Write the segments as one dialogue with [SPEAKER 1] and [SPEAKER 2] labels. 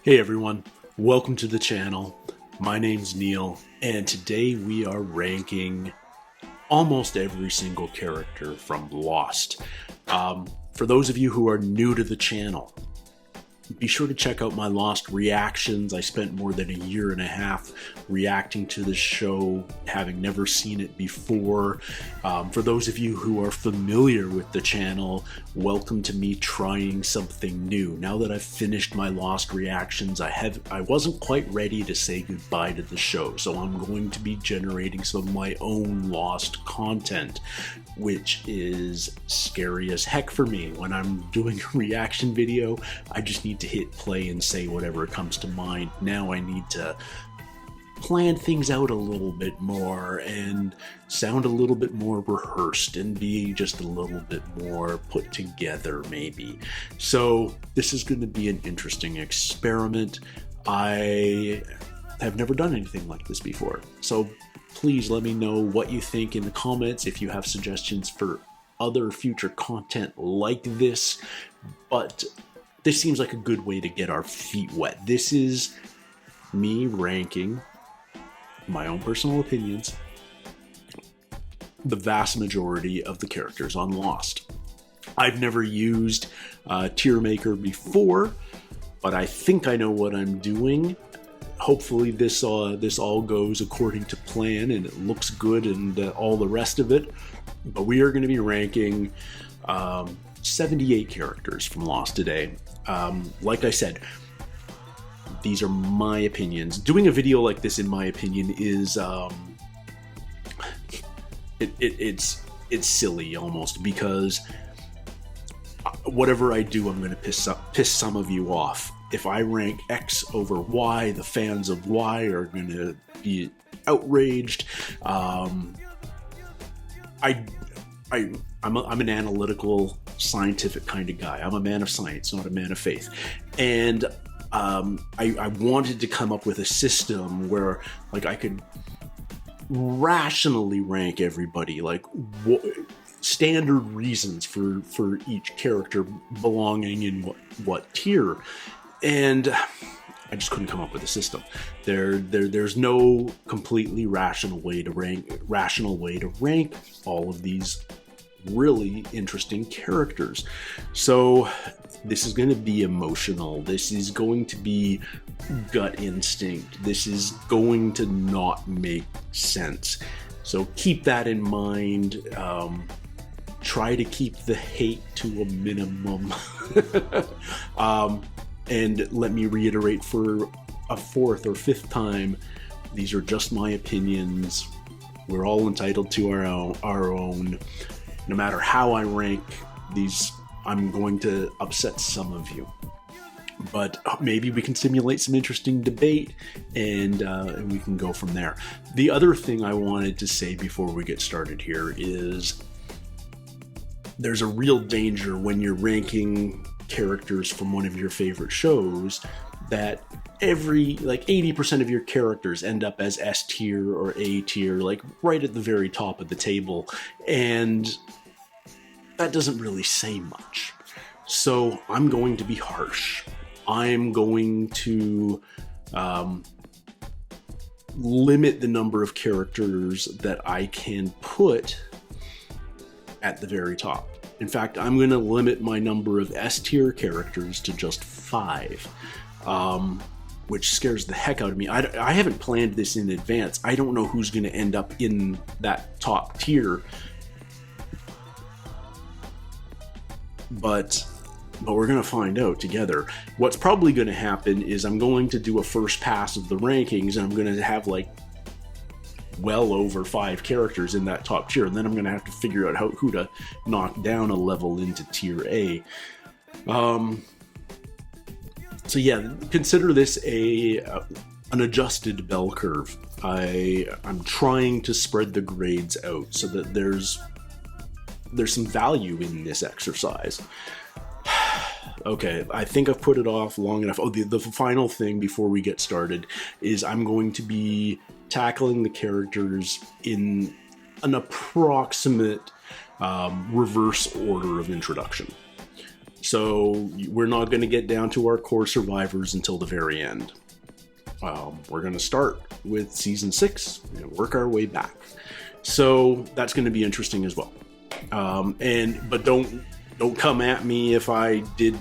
[SPEAKER 1] Hey everyone, welcome to the channel. My name's Neil, and today we are ranking almost every single character from Lost. For those of you who are new to the channel, be sure to check out my Lost reactions. I spent more than a year and a half reacting to the show, having never seen it before. For those of you who are familiar with the channel, welcome to me trying something new. Now that I've finished my Lost reactions, I wasn't quite ready to say goodbye to the show, so I'm going to be generating some of my own Lost content, which is scary as heck for me. When I'm doing a reaction video, I just need to hit play and say whatever comes to mind. Now I need to plan things out a little bit more and sound a little bit more rehearsed and be just a little bit more put together, maybe. So this is going to be an interesting experiment. I have never done anything like this before, so please let me know what you think in the comments if you have suggestions for other future content like this. But this seems like a good way to get our feet wet. This is me ranking my own personal opinions, the vast majority of the characters on Lost. I've never used Tier Maker before, but I think I know what I'm doing. Hopefully this all goes according to plan and it looks good and all the rest of it. But we are going to be ranking 78 characters from Lost today. Like I said, these are my opinions. Doing a video like this, in my opinion, is it's silly almost, because whatever I do, I'm going to piss some of you off. If I rank X over Y, the fans of Y are going to be outraged. I'm an analytical, scientific kind of guy. I'm a man of science, not a man of faith. And I wanted to come up with a system where, like, I could rationally rank everybody, like standard reasons for each character belonging in what tier. And I just couldn't come up with a system. There's no completely rational way to rank all of these really interesting characters. So this is going to be emotional. This is going to be gut instinct. This is going to not make sense. So keep that in mind. Try to keep the hate to a minimum. And let me reiterate for a fourth or fifth time, these are just my opinions. We're all entitled to our own. No matter how I rank these, I'm going to upset some of you. But maybe we can simulate some interesting debate, and we can go from there. The other thing I wanted to say before we get started here is there's a real danger when you're ranking characters from one of your favorite shows that like 80% of your characters end up as S tier or A tier, like right at the very top of the table, and that doesn't really say much. So I'm going to be harsh. I'm going to limit the number of characters that I can put at the very top. In fact, I'm going to limit my number of S-tier characters to just 5, which scares the heck out of me. I haven't planned this in advance. I don't know who's going to end up in that top tier, but we're going to find out together. What's probably going to happen is I'm going to do a first pass of the rankings, and I'm going to have like well over 5 characters in that top tier, and then I'm going to have to figure out who to knock down a level into tier A. So yeah, consider this an adjusted bell curve. I'm trying to spread the grades out so that there's some value in this exercise. Okay, I think I've put it off long enough. Oh, the final thing before we get started is I'm going to be tackling the characters in an approximate reverse order of introduction. So we're not going to get down to our core survivors until the very end. We're going to start with season 6 and work our way back. So that's going to be interesting as well. But don't come at me if I did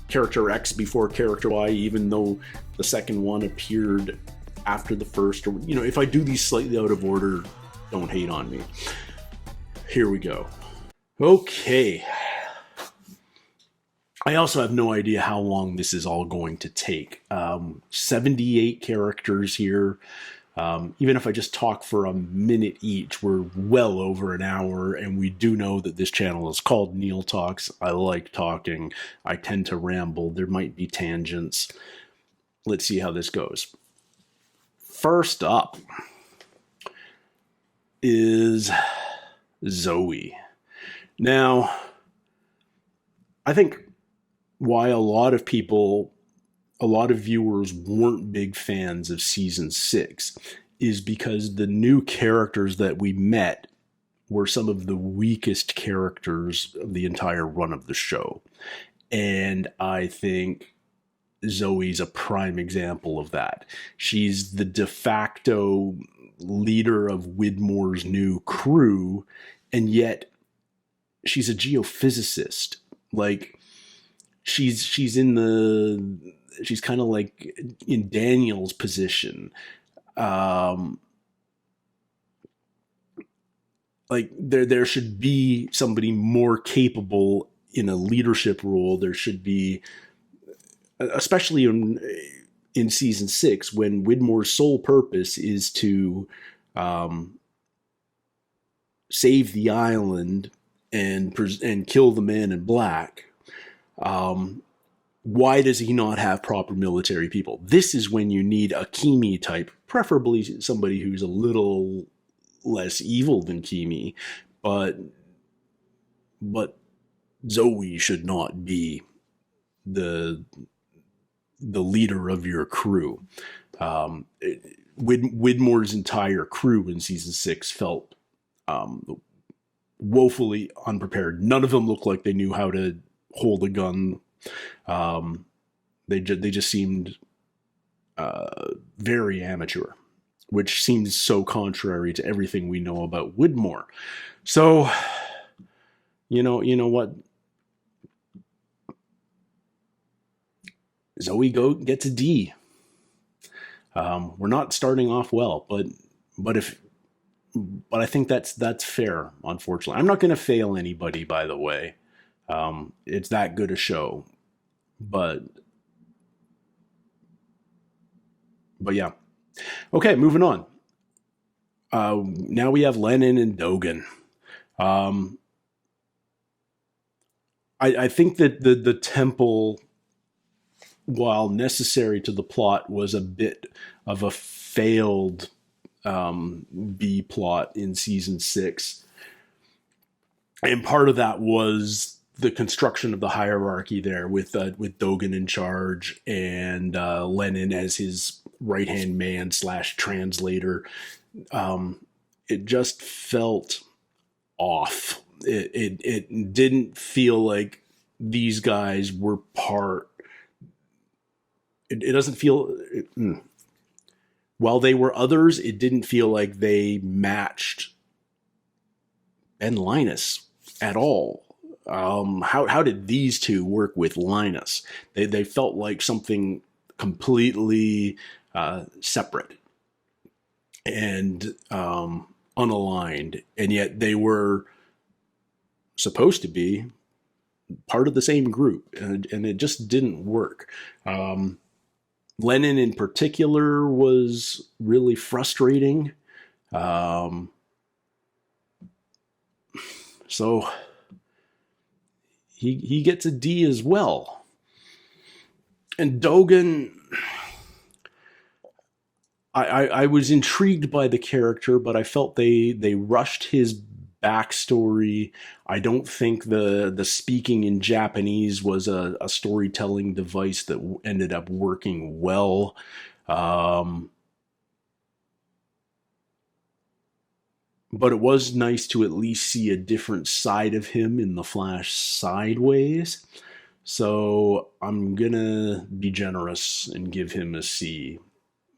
[SPEAKER 1] character X before character Y, even though the second one appeared after the first, or if I do these slightly out of order, don't hate on me. Here we go. Okay. I also have no idea how long this is all going to take. 78 characters here. Even if I just talk for a minute each, we're well over an hour, and we do know that this channel is called Neil Talks. I like talking. I tend to ramble. There might be tangents. Let's see how this goes. First up is Zoe. Now, I think why a lot of viewers weren't big fans of season 6 is because the new characters that we met were some of the weakest characters of the entire run of the show. And I think Zoe's a prime example of that. She's the de facto leader of Widmore's new crew, and yet she's a geophysicist. Like, she's kind of like in Daniel's position. Like there should be somebody more capable in a leadership role. There should be, especially in season 6, when Widmore's sole purpose is to save the island and kill the man in black. Why does he not have proper military people? This is when you need a Kimi type, preferably somebody who's a little less evil than Kimi, but Zoe should not be the leader of your crew. Widmore's entire crew in season 6 felt woefully unprepared. None of them looked like they knew how to hold a gun. They just seemed very amateur, which seems so contrary to everything we know about Widmore. So, you know what? Zoe gets a D. We're not starting off well, but I think that's fair. Unfortunately, I'm not going to fail anybody. By the way, it's that good a show, but yeah. Okay, moving on. Now we have Lennon and Dogen. I think that the temple, while necessary to the plot, was a bit of a failed B plot in season 6. And part of that was the construction of the hierarchy there with Dogen in charge and Lennon as his right-hand man / translator. It just felt off. It didn't feel like these guys were part. It doesn't feel. While they were others, it didn't feel like they matched Ben Linus at all. How did these two work with Linus? They felt like something completely separate and unaligned, and yet they were supposed to be part of the same group, and it just didn't work. Lennon in particular was really frustrating. So he gets a D as well. And Dogen, I was intrigued by the character, but I felt they rushed his backstory. I don't think the speaking in Japanese was a storytelling device that ended up working well. But it was nice to at least see a different side of him in the Flash Sideways. So I'm gonna be generous and give him a C.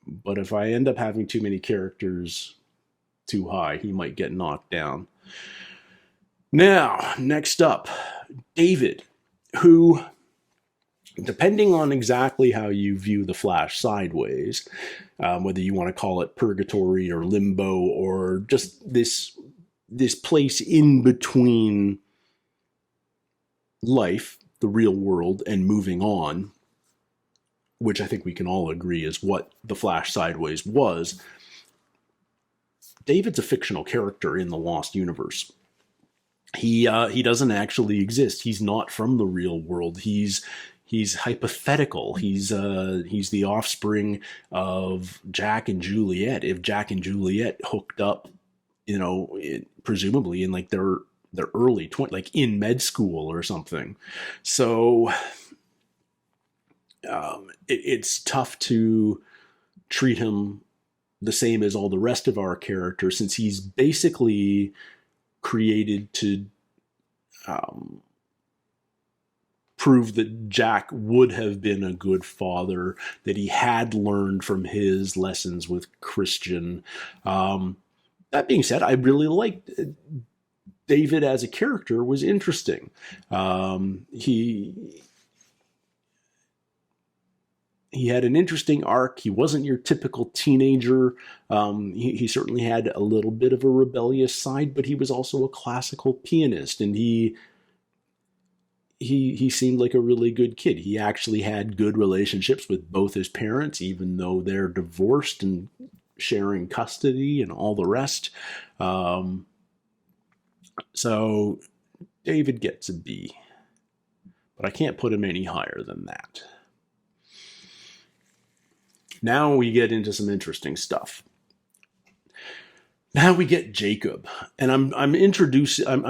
[SPEAKER 1] But if I end up having too many characters too high, he might get knocked down. Now, next up, David, who, depending on exactly how you view the Flash sideways, whether you want to call it purgatory or limbo or just this place in between life, the real world, and moving on, which I think we can all agree is what the Flash sideways was. David's a fictional character in the Lost universe. He doesn't actually exist. He's not from the real world. He's hypothetical. He's the offspring of Jack and Juliet. If Jack and Juliet hooked up, presumably in like their early 20s, like in med school or something. So it's tough to treat him the same as all the rest of our characters, since he's basically created to prove that Jack would have been a good father, that he had learned from his lessons with Christian. That being said, I really liked David as a character. Was interesting. He had an interesting arc. He wasn't your typical teenager. He certainly had a little bit of a rebellious side, but he was also a classical pianist, and he seemed like a really good kid. He actually had good relationships with both his parents, even though they're divorced and sharing custody and all the rest. So David gets a B, but I can't put him any higher than that. Now we get into some interesting stuff. Now we get Jacob, and I'm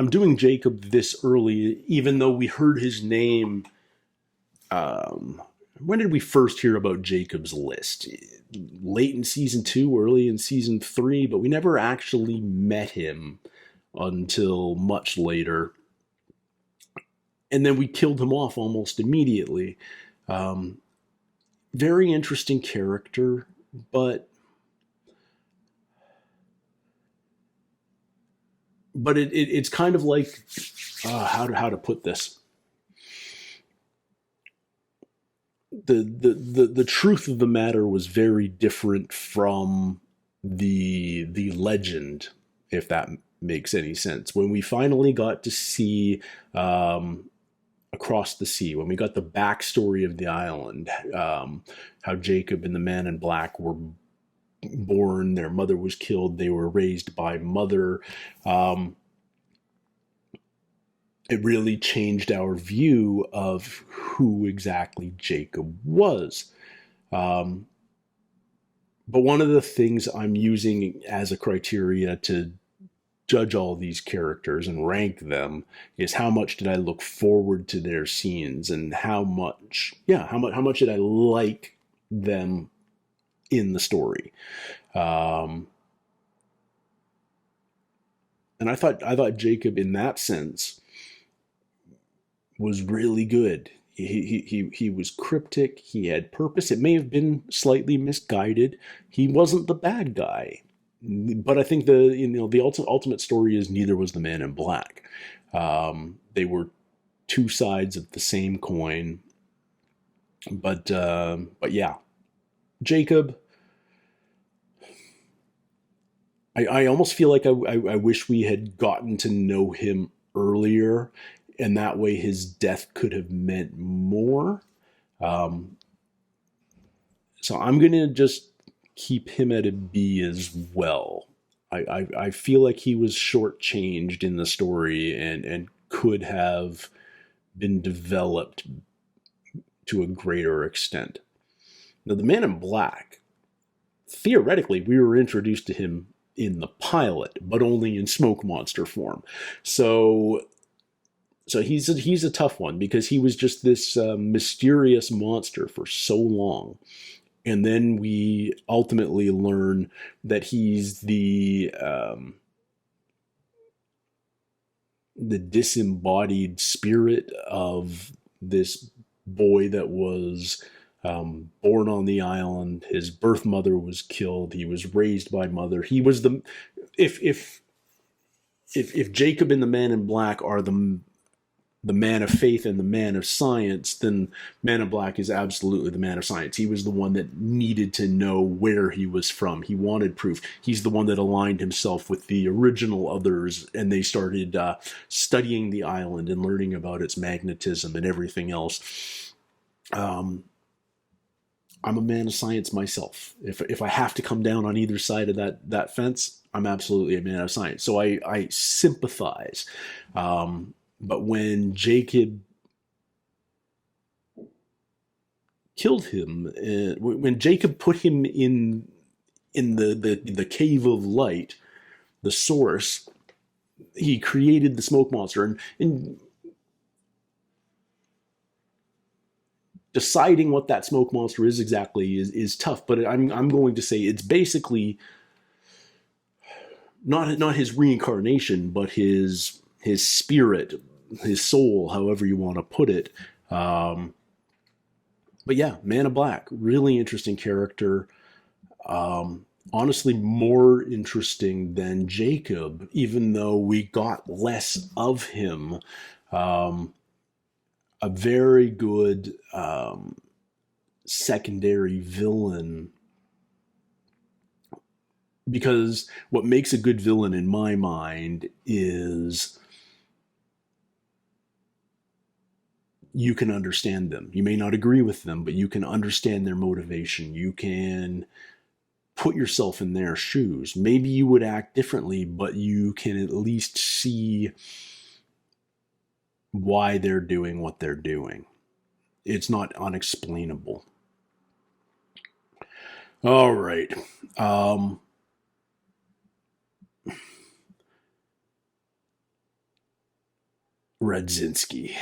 [SPEAKER 1] doing Jacob this early, even though we heard his name. When did we first hear about Jacob's list? Late in season 2, early in season 3, but we never actually met him until much later. And then we killed him off almost immediately. Very interesting character, but it's kind of like how to put this. The truth of the matter was very different from the legend, if that makes any sense. When we finally got to see across the sea, when we got the backstory of the island, how Jacob and the Man in Black were born, their mother was killed, they were raised by mother. It really changed our view of who exactly Jacob was. But one of the things I'm using as a criteria to judge all these characters and rank them is how much did I look forward to their scenes, and how much did I like them in the story. And I thought Jacob, in that sense, was really good. He was cryptic. He had purpose. It may have been slightly misguided. He wasn't the bad guy, but I think the ultimate story is neither was the Man in Black. They were two sides of the same coin. But yeah, Jacob. I almost feel like I wish we had gotten to know him earlier, and that way his death could have meant more. So I'm going to just keep him at a B as well. I feel like he was shortchanged in the story and could have been developed to a greater extent. Now, the Man in Black, theoretically, we were introduced to him in the pilot, but only in smoke monster form. So he's a tough one, because he was just this mysterious monster for so long, and then we ultimately learn that he's the disembodied spirit of this boy that was born on the island. His birth mother was killed. He was raised by mother. He was the if Jacob and the Man in Black are the man of faith and the man of science, then Man in Black is absolutely the man of science. He was the one that needed to know where he was from. He wanted proof. He's the one that aligned himself with the original others, and they started studying the island and learning about its magnetism and everything else. I'm a man of science myself. If I have to come down on either side of that fence, I'm absolutely a man of science. So I sympathize. But when Jacob killed him, when Jacob put him in the cave of light, the source, he created the smoke monster, and deciding what that smoke monster is exactly is tough. But I'm going to say it's basically not his reincarnation, but his spirit, his soul, however you want to put it. But yeah, Man in Black, really interesting character. Honestly, more interesting than Jacob, even though we got less of him. A very good secondary villain. Because what makes a good villain in my mind is you can understand them. You may not agree with them, but you can understand their motivation. You can put yourself in their shoes. Maybe you would act differently, but you can at least see why they're doing what they're doing. It's not unexplainable. All right. Redzinski.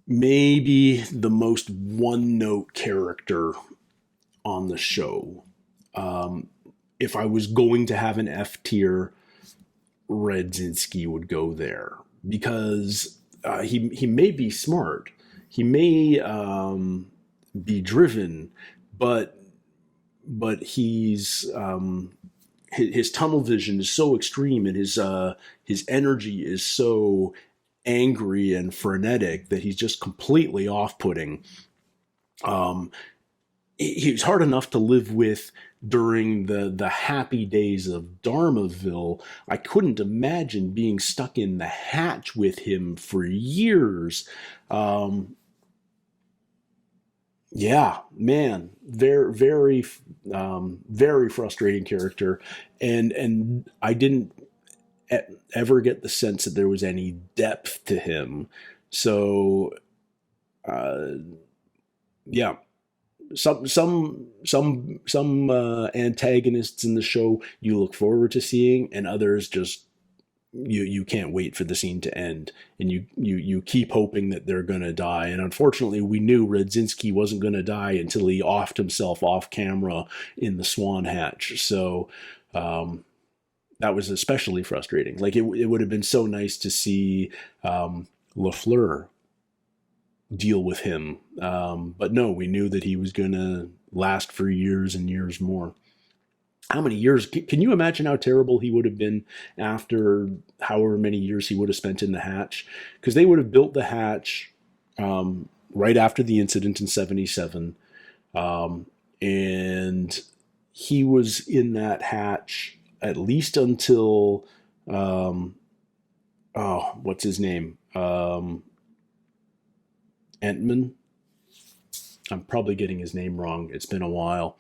[SPEAKER 1] Maybe the most one-note character on the show. If I was going to have an F tier, Redzinski would go there, because he may be smart, he may be driven, but he's his tunnel vision is so extreme, and his energy is so angry and frenetic that he's just completely off-putting. He was hard enough to live with during the happy days of Dharmaville. I couldn't imagine being stuck in the hatch with him for years. Yeah, man, very very frustrating character, and I didn't ever get the sense that there was any depth to him. So, yeah, some antagonists in the show you look forward to seeing, and others just you can't wait for the scene to end, and you keep hoping that they're gonna die. And unfortunately, we knew Redzinski wasn't gonna die until he offed himself off camera in the Swan Hatch. So that was especially frustrating. Like, it would have been so nice to see LaFleur deal with him, but no, we knew that he was gonna last for years and years more. How many years? Can you imagine how terrible he would have been after however many years he would have spent in the hatch? Because they would have built the hatch right after the incident in '77, and he was in that hatch at least until what's his name? Entman. I'm probably getting his name wrong. It's been a while.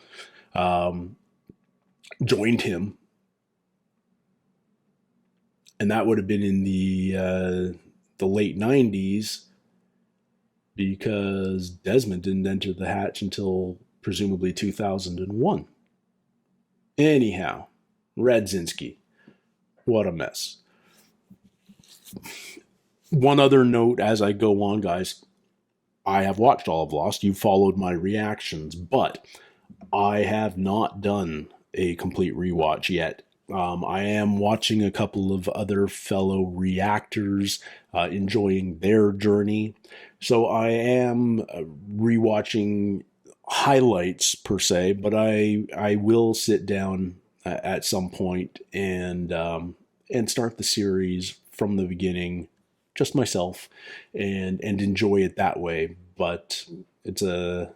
[SPEAKER 1] Joined him, and that would have been in the late '90s, because Desmond didn't enter the hatch until presumably 2001. Anyhow, Redzinski, what a mess. One other note as I go on, guys. I have watched all of Lost. You followed my reactions, but I have not done a complete rewatch yet. I am watching a couple of other fellow reactors, enjoying their journey. So I am rewatching highlights per se, but I will sit down at some point and start the series from the beginning, just myself, and enjoy it that way. But it's a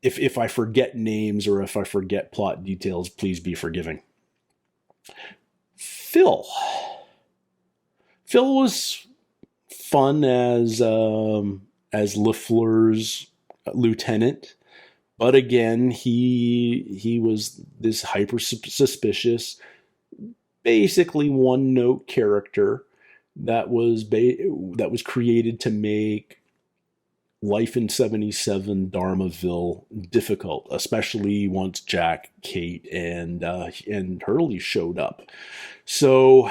[SPEAKER 1] if I forget names or if I forget plot details, please be forgiving. Phil. Phil was fun as LaFleur's lieutenant, but again, he was this hyper suspicious, basically one note character that was created to make life in 77 Dharmaville difficult, especially once Jack, Kate, and Hurley showed up. So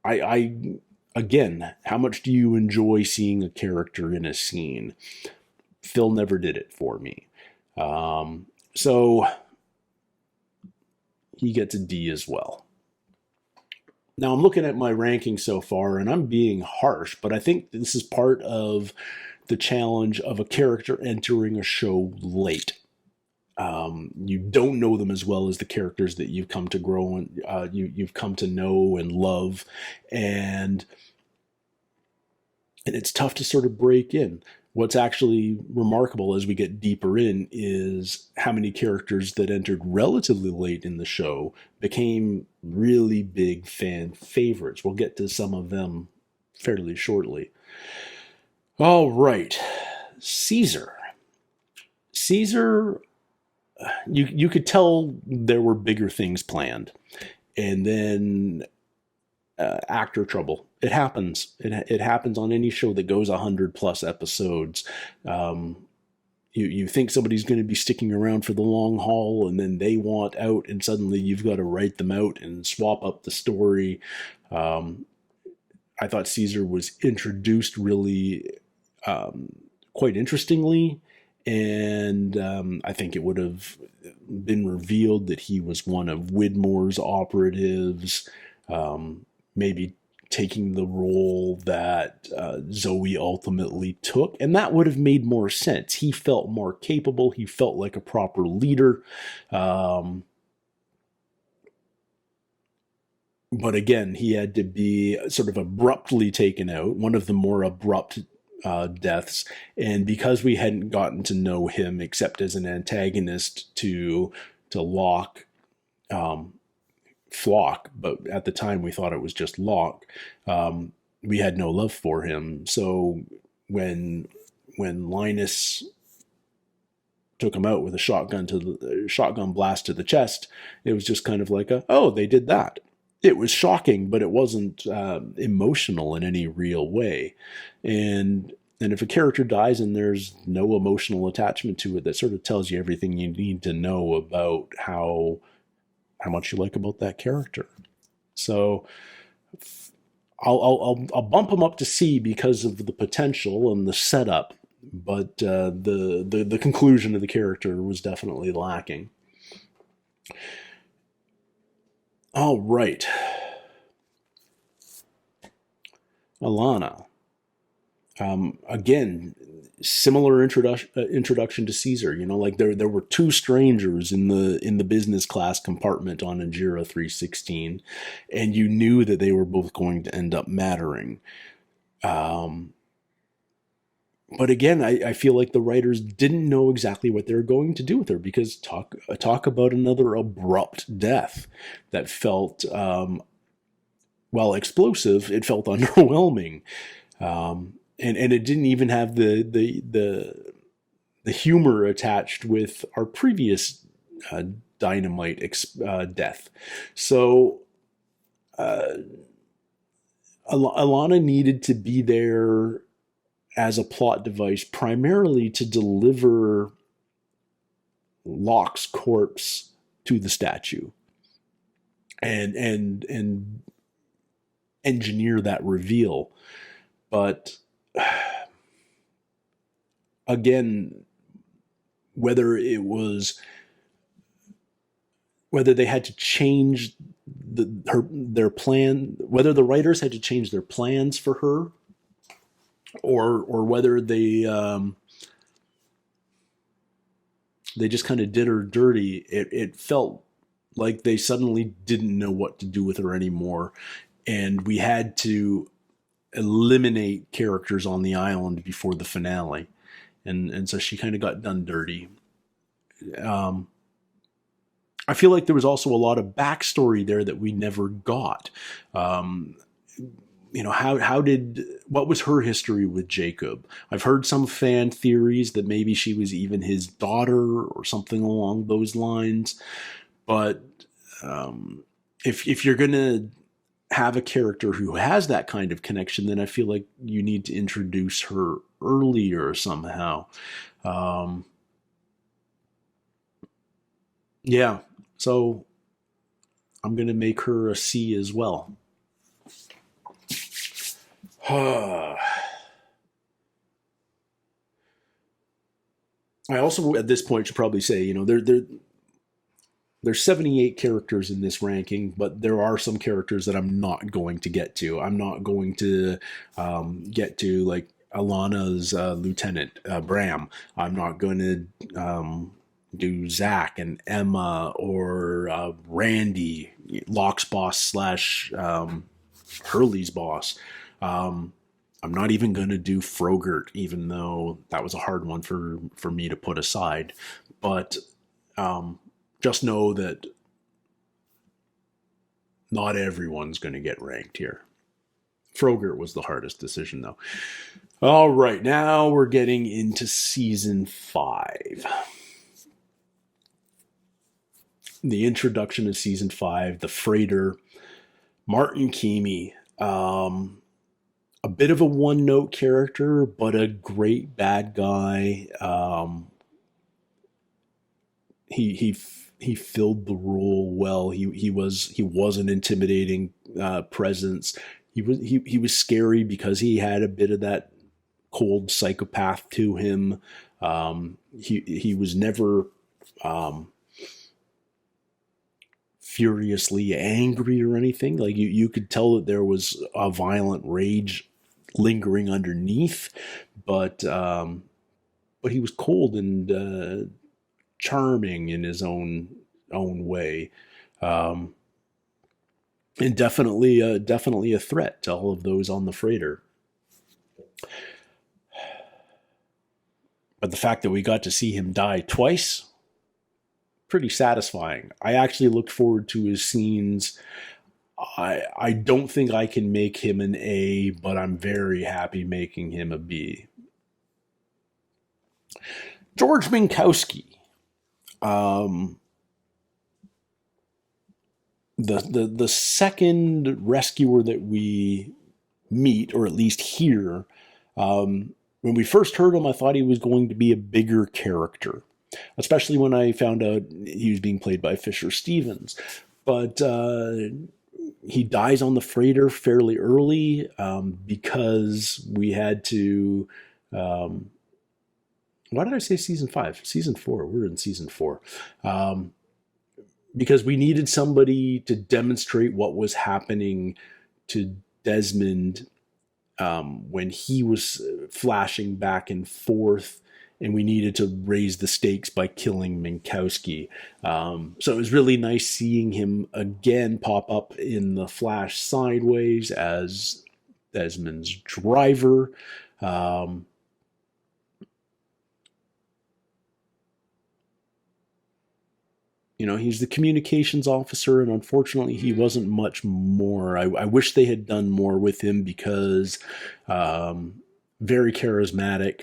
[SPEAKER 1] I again, how much do you enjoy seeing a character in a scene? Phil never did it for me. So he gets a D as well. Now I'm looking at my ranking so far and I'm being harsh, but I think this is part of the challenge of a character entering a show late. You don't know them as well as the characters that you've come to grow and you've come to know and love, and it's tough to sort of break in. What's actually remarkable as we get deeper in is how many characters that entered relatively late in the show became really big fan favorites. We'll get to some of them fairly shortly. All right, Caesar. Caesar, you could tell there were bigger things planned, and then actor trouble. It happens. It happens on any show that goes 100+ episodes. You think somebody's going to be sticking around for the long haul, and then they want out, and suddenly you've got to write them out and swap up the story. I thought Caesar was introduced really quite interestingly, and I think it would have been revealed that he was one of Widmore's operatives, maybe taking the role that Zoe ultimately took, and that would have made more sense. He felt more capable. He felt like a proper leader. But again, he had to be sort of abruptly taken out, one of the more abrupt deaths. And because we hadn't gotten to know him except as an antagonist to Locke, Flock, but at the time we thought it was just Locke, we had no love for him. So when Linus took him out with a shotgun blast to the chest, it was just kind of like oh, they did that. It was shocking, but it wasn't emotional in any real way. And if a character dies and there's no emotional attachment to it, that sort of tells you everything you need to know about how much you like about that character. So I'll bump him up to C because of the potential and the setup, but the conclusion of the character was definitely lacking. All right, Alana. Again, similar introduction to Caesar. You know, like there were two strangers in the business class compartment on Injira 316, and you knew that they were both going to end up mattering. But again, I feel like the writers didn't know exactly what they were going to do with her, because talk about another abrupt death that felt, while explosive, it felt underwhelming. And it didn't even have the humor attached with our previous dynamite death. So Alana needed to be there as a plot device, primarily to deliver Locke's corpse to the statue and engineer that reveal. But again, whether it was whether they had to change their plan, whether the writers had to change their plans for her, or whether they just kind of did her dirty. It felt like they suddenly didn't know what to do with her anymore, and we had to eliminate characters on the island before the finale, and so she kind of got done dirty. Um, I feel like there was also a lot of backstory there that we never got. Um, what was her history with Jacob? I've heard some fan theories that maybe she was even his daughter or something along those lines. But if you're gonna have a character who has that kind of connection, then I feel like you need to introduce her earlier somehow. Um, yeah, so I'm gonna make her a C as well. I also, at this point, should probably say, there's 78 characters in this ranking, but there are some characters that I'm not going to get to. I'm not going to get to, like, Alana's lieutenant, Bram. I'm not going to do Zach and Emma or Randy, Locke's boss slash Hurley's boss. I'm not even going to do Frogurt, even though that was a hard one for me to put aside. But just know that not everyone's going to get ranked here. Frogurt was the hardest decision, though. All right, now we're getting into season 5. The introduction of season 5, the freighter, Martin Kimi. A bit of a one-note character, but a great bad guy. He filled the role well. He was an intimidating presence. He was scary because he had a bit of that cold psychopath to him. He was never furiously angry or anything. Like you could tell that there was a violent rage lingering underneath, but he was cold and charming in his own way, and definitely a threat to all of those on the freighter. But the fact that we got to see him die twice, pretty satisfying. I actually looked forward to his scenes. I don't think I can make him an A, but I'm very happy making him a B. George Minkowski. The second rescuer that we meet, or at least hear, when we first heard him, I thought he was going to be a bigger character, especially when I found out he was being played by Fisher Stevens. But he dies on the freighter fairly early because we had to. Why did I say season 5? Season 4. We're in season 4. Because we needed somebody to demonstrate what was happening to Desmond when he was flashing back and forth, and we needed to raise the stakes by killing Minkowski. So it was really nice seeing him again pop up in the Flash sideways as Desmond's driver. He's the communications officer, and unfortunately he wasn't much more. I wish they had done more with him because very charismatic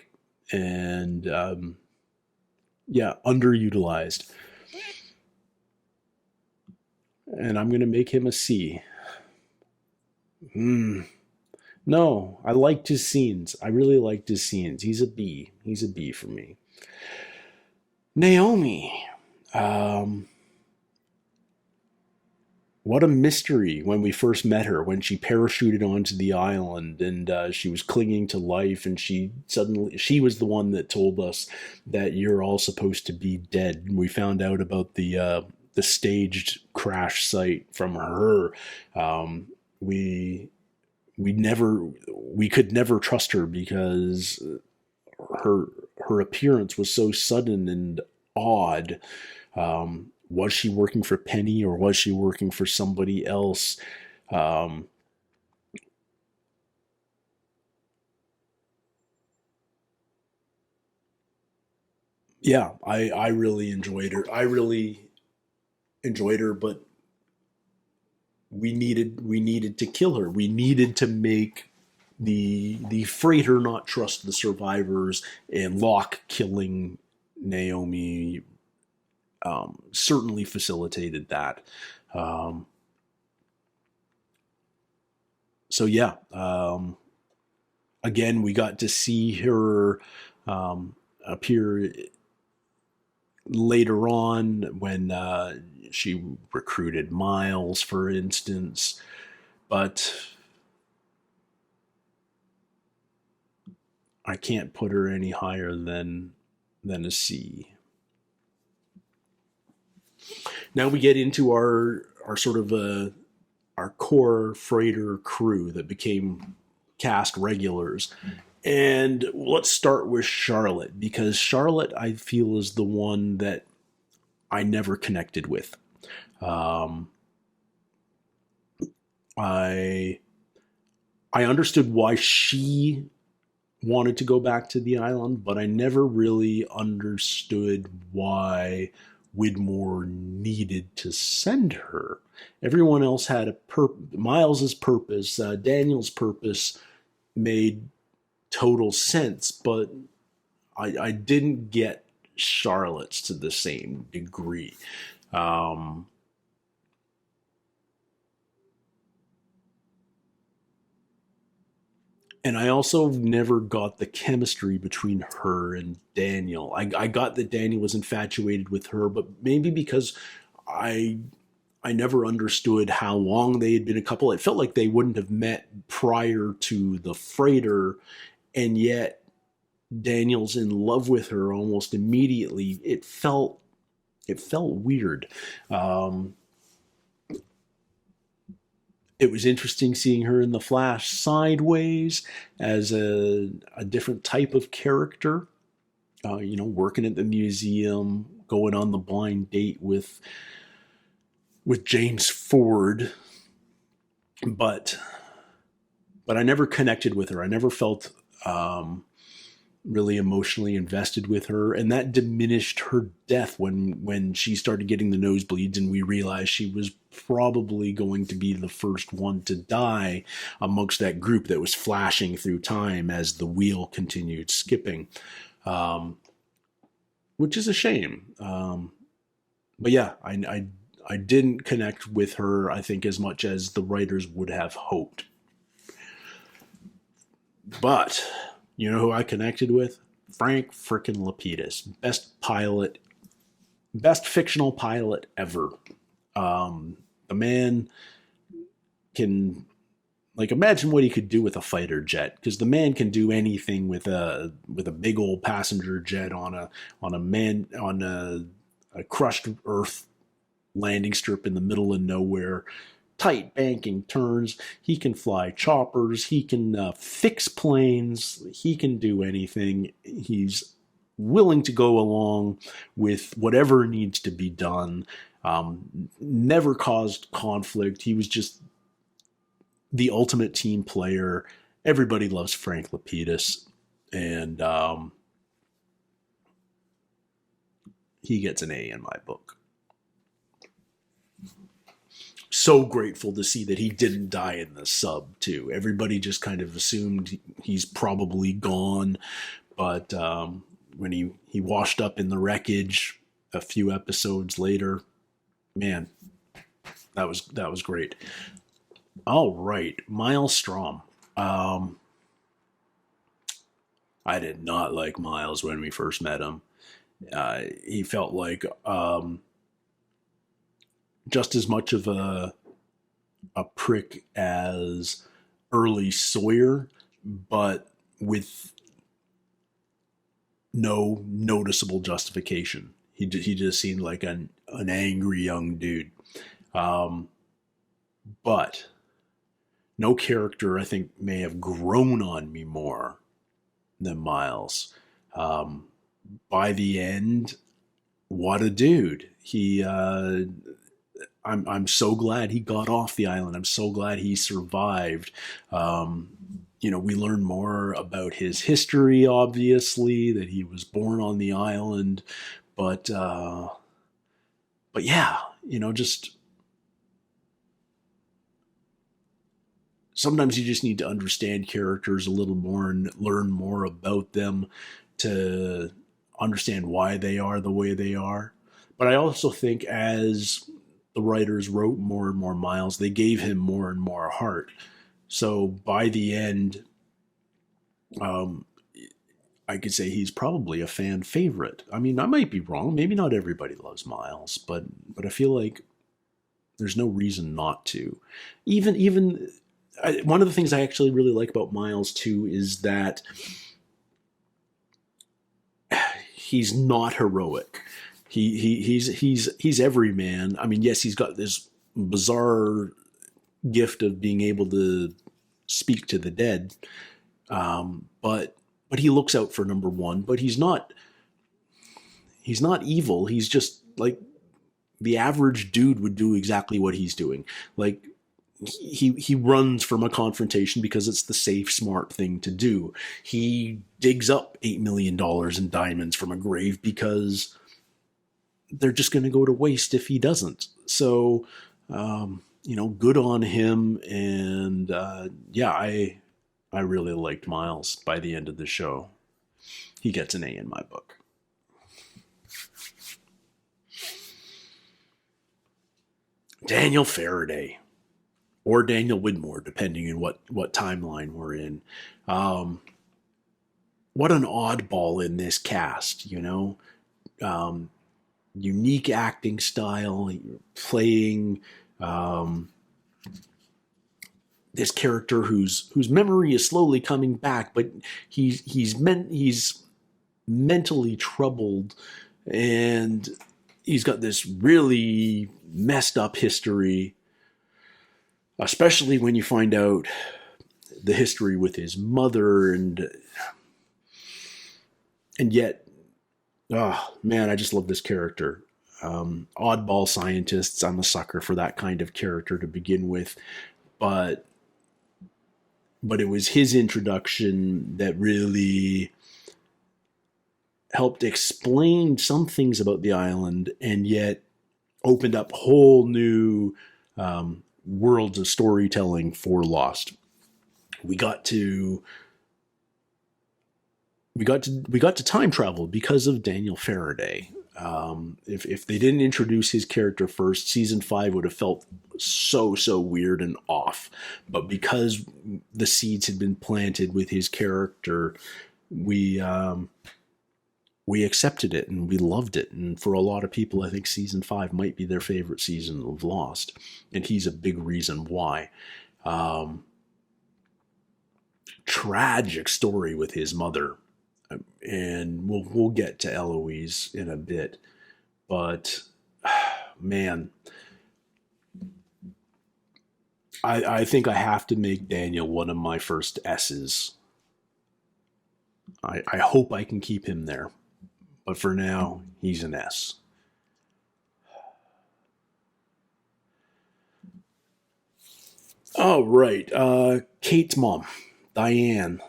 [SPEAKER 1] and underutilized. And I'm going to make him a C. No, I liked his scenes. I really liked his scenes. He's a B. He's a B for me. Naomi. What a mystery when we first met her, when she parachuted onto the island and she was clinging to life, and she was the one that told us that you're all supposed to be dead. And we found out about the the staged crash site from her. We we could never trust her because her her appearance was so sudden and odd. Was she working for Penny or was she working for somebody else? Um, yeah, I really enjoyed her. I really enjoyed her, but we needed to kill her. We needed to make the freighter not trust the survivors, and Locke killing Naomi certainly facilitated that. Um, so yeah, again, we got to see her appear later on when she recruited Miles, for instance. But I can't put her any higher than a C. Now we get into our sort of our core freighter crew that became cast regulars. And let's start with Charlotte, because Charlotte, I feel, is the one that I never connected with. Um, I I understood why she wanted to go back to the island, but I never really understood why Widmore needed to send her. Everyone else had a Miles's purpose, Daniel's purpose made total sense, but I didn't get Charlotte's to the same degree. Um, and I also never got the chemistry between her and Daniel. I got that Daniel was infatuated with her, but maybe because I I never understood how long they had been a couple. It felt like they wouldn't have met prior to the freighter, and yet Daniel's in love with her almost immediately. It felt weird. Um, it was interesting seeing her in the Flash sideways as a different type of character. Working at the museum, going on the blind date with James Ford, but I never connected with her. I never felt really emotionally invested with her, and that diminished her death when she started getting the nosebleeds, and we realized she was probably going to be the first one to die amongst that group that was flashing through time as the wheel continued skipping, um, which is a shame. But yeah, I didn't connect with her, I think, as much as the writers would have hoped. But you know who I connected with? Frank frickin' Lapidus, best fictional pilot ever. The man can, like, imagine what he could do with a fighter jet, because the man can do anything with a big old passenger jet on a crushed Earth landing strip in the middle of nowhere, tight banking turns. He can fly choppers. He can fix planes. He can do anything. He's willing to go along with whatever needs to be done. Never caused conflict. He was just the ultimate team player. Everybody loves Frank Lapidus, and he gets an A in my book. So grateful to see that he didn't die in the sub too. Everybody just kind of assumed he's probably gone, but when he washed up in the wreckage a few episodes later, man, that was great. All right, Miles Strom. Um, I did not like Miles when we first met him. He felt like just as much of a prick as early Sawyer, but with no noticeable justification. He just seemed like an angry young dude. Um, but no character, I think, may have grown on me more than Miles. Um, by the end, what a dude. I'm so glad he got off the island. I'm so glad he survived. Um, we learn more about his history, obviously, that he was born on the island, but yeah, just sometimes you just need to understand characters a little more and learn more about them to understand why they are the way they are. But I also think as the writers wrote more and more Miles, they gave him more and more heart. So by the end, um, I could say he's probably a fan favorite. I mean, I might be wrong. Maybe not everybody loves Miles, but I feel like there's no reason not to. One of the things I actually really like about Miles too is that he's not heroic. He's every man. I mean, yes, he's got this bizarre gift of being able to speak to the dead, but he looks out for number one. But he's not evil. He's just like the average dude would do exactly what he's doing. Like he runs from a confrontation because it's the safe, smart thing to do. He digs up $8 million in diamonds from a grave because they're just going to go to waste if he doesn't. So, good on him. And yeah, I really liked Miles by the end of the show. He gets an A in my book. Daniel Faraday, or Daniel Widmore, depending on what timeline we're in. Um, what an oddball in this cast, Um, unique acting style, playing this character whose memory is slowly coming back, but he's mentally troubled, and he's got this really messed up history, especially when you find out the history with his mother, and yet, oh man, I just love this character. Oddball scientists, I'm a sucker for that kind of character to begin with, but it was his introduction that really helped explain some things about the island, and yet opened up whole new worlds of storytelling for Lost. We got to time travel because of Daniel Faraday. If they didn't introduce his character first, season 5 would have felt so weird and off. But because the seeds had been planted with his character, we accepted it and we loved it. And for a lot of people, I think season 5 might be their favorite season of Lost, and he's a big reason why. Tragic story with his mother, and we'll get to Eloise in a bit, but man, I think I have to make Daniel one of my first S's. I hope I can keep him there, but for now, he's an S. Oh, right. Kate's mom, Diane.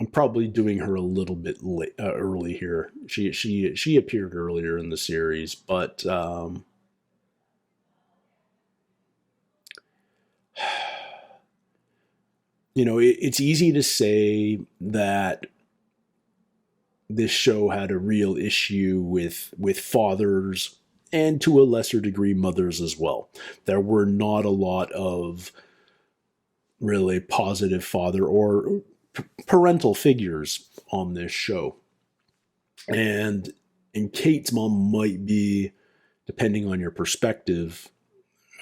[SPEAKER 1] I'm probably doing her a little bit early here. She appeared earlier in the series, but it's easy to say that this show had a real issue with fathers, and to a lesser degree mothers as well. There were not a lot of really positive father or parental figures on this show. And Kate's mom might be, depending on your perspective,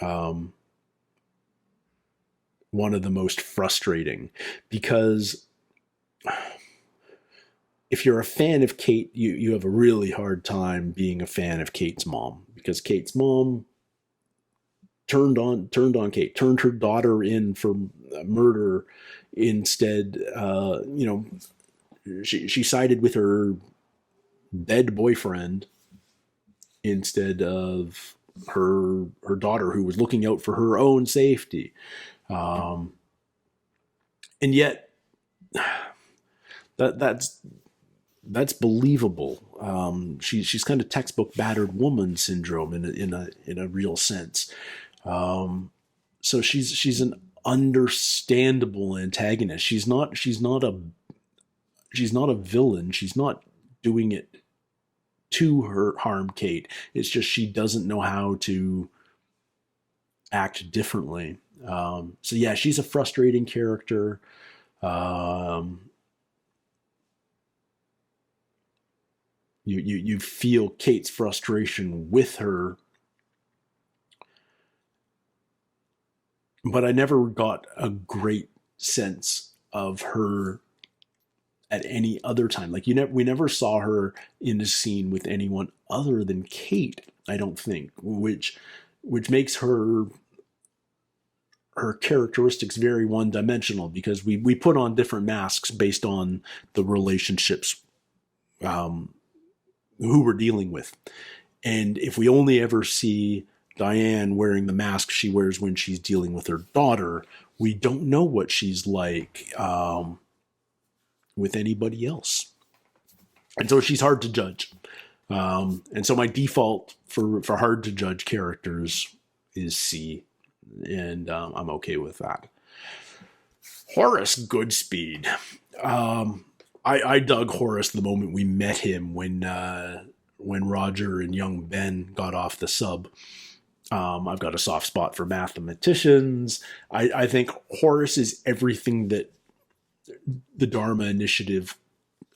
[SPEAKER 1] um, one of the most frustrating, because if you're a fan of Kate, you have a really hard time being a fan of Kate's mom, because Kate's mom turned on Kate, turned her daughter in for murder instead. She sided with her dead boyfriend instead of her daughter, who was looking out for her own safety. Um, and yet, that's believable. She's kind of textbook battered woman syndrome in a real sense. So she's an understandable antagonist. She's not a villain. She's not doing it to harm Kate. It's just she doesn't know how to act differently. So yeah, she's a frustrating character. Um, you feel Kate's frustration with her, but I never got a great sense of her at any other time. Like we never saw her in a scene with anyone other than Kate, I don't think, which makes her characteristics very one dimensional, because we put on different masks based on the relationships um, who we're dealing with. And if we only ever see Diane wearing the mask she wears when she's dealing with her daughter, we don't know what she's like with anybody else. And so she's hard to judge. And so my default for hard to judge characters is C, and I'm okay with that. Horace Goodspeed. I dug Horace the moment we met him, when Roger and young Ben got off the sub. I've got a soft spot for mathematicians. I think Horace is everything that the Dharma Initiative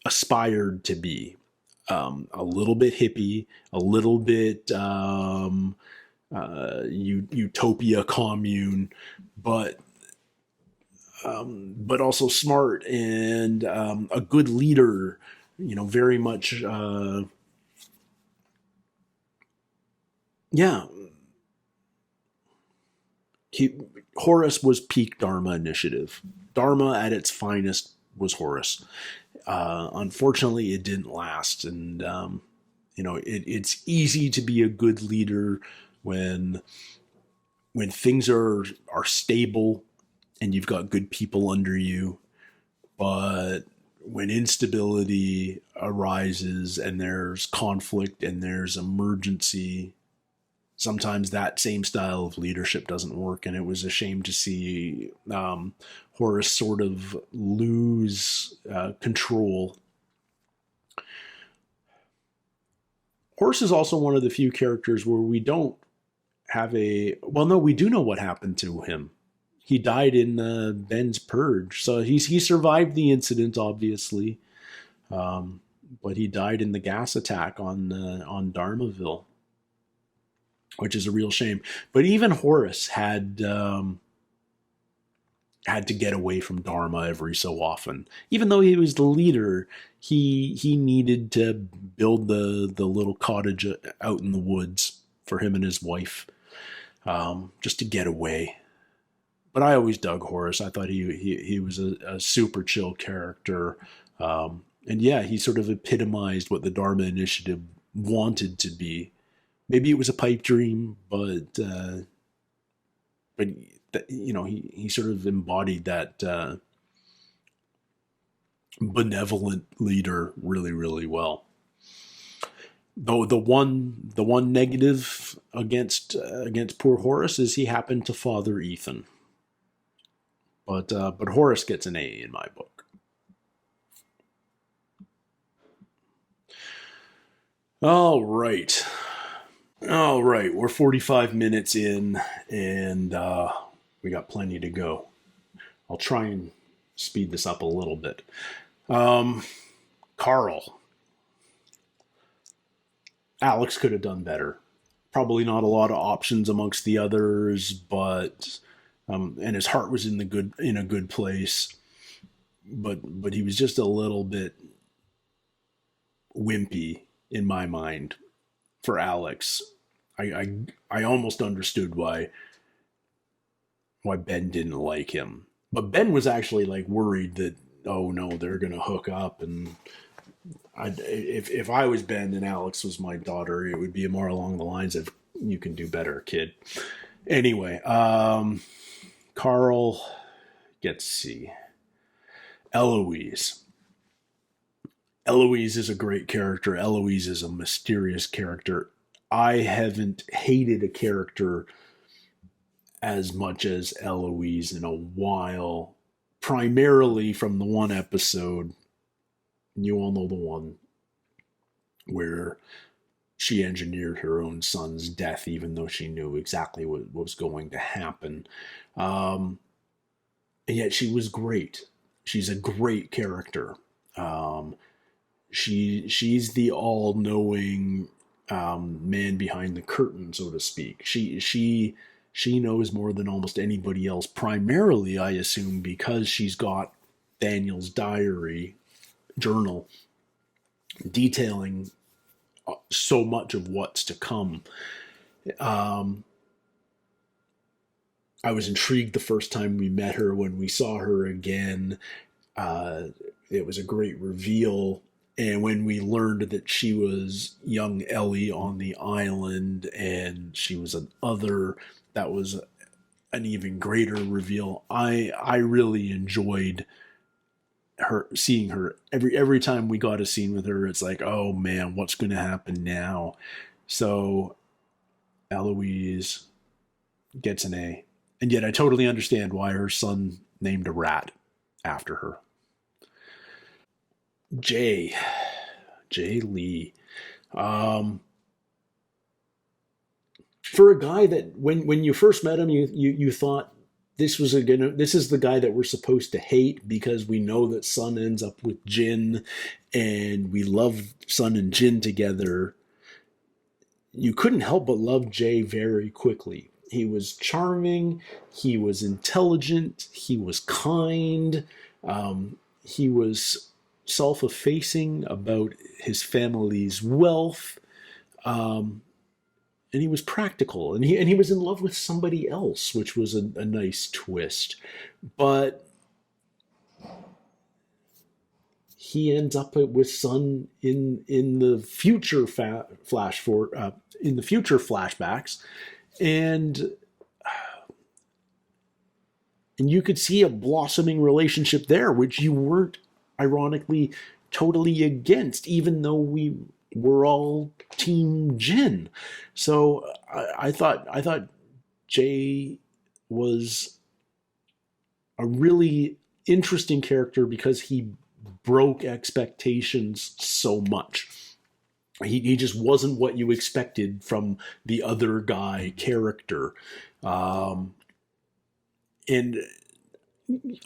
[SPEAKER 1] aspired to be. A little bit hippie, a little bit utopia commune, but also smart and a good leader. Very much. Yeah, Horace was peak Dharma Initiative. Dharma at its finest was Horace. Unfortunately, it didn't last, and it's easy to be a good leader when things are stable and you've got good people under you. But when instability arises and there's conflict and there's emergency, sometimes that same style of leadership doesn't work. And it was a shame to see Horace sort of lose control. Horace is also one of the few characters where we don't have we do know what happened to him. He died in Ben's purge. So he survived the incident, obviously. But he died in the gas attack on Dharmaville, which is a real shame. But even Horace had to get away from Dharma every so often. Even though he was the leader, he needed to build the little cottage out in the woods for him and his wife, just to get away. But I always dug Horace. I thought he was a super chill character. And yeah, he sort of epitomized what the Dharma Initiative wanted to be. Maybe it was a pipe dream, but he sort of embodied that benevolent leader really, really well. Though the one negative against poor Horace is he happened to father Ethan. But Horace gets an A in my book. All right. We're 45 minutes in, and we got plenty to go. I'll try and speed this up a little bit. Carl. Alex could have done better. Probably not a lot of options amongst the others, but and his heart was in a good place. But he was just a little bit wimpy in my mind for Alex. I almost understood why Ben didn't like him. But Ben was actually like worried that, oh no, they're gonna hook up, and if I was Ben and Alex was my daughter, it would be more along the lines of, you can do better, kid. Anyway, Carl gets C. Eloise. Eloise is a great character. Eloise is a mysterious character. I haven't hated a character as much as Eloise in a while, primarily from the one episode, you all know the one, where she engineered her own son's death, even though she knew exactly what was going to happen. And yet she was great. She's a great character. Um, she's the all knowing man behind the curtain, so to speak. She knows more than almost anybody else. Primarily, I assume, because she's got Daniel's diary journal detailing so much of what's to come. Um, I was intrigued the first time we met her. When we saw her again, uh, it was a great reveal. And when we learned that she was young Ellie on the island and she was an other, that was an even greater reveal. I really enjoyed her, seeing her every time we got a scene with her. It's like, oh man, what's going to happen now? So Eloise gets an A, and yet I totally understand why her son named a rat after her. Jay, Jay Lee. Um, for a guy that when you first met him, you thought this is the guy that we're supposed to hate, because we know that Sun ends up with Jin, and we love Sun and Jin together. You couldn't help but love Jay very quickly. He was charming, he was intelligent, he was kind, he was self-effacing about his family's wealth, um, and he was practical, and he was in love with somebody else, which was a nice twist. But he ends up with Sun in the future in the future flashbacks, and you could see a blossoming relationship there, which you weren't, ironically, totally against, even though we were all Team Jin. So I thought Jay was a really interesting character because he broke expectations so much. He just wasn't what you expected from the other guy character. Um, and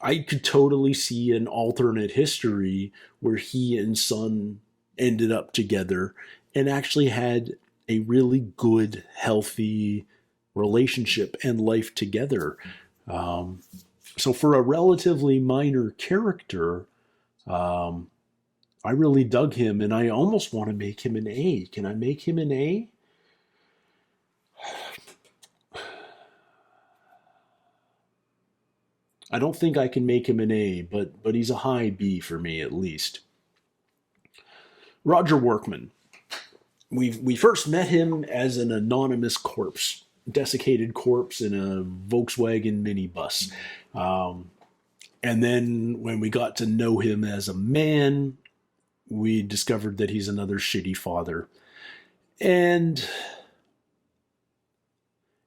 [SPEAKER 1] I could totally see an alternate history where he and Sun ended up together and actually had a really good, healthy relationship and life together. Um, so, for a relatively minor character, um, I really dug him, and I almost want to make him an A. Can I make him an A? I don't think I can make him an A, but he's a high B for me at least. Roger Workman. We first met him as an anonymous corpse, desiccated corpse in a Volkswagen minibus. Um, and then when we got to know him as a man, we discovered that he's another shitty father. And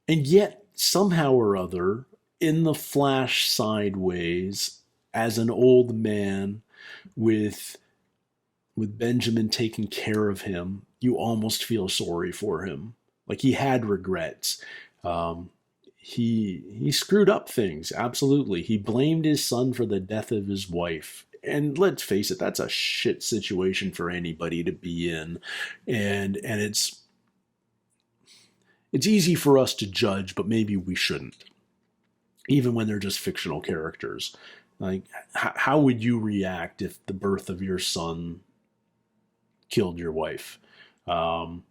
[SPEAKER 1] yet, somehow or other, in the flash sideways, as an old man with Benjamin taking care of him, you almost feel sorry for him. Like, he had regrets. Um, he screwed up things, absolutely. He blamed his son for the death of his wife. And let's face it, that's a shit situation for anybody to be in. And it's easy for us to judge, but maybe we shouldn't, even when they're just fictional characters. Like, how would you react if the birth of your son killed your wife. Um,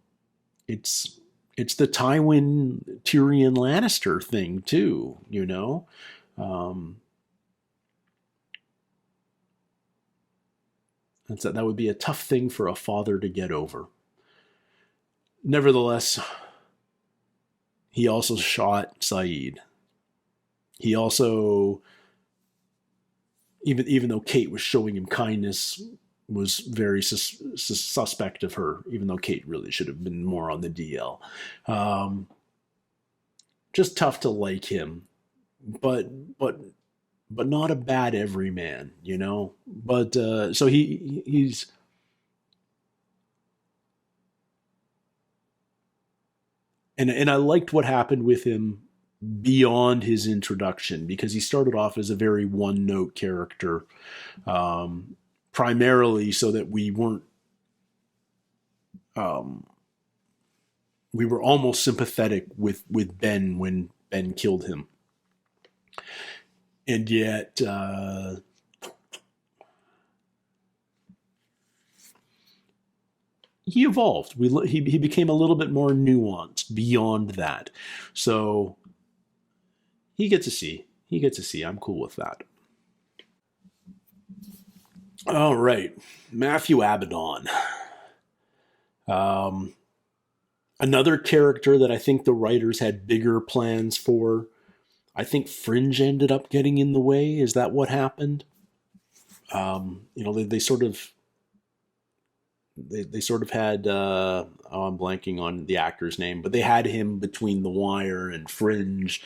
[SPEAKER 1] it's it's the Tywin Tyrion Lannister thing too, you know. Um, that would be a tough thing for a father to get over. Nevertheless, he also shot Saeed. He also, even though Kate was showing him kindness, was very suspect of her, even though Kate really should have been more on the DL. Um, just tough to like him, but but but not a bad everyman, you know. But so he's and I liked what happened with him beyond his introduction, because he started off as a very one note character, um, primarily so that um, we were almost sympathetic with Ben when Ben killed him, and yet he evolved. He became a little bit more nuanced beyond that. So he gets a C. He gets a C. I'm cool with that. All right, Matthew Abaddon. Um, Another character that I think the writers had bigger plans for. I think Fringe ended up getting in the way. Is that what happened? They sort of they sort of had I'm blanking on the actor's name, but they had him between The Wire and Fringe,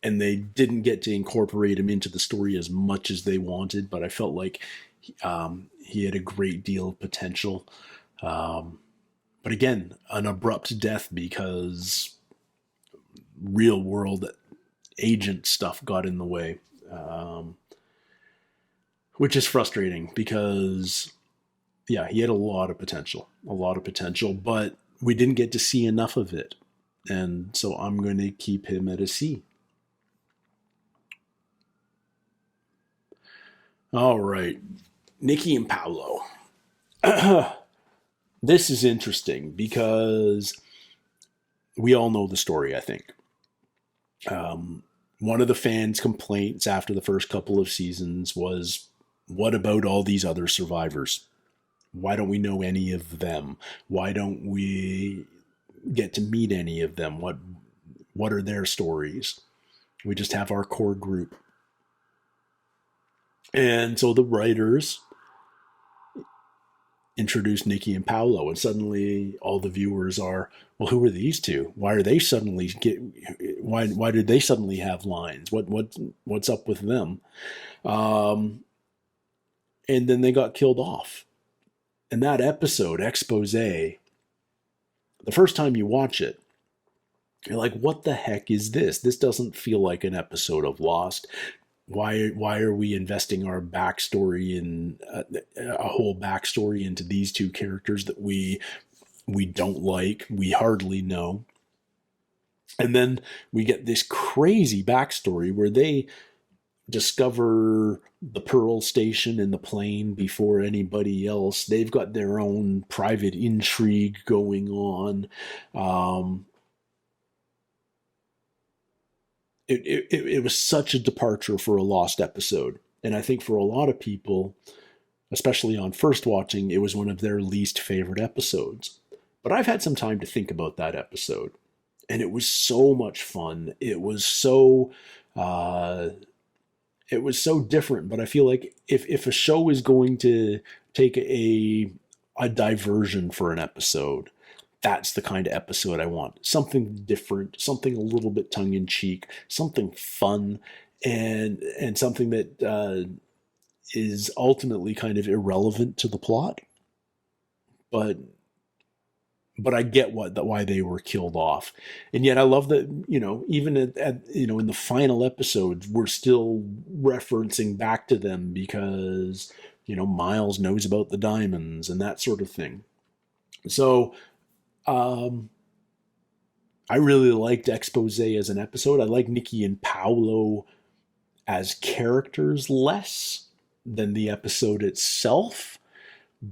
[SPEAKER 1] and they didn't get to incorporate him into the story as much as they wanted. But I felt like he had a great deal of potential. But again, an abrupt death because real world agent stuff got in the way, which is frustrating because, yeah, he had a lot of potential, but we didn't get to see enough of it. And so I'm going to keep him at a C. All right. Nikki and Paolo. This is interesting because we all know the story, I think. One of the fans' complaints after the first couple of seasons was, what about all these other survivors? Why don't we know any of them? Why don't we get to meet any of them? What are their stories? We just have our core group. And so the writers introduced Nikki and Paolo, and suddenly all the viewers are, well, who are these two? Why are they suddenly why did they suddenly have lines? What's up with them? And then they got killed off. And that episode, Expose, the first time you watch it, you're like, what the heck is this? This doesn't feel like an episode of Lost. Why are we investing our backstory in a whole backstory into these two characters that we don't like, we hardly know? And then we get this crazy backstory where they discover the Pearl Station and the plane before anybody else. They've got their own private intrigue going on. It was such a departure for a Lost episode. And I think for a lot of people, especially on first watching, it was one of their least favorite episodes. But I've had some time to think about that episode. And it was so much fun. It was so different. But I feel like if a show is going to take a diversion for an episode, that's the kind of episode I want. Something different, something a little bit tongue-in-cheek, something fun, and something that is ultimately kind of irrelevant to the plot. But I get why they were killed off. And yet I love that, even at in the final episode, we're still referencing back to them because, Miles knows about the diamonds and that sort of thing. So, I really liked Expose as an episode. I like Nikki and Paolo as characters less than the episode itself,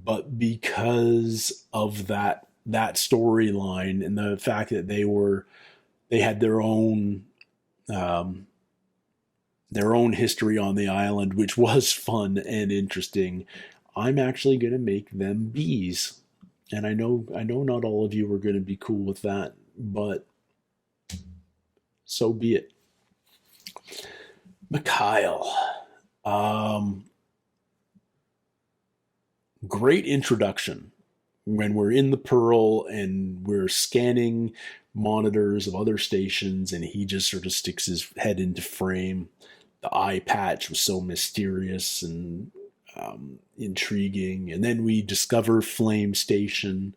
[SPEAKER 1] but because of that storyline and the fact that they had um, their own history on the island, which was fun and interesting, I'm actually going to make them bees. And I know not all of you are going to be cool with that, but so be it. Mikhail. Um, Great introduction when we're in the Pearl and we're scanning monitors of other stations, and he just sort of sticks his head into frame. The eye patch was so mysterious and intriguing. And then we discover Flame Station,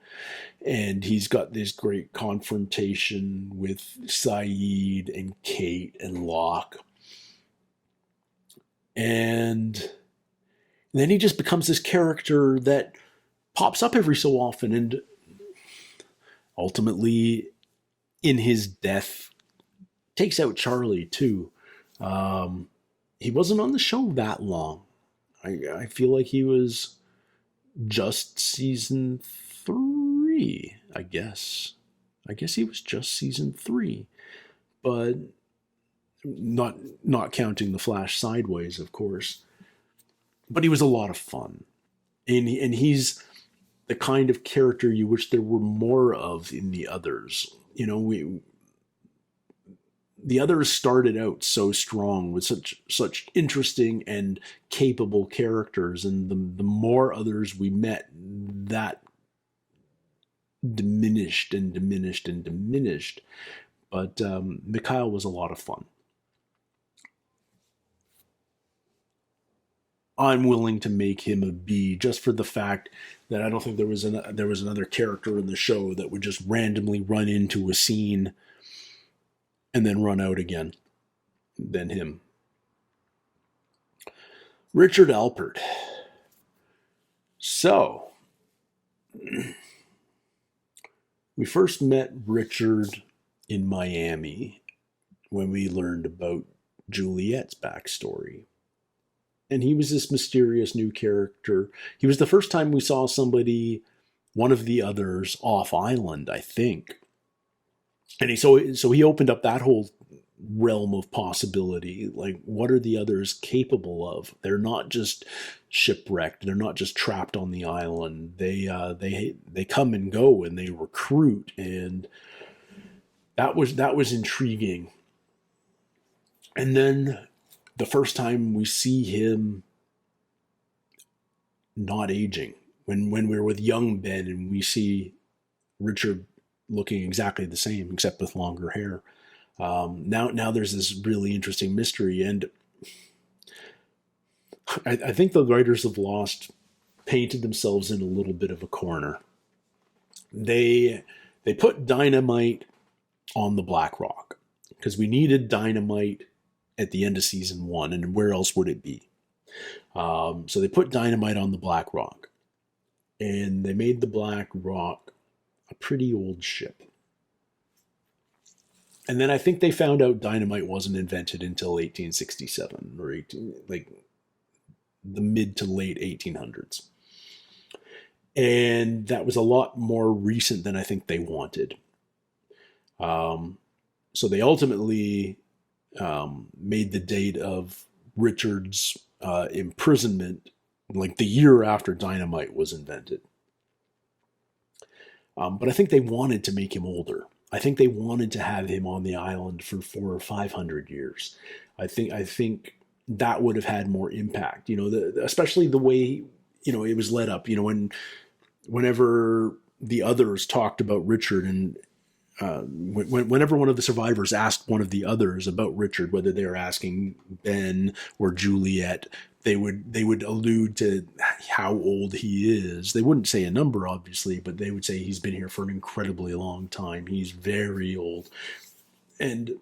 [SPEAKER 1] and he's got this great confrontation with Saeed and Kate and Locke. And then he just becomes this character that pops up every so often, and ultimately, in his death, takes out Charlie too. Um, he wasn't on the show that long. I feel like he was just season three. I guess. I guess he was just season three, but not counting the Flash Sideways, of course. But he was a lot of fun, and he's the kind of character you wish there were more of in the others. The others started out so strong with such interesting and capable characters, and the more others we met, that diminished and diminished and diminished. But Mikhail was a lot of fun. I'm willing to make him a B just for the fact that I don't think there was another character in the show that would just randomly run into a scene and then run out again than him. Richard Alpert. So, we first met Richard in Miami when we learned about Juliet's backstory. And he was this mysterious new character. He was the first time we saw somebody, one of the others, off island, I think. And so he opened up that whole realm of possibility. Like, what are the others capable of? They're not just shipwrecked. They're not just trapped on the island. They come and go, and they recruit, and that was intriguing. And then the first time we see him not aging, when we're with young Ben and we see Richard looking exactly the same except with longer hair. Now there's this really interesting mystery, and I think the writers of Lost painted themselves in a little bit of a corner. They put dynamite on the Black Rock because we needed dynamite at the end of season one, and where else would it be? So they put dynamite on the Black Rock, and they made the Black Rock a pretty old ship. And then I think they found out dynamite wasn't invented until 1867 or like the mid to late 1800s. And that was a lot more recent than I think they wanted. So they ultimately made the date of Richard's imprisonment like the year after dynamite was invented. But I think they wanted to make him older. I think they wanted to have him on the island for 400 or 500 years. I think that would have had more impact. Especially the way it was led up. Whenever the others talked about Richard, and whenever one of the survivors asked one of the others about Richard, whether they were asking Ben or Juliet, they would allude to how old he is. They wouldn't say a number, obviously, but they would say he's been here for an incredibly long time. He's very old. And,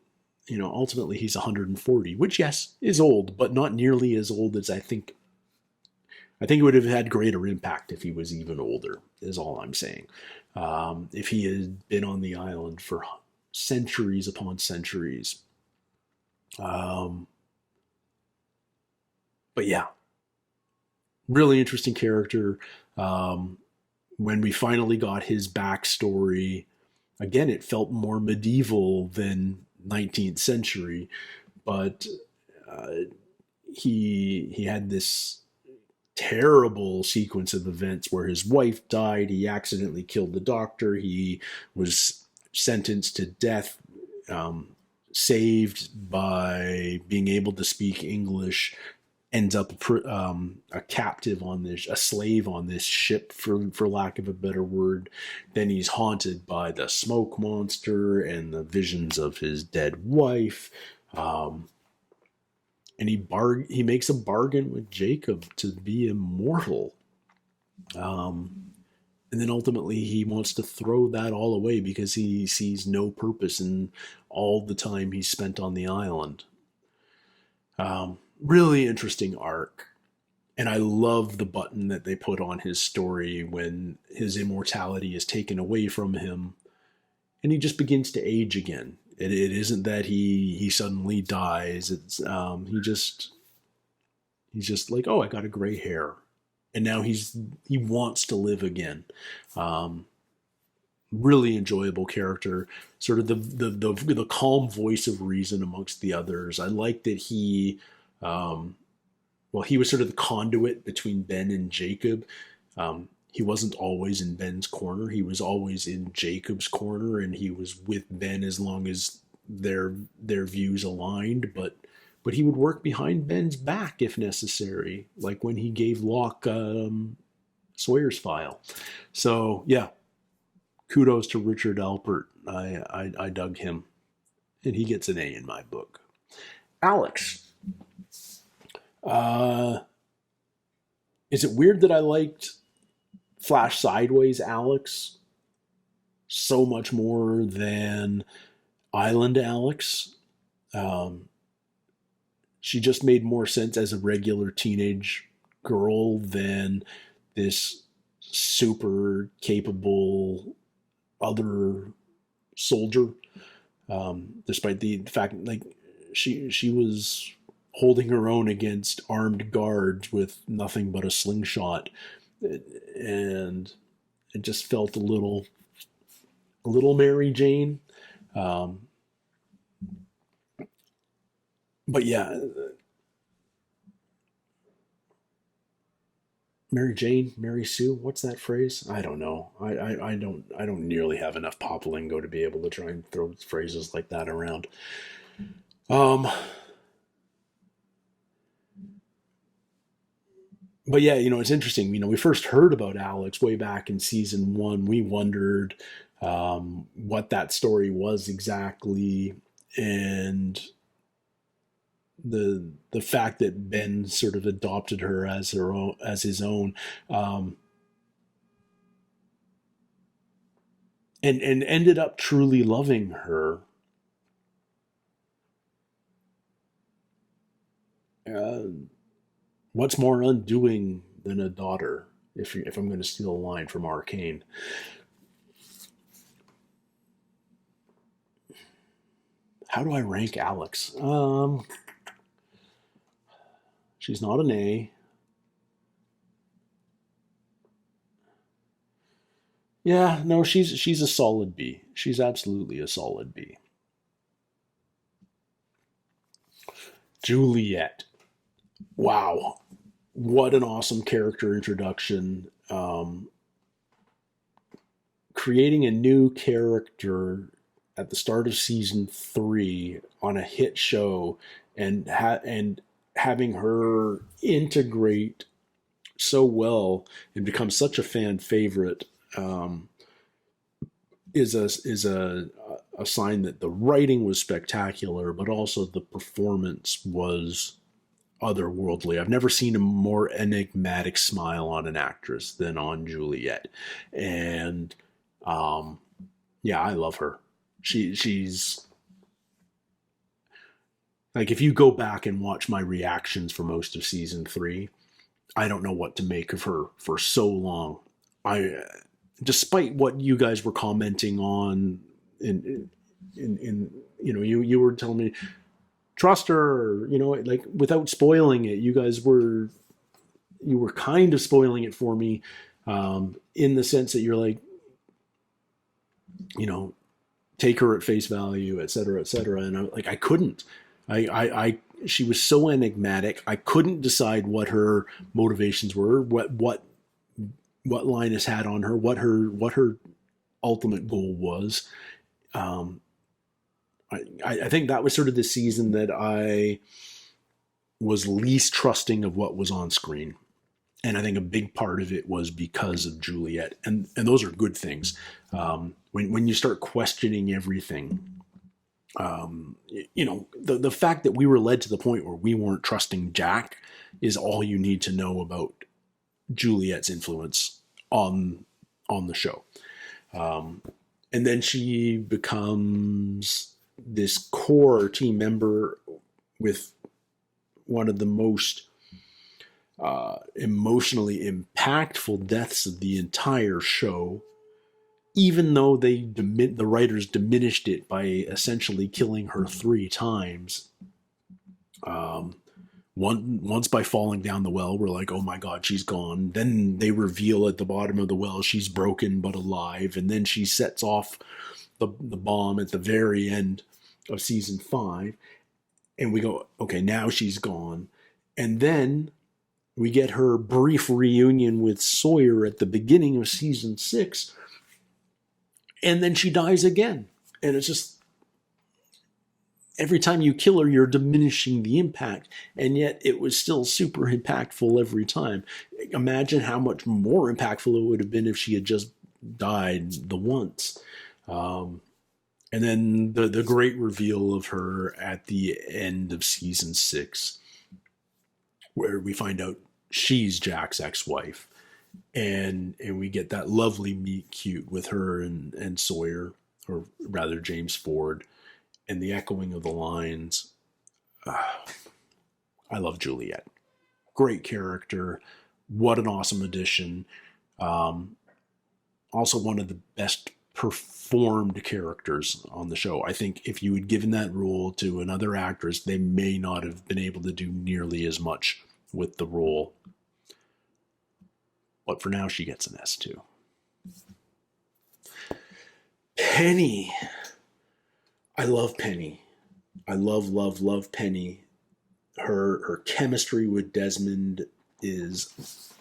[SPEAKER 1] ultimately he's 140, which, yes, is old, but not nearly as old as I think. I think it would have had greater impact if he was even older, is all I'm saying. If he had been on the island for centuries upon centuries. But yeah, really interesting character. Um, when we finally got his backstory, again, it felt more medieval than 19th century, but uh, he had this terrible sequence of events where his wife died. He accidentally killed the doctor. He was sentenced to death, um, saved by being able to speak English, ends up a captive on this, a slave on this ship, for lack of a better word. Then he's haunted by the smoke monster and the visions of his dead wife. Um, and he makes a bargain with Jacob to be immortal. Um, and then ultimately he wants to throw that all away because he sees no purpose in all the time he spent on the island. Really interesting arc. And I love the button that they put on his story when his immortality is taken away from him and he just begins to age again. It isn't that he suddenly dies. It's he's just like, oh, I got a gray hair, and now he wants to live again. Um, Really enjoyable character, sort of the calm voice of reason amongst the others. I like that um, he was sort of the conduit between Ben and Jacob. He wasn't always in Ben's corner. He was always in Jacob's corner, and he was with Ben as long as their views aligned. But he would work behind Ben's back if necessary, like when he gave Locke Sawyer's file. So yeah, kudos to Richard Alpert. I dug him, and he gets an A in my book. Alex, is it weird that I liked Flash Sideways Alex so much more than Island Alex? Um, she just made more sense as a regular teenage girl than this super capable other soldier. Despite the fact, like she was holding her own against armed guards with nothing but a slingshot, and it just felt a little Mary Jane. Um, but yeah, Mary Jane, Mary Sue. What's that phrase? I don't know. I don't nearly have enough pop lingo to be able to try and throw phrases like that around. Um, but yeah, it's interesting. We first heard about Alex way back in season one. We wondered what that story was exactly, and the fact that Ben sort of adopted her as his own, um, and ended up truly loving her. Uh, what's more undoing than a daughter? If I'm going to steal a line from Arcane, how do I rank Alex? She's not an A. Yeah, no, she's a solid B. She's absolutely a solid B. Juliet. Wow, what an awesome character introduction. Creating a new character at the start of season three on a hit show, and having her integrate so well and become such a fan favorite, um, is a sign that the writing was spectacular, but also the performance was otherworldly. I've never seen a more enigmatic smile on an actress than on Juliet, and um, yeah, I love her. She's like, if you go back and watch my reactions for most of season three, I don't know what to make of her for so long. I, despite what you guys were commenting on in you were telling me trust her, like without spoiling it, you guys were you were kind of spoiling it for me, in the sense that you're like, you know, take her at face value, et cetera, et cetera. And I'm like, I couldn't. She was so enigmatic. I couldn't decide what her motivations were, what Linus had on her, what her ultimate goal was. I think that was sort of the season that I was least trusting of what was on screen. And I think a big part of it was because of Juliet. And those are good things. When you start questioning everything, the fact that we were led to the point where we weren't trusting Jack is all you need to know about Juliet's influence on the show. And then she becomes this core team member with one of the most emotionally impactful deaths of the entire show, even though the writers diminished it by essentially killing her 3 times. Once by falling down the well, we're like, oh my God, she's gone. Then they reveal at the bottom of the well she's broken but alive, and then she sets off the bomb at the very end of season 5, and we go, okay, now she's gone. And then we get her brief reunion with Sawyer at the beginning of season 6, and then she dies again. And it's just, every time you kill her, you're diminishing the impact, and yet it was still super impactful every time. Imagine how much more impactful it would have been if she had just died the once. And then the great reveal of her at the end of season 6, where we find out she's Jack's ex-wife, and we get that lovely meet cute with her and Sawyer, or rather James Ford, and the echoing of the lines. I love Juliet. Great character. What an awesome addition. Also one of the best performed characters on the show. I think if you had given that role to another actress, they may not have been able to do nearly as much with the role. But for now, she gets an S too. Penny. I love Penny. I love Penny. Her chemistry with Desmond is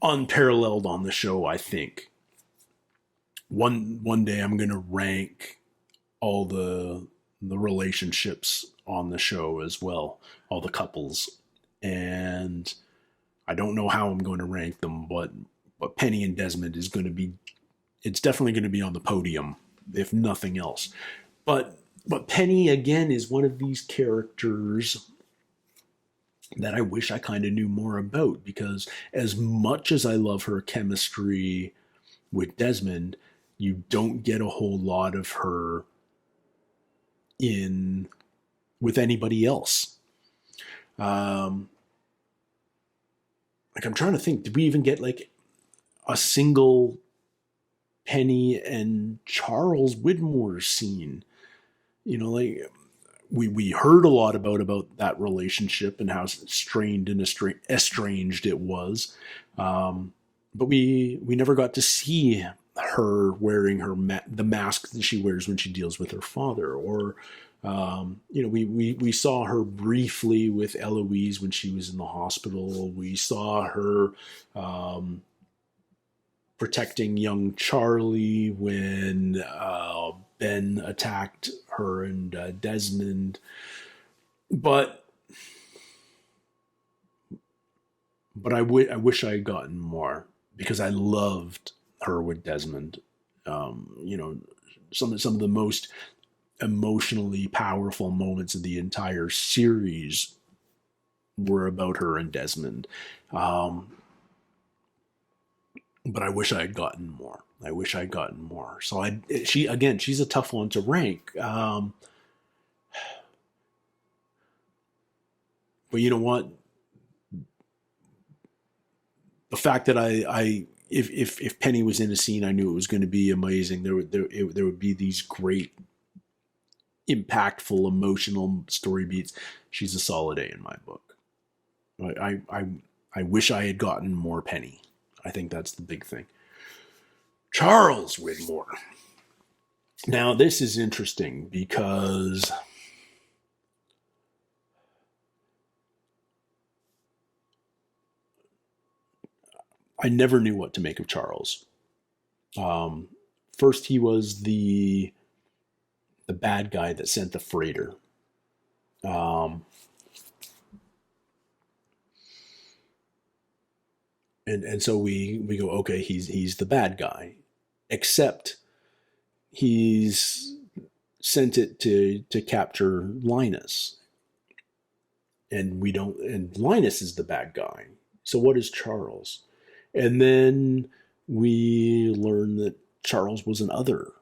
[SPEAKER 1] unparalleled on the show, I think. One day I'm going to rank all the relationships on the show as well, all the couples. And I don't know how I'm going to rank them, but Penny and Desmond is going to be, it's definitely going to be on the podium, if nothing else. But Penny, again, is one of these characters that I wish I kind of knew more about, because as much as I love her chemistry with Desmond, you don't get a whole lot of her with anybody else. I'm trying to think, did we even get like a single Penny and Charles Widmore scene? We heard a lot about that relationship and how strained and estranged it was. But we never got to see her wearing the mask that she wears when she deals with her father, or we saw her briefly with Eloise when she was in the hospital. We saw her protecting young Charlie when Ben attacked her and Desmond. But I wish I had gotten more, because I loved her with Desmond. Some of the most emotionally powerful moments of the entire series were about her and Desmond. But I wish I had gotten more. So she's a tough one to rank. But you know what? The fact that if Penny was in a scene, I knew it was going to be amazing. There would be these great, impactful, emotional story beats. She's a solid A in my book. I wish I had gotten more Penny. I think that's the big thing. Charles Widmore. Now, this is interesting because I never knew what to make of Charles. Um, First, he was the bad guy that sent the freighter. Um, and so we go, okay, he's the bad guy, except he's sent it to capture Linus, and we don't, and Linus is the bad guy. So what is Charles? And then we learn that Charles was an other,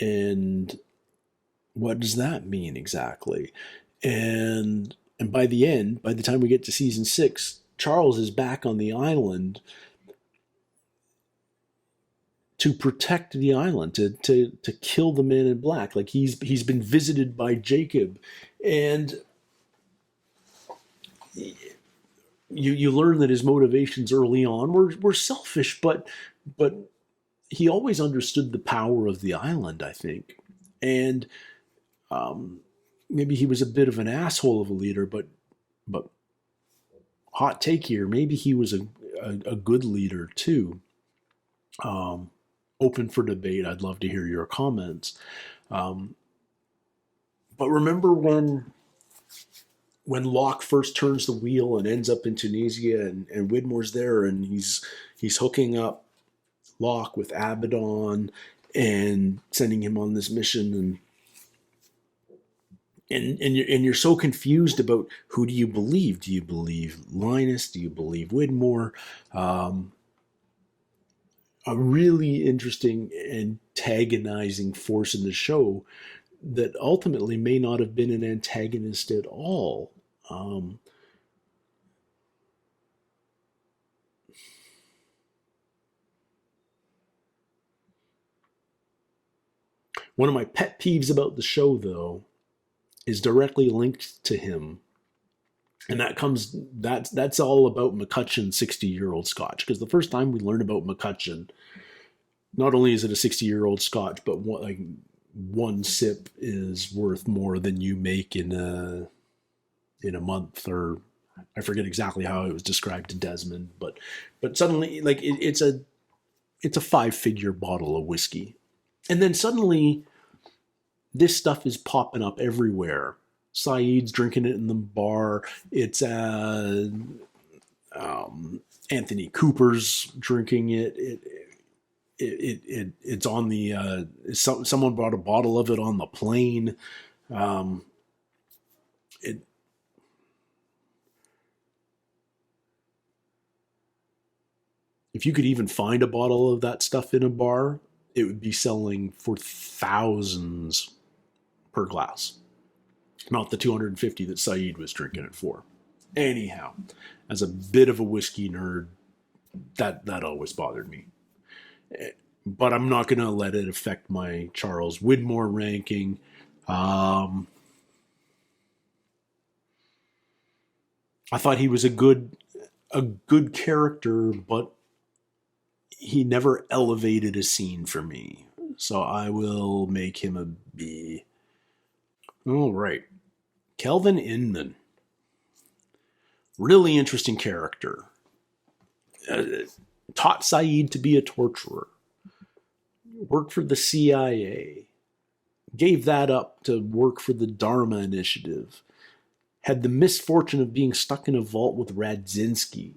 [SPEAKER 1] and what does that mean exactly? And by the end, by the time we get to season 6, Charles is back on the island to protect the island, to kill the man in black. Like he's been visited by Jacob, and you learn that his motivations early on were selfish, but he always understood the power of the island, I think, and maybe he was a bit of an asshole of a leader, but hot take here, maybe he was a good leader too. Open for debate. I'd love to hear your comments. But remember when Locke first turns the wheel and ends up in Tunisia, and Widmore's there, and he's hooking up Locke with Abaddon and sending him on this mission, and you're so confused about who do you believe? Do you believe Linus? Do you believe Widmore? A really interesting antagonizing force in the show that ultimately may not have been an antagonist at all. One of my pet peeves about the show, though, is directly linked to him, and that's all about McCutcheon's 60-year-old Scotch. Because the first time we learn about McCutcheon, not only is it a 60-year-old Scotch, but one sip is worth more than you make in a month, or I forget exactly how it was described to Desmond, but suddenly, like, it's a 5-figure bottle of whiskey, and then suddenly this stuff is popping up everywhere. Saeed's drinking it in the bar. It's Anthony Cooper's drinking it. It's on the someone brought a bottle of it on the plane. If you could even find a bottle of that stuff in a bar, it would be selling for thousands per glass. Not the 250 that Saeed was drinking it for. Anyhow, as a bit of a whiskey nerd, that always bothered me. But I'm not going to let it affect my Charles Widmore ranking. I thought he was a good character, but he never elevated a scene for me. So I will make him a B. All right. Kelvin Inman. Really interesting character. Taught Saeed to be a torturer. Worked for the CIA. Gave that up to work for the Dharma Initiative. Had the misfortune of being stuck in a vault with Redzinski.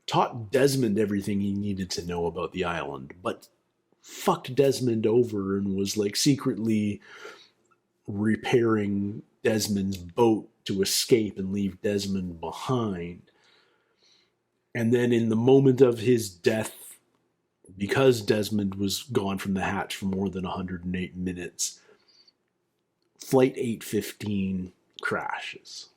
[SPEAKER 1] Taught Desmond everything he needed to know about the island, but fucked Desmond over and was like secretly repairing Desmond's boat to escape and leave Desmond behind. And then in the moment of his death, because Desmond was gone from the hatch for more than 108 minutes, Flight 815 crashes.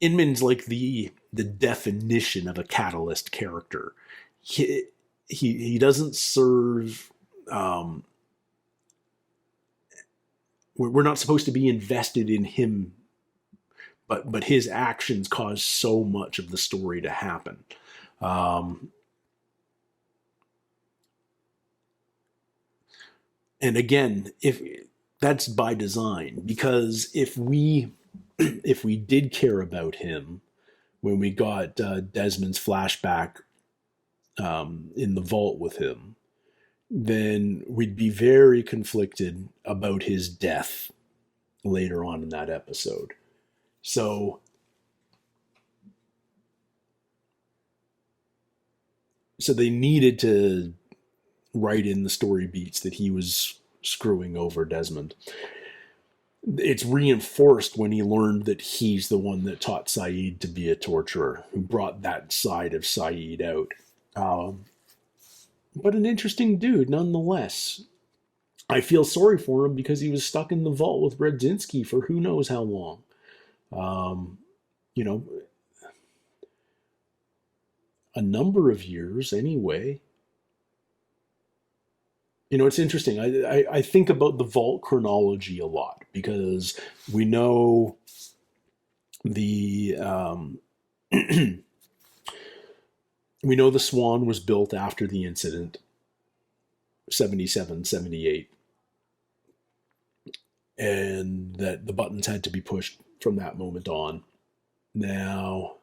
[SPEAKER 1] Inman's like the definition of a catalyst character. He doesn't serve. We're not supposed to be invested in him but his actions caused so much of the story to happen. Um, and again, if that's by design, because if we did care about him when we got Desmond's flashback in the vault with him, then we'd be very conflicted about his death later on in that episode. So they needed to write in the story beats that he was screwing over Desmond. It's reinforced when he learned that he's the one that taught Saeed to be a torturer, who brought that side of Saeed out. But an interesting dude nonetheless. I feel sorry for him because he was stuck in the vault with Redzinski for who knows how long. Um, you know, a number of years anyway. You know, it's interesting. I think about the vault chronology a lot because we know the we know the Swan was built after the incident, 77, 78, and that the buttons had to be pushed from that moment on. Now,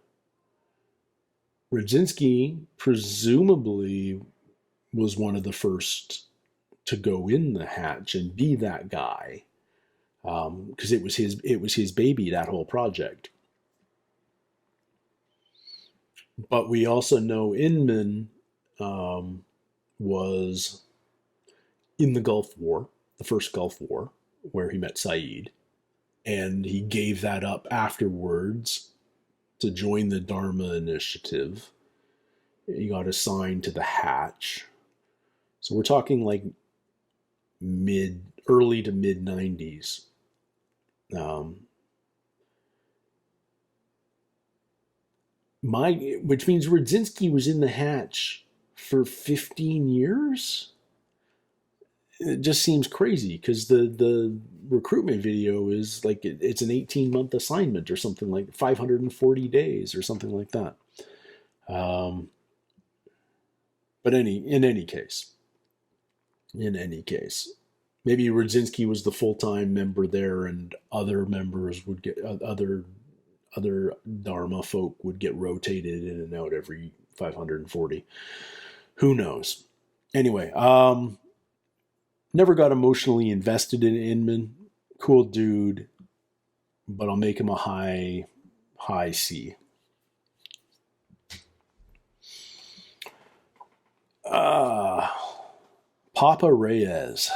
[SPEAKER 1] Redzinski presumably was one of the first to go in the hatch and be that guy, because it was his baby, that whole project. But we also know Inman was in the Gulf War, the first Gulf War, where he met Saeed, and he gave that up afterwards to join the Dharma Initiative. He got assigned to the hatch. So we're talking like early to mid 90s. Which means Redzinski was in the hatch for 15 years. It just seems crazy because the recruitment video is like it's an 18-month assignment or something, like 540 days or something like that. But in any case, maybe Redzinski was the full-time member there, and other members would get other Dharma folk would get rotated in and out every 540. Who knows? Anyway, never got emotionally invested in Inman. Cool dude, but I'll make him a high C. Papa Reyes.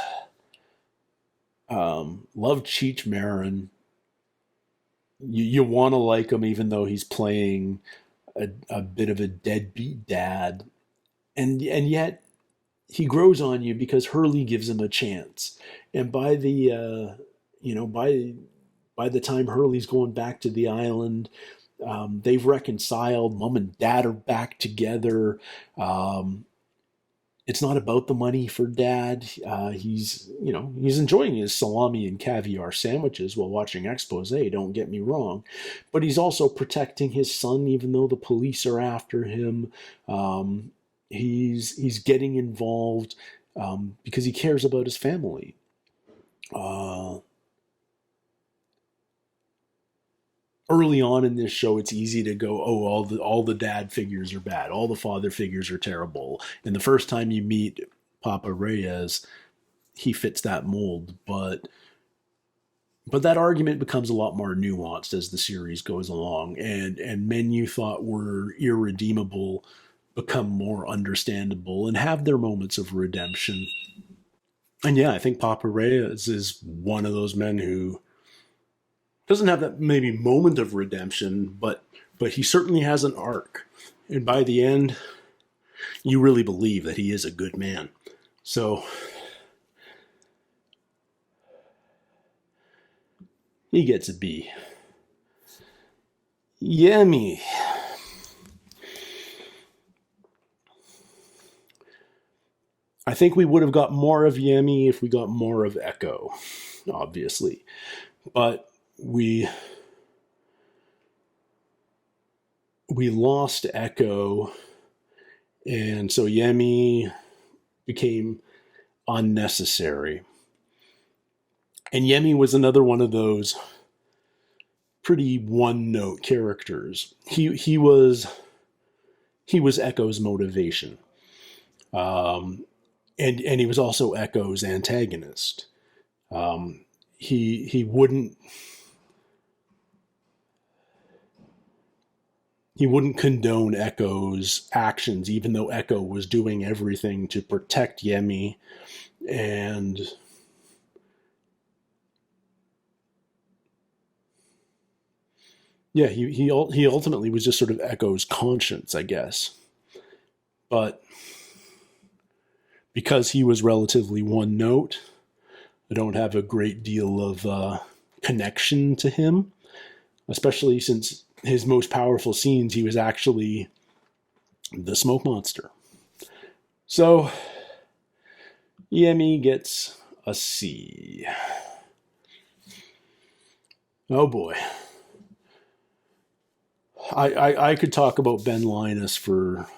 [SPEAKER 1] Love Cheech Marin. You want to like him even though he's playing a bit of a deadbeat dad. And yet he grows on you because Hurley gives him a chance. And by the by the time Hurley's going back to the island, they've reconciled. Mom and dad are back together. It's not about the money for dad. He's enjoying his salami and caviar sandwiches while watching Expose, don't get me wrong. But he's also protecting his son even though the police are after him. He's getting involved because he cares about his family. Early on in this show, it's easy to go, oh, all the dad figures are bad, all the father figures are terrible. And the first time you meet Papa Reyes, he fits that mold. But that argument becomes a lot more nuanced as the series goes along, and men you thought were irredeemable become more understandable and have their moments of redemption. And yeah, I think Papa Reyes is one of those men who doesn't have that maybe moment of redemption, but he certainly has an arc. And by the end, you really believe that he is a good man. So he gets a B. Yummy. I think we would have got more of Yemi if we got more of Echo, obviously. But we we lost Echo, and so Yemi became unnecessary. And Yemi was another one of those pretty one-note characters. He was Echo's motivation, and he was also Echo's antagonist. He wouldn't condone Echo's actions, even though Echo was doing everything to protect Yemi. And yeah, he ultimately was just sort of Echo's conscience, I guess. But because he was relatively one note, I don't have a great deal of connection to him, especially since his most powerful scenes, he was actually the smoke monster. So, Yemi gets a C. Oh boy. I could talk about Ben Linus for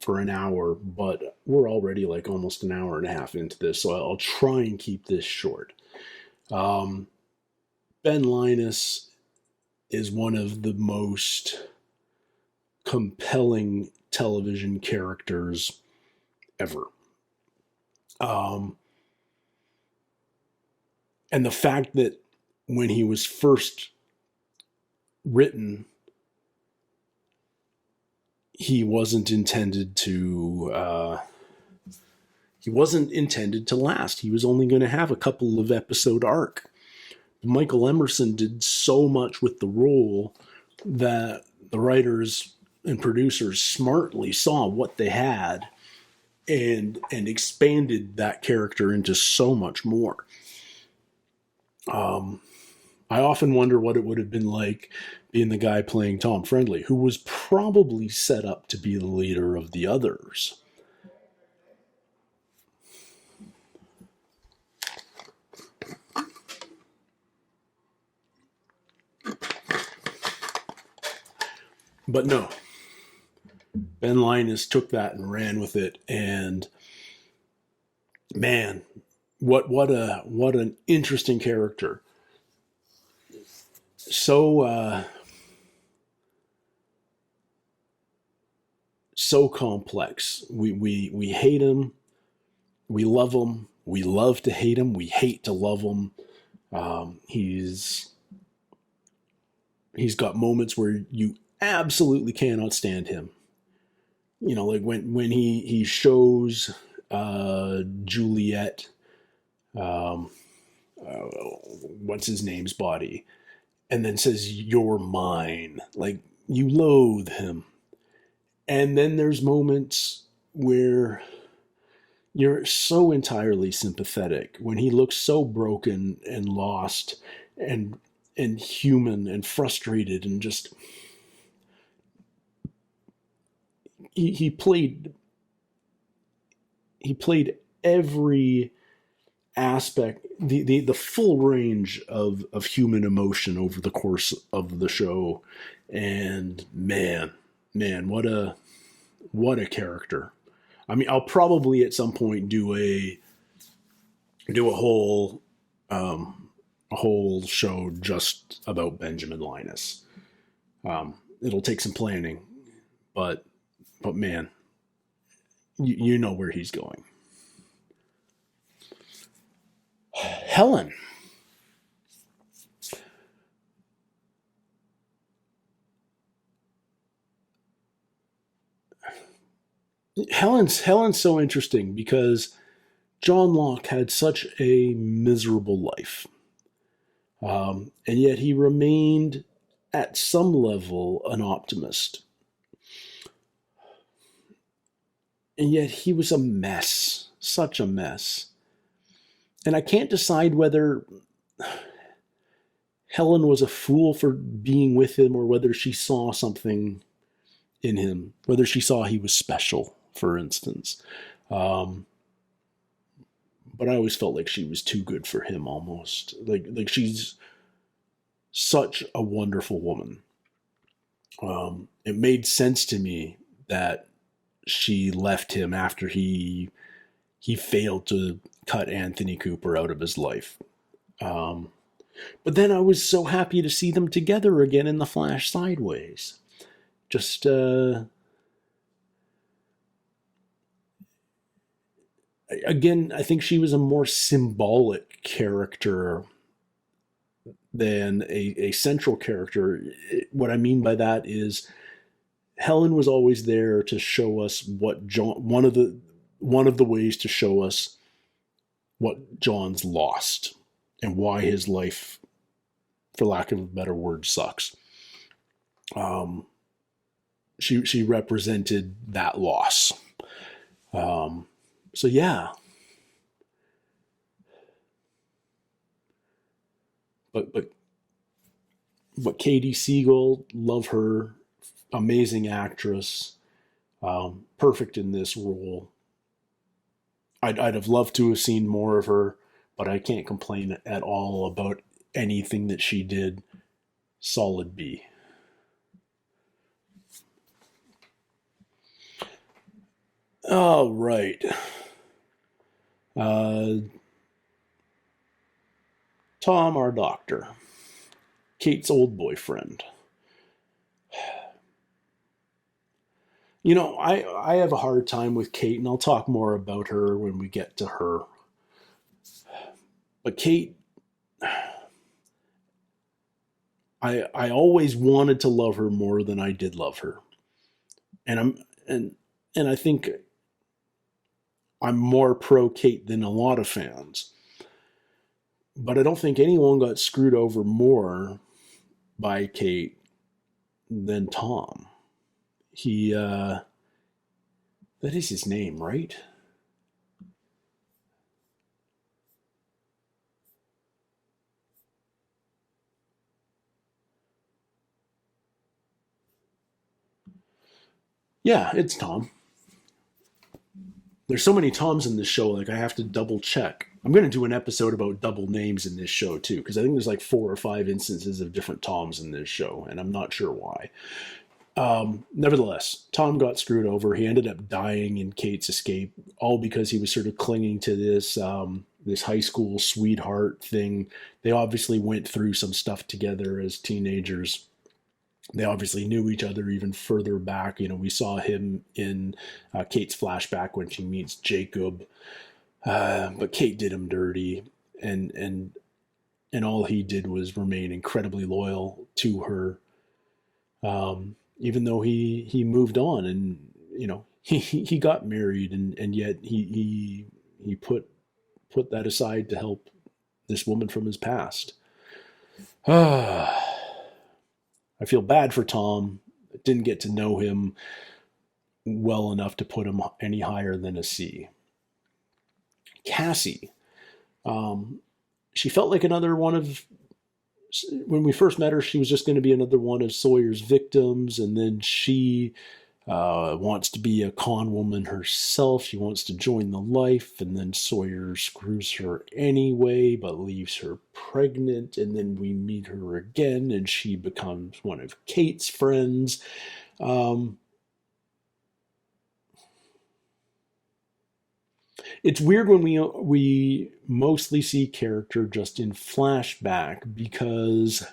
[SPEAKER 1] an hour, but we're already like almost an hour and a half into this, so I'll try and keep this short. Um, Ben Linus is one of the most compelling television characters ever. Um, and the fact that when he was first written, he wasn't intended to last. He was only going to have a couple of episode arc. Michael Emerson did so much with the role that the writers and producers smartly saw what they had and expanded that character into so much more. I often wonder what it would have been like being the guy playing Tom Friendly, who was probably set up to be the leader of the others. But no, Ben Linus took that and ran with it, and man, what an interesting character. So complex. We hate him, we love him, we love to hate him, we hate to love him. He's got moments where you absolutely cannot stand him. You know, like when he shows Juliet, um, what's his name's body, and then says, "You're mine." Like, you loathe him. And then there's moments where you're so entirely sympathetic when he looks so broken and lost and human and frustrated, and just he played every aspect, the full range of human emotion over the course of the show. And man, what a character. I mean, I'll probably at some point do a whole show just about Benjamin Linus. It'll take some planning, but man, you know where he's going. Helen. Helen's so interesting because John Locke had such a miserable life, and yet he remained at some level an optimist. And yet he was a mess, such a mess. And I can't decide whether Helen was a fool for being with him or whether she saw something in him, whether she saw he was special, for instance. Um, but I always felt like she was too good for him almost. Like she's such a wonderful woman. It made sense to me that she left him after he failed to cut Anthony Cooper out of his life. Um, but then I was so happy to see them together again in The Flash Sideways. Just again, I think she was a more symbolic character than a central character. What I mean by that is Helen was always there to show us what John, one of the ways to show us what John's lost and why his life, for lack of a better word, sucks. Um, she represented that loss. Um, so yeah, but Katie Siegel, love her, amazing actress, perfect in this role. I'd have loved to have seen more of her, but I can't complain at all about anything that she did. Solid B. All right. Uh, Tom, our doctor, Kate's old boyfriend. You know, I have a hard time with Kate, and I'll talk more about her when we get to her. But Kate, I always wanted to love her more than I did love her, and and I think I'm more pro Kate than a lot of fans. But I don't think anyone got screwed over more by Kate than Tom. He that is his name, right? Yeah, it's Tom. There's so many Toms in this show, like I have to double check. I'm going to do an episode about double names in this show too, because I think there's like 4 or 5 instances of different Toms in this show, and I'm not sure why. Nevertheless, Tom got screwed over. He ended up dying in Kate's escape, all because he was sort of clinging to this high school sweetheart thing. They obviously went through some stuff together as teenagers. They obviously knew each other even further back. You know, we saw him in Kate's flashback when she meets Jacob, but Kate did him dirty, and and all he did was remain incredibly loyal to her, even though he moved on, and you know he got married, and yet he put that aside to help this woman from his past. I feel bad for Tom. Didn't get to know him well enough to put him any higher than a C. Cassie, um, she felt like another one of, when we first met her, she was just going to be another one of Sawyer's victims, and then she wants to be a con woman herself. She wants to join the life, and then Sawyer screws her anyway, but leaves her pregnant. And then we meet her again, and she becomes one of Kate's friends. Um, it's weird when we mostly see character just in flashback, because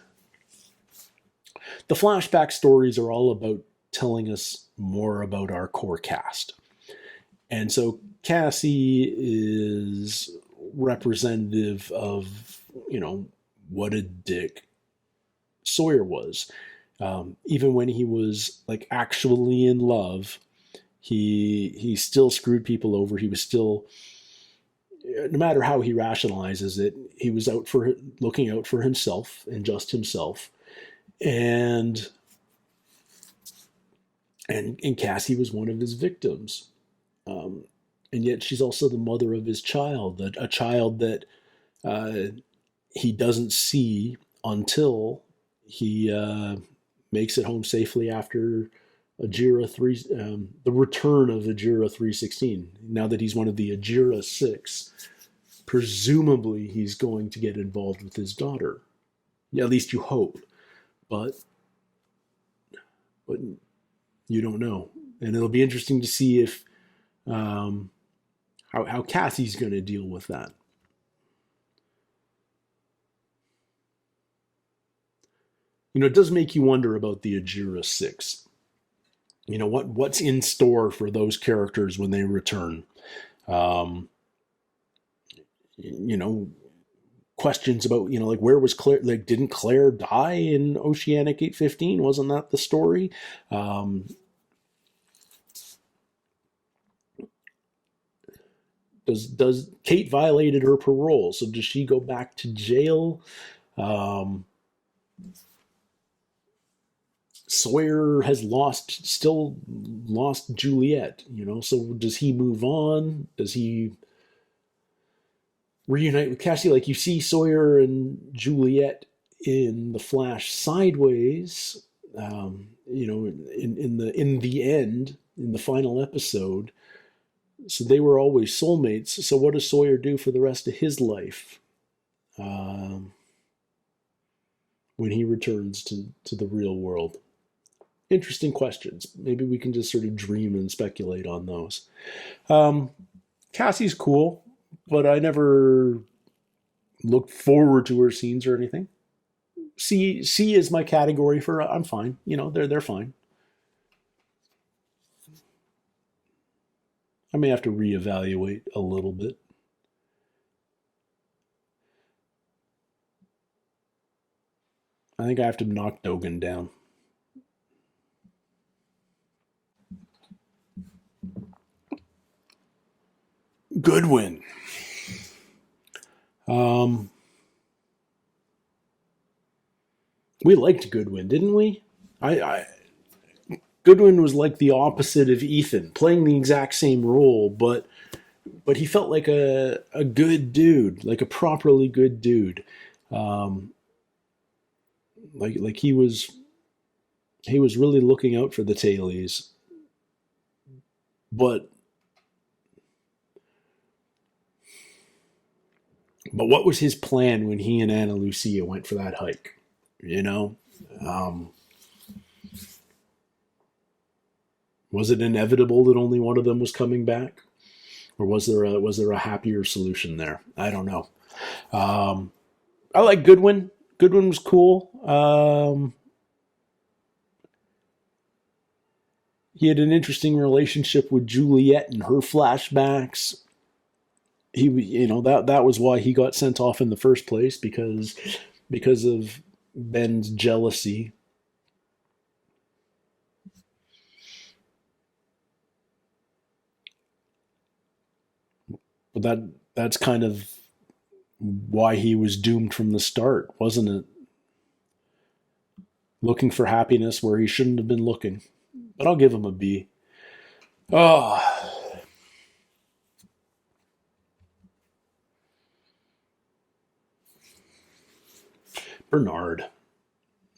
[SPEAKER 1] the flashback stories are all about telling us more about our core cast. And so Cassie is representative of, what a dick Sawyer was. Even when he was like actually in love, he still screwed people over. He was still, no matter how he rationalizes it, he was looking out for himself and just himself. And and Cassie was one of his victims. Um, and yet she's also the mother of his child, a child that uh, he doesn't see until he makes it home safely after the return of Ajira 316. Now that he's one of the Ajira 6, presumably he's going to get involved with his daughter. Yeah, at least you hope. But but you don't know. And it'll be interesting to see if how Cassie's going to deal with that. It does make you wonder about the Ajira Six. What's in store for those characters when they return. Um, you know, Questions about like where was Claire? Like, didn't Claire die in Oceanic 815? Wasn't that the story? Um, does Kate violated her parole? So does she go back to jail? Um, Sawyer has still lost Juliet. So does he move on? Does he reunite with Cassie? Like, you see Sawyer and Juliet in the Flash sideways. In the end, in the final episode. So they were always soulmates. So what does Sawyer do for the rest of his life when he returns to the real world? Interesting questions. Maybe we can just sort of dream and speculate on those. Cassie's cool, but I never looked forward to her scenes or anything. C is my category for I'm fine. They're fine. I may have to reevaluate a little bit. I think I have to knock Dogen down. Goodwin. We liked Goodwin, didn't we? I Goodwin was like the opposite of Ethan, playing the exact same role, but he felt like a good dude, like a properly good dude. Um, like he was really looking out for the tailies, but what was his plan when he and Ana Lucia went for that hike? You know, um, was it inevitable that only one of them was coming back, or was there a happier solution there? I don't know. Um, I like Goodwin. Goodwin was cool. He had an interesting relationship with Juliet and her flashbacks. That was why he got sent off in the first place, because of Ben's jealousy. But that's kind of why he was doomed from the start, wasn't it? Looking for happiness where he shouldn't have been looking. But I'll give him a B. Oh, Bernard.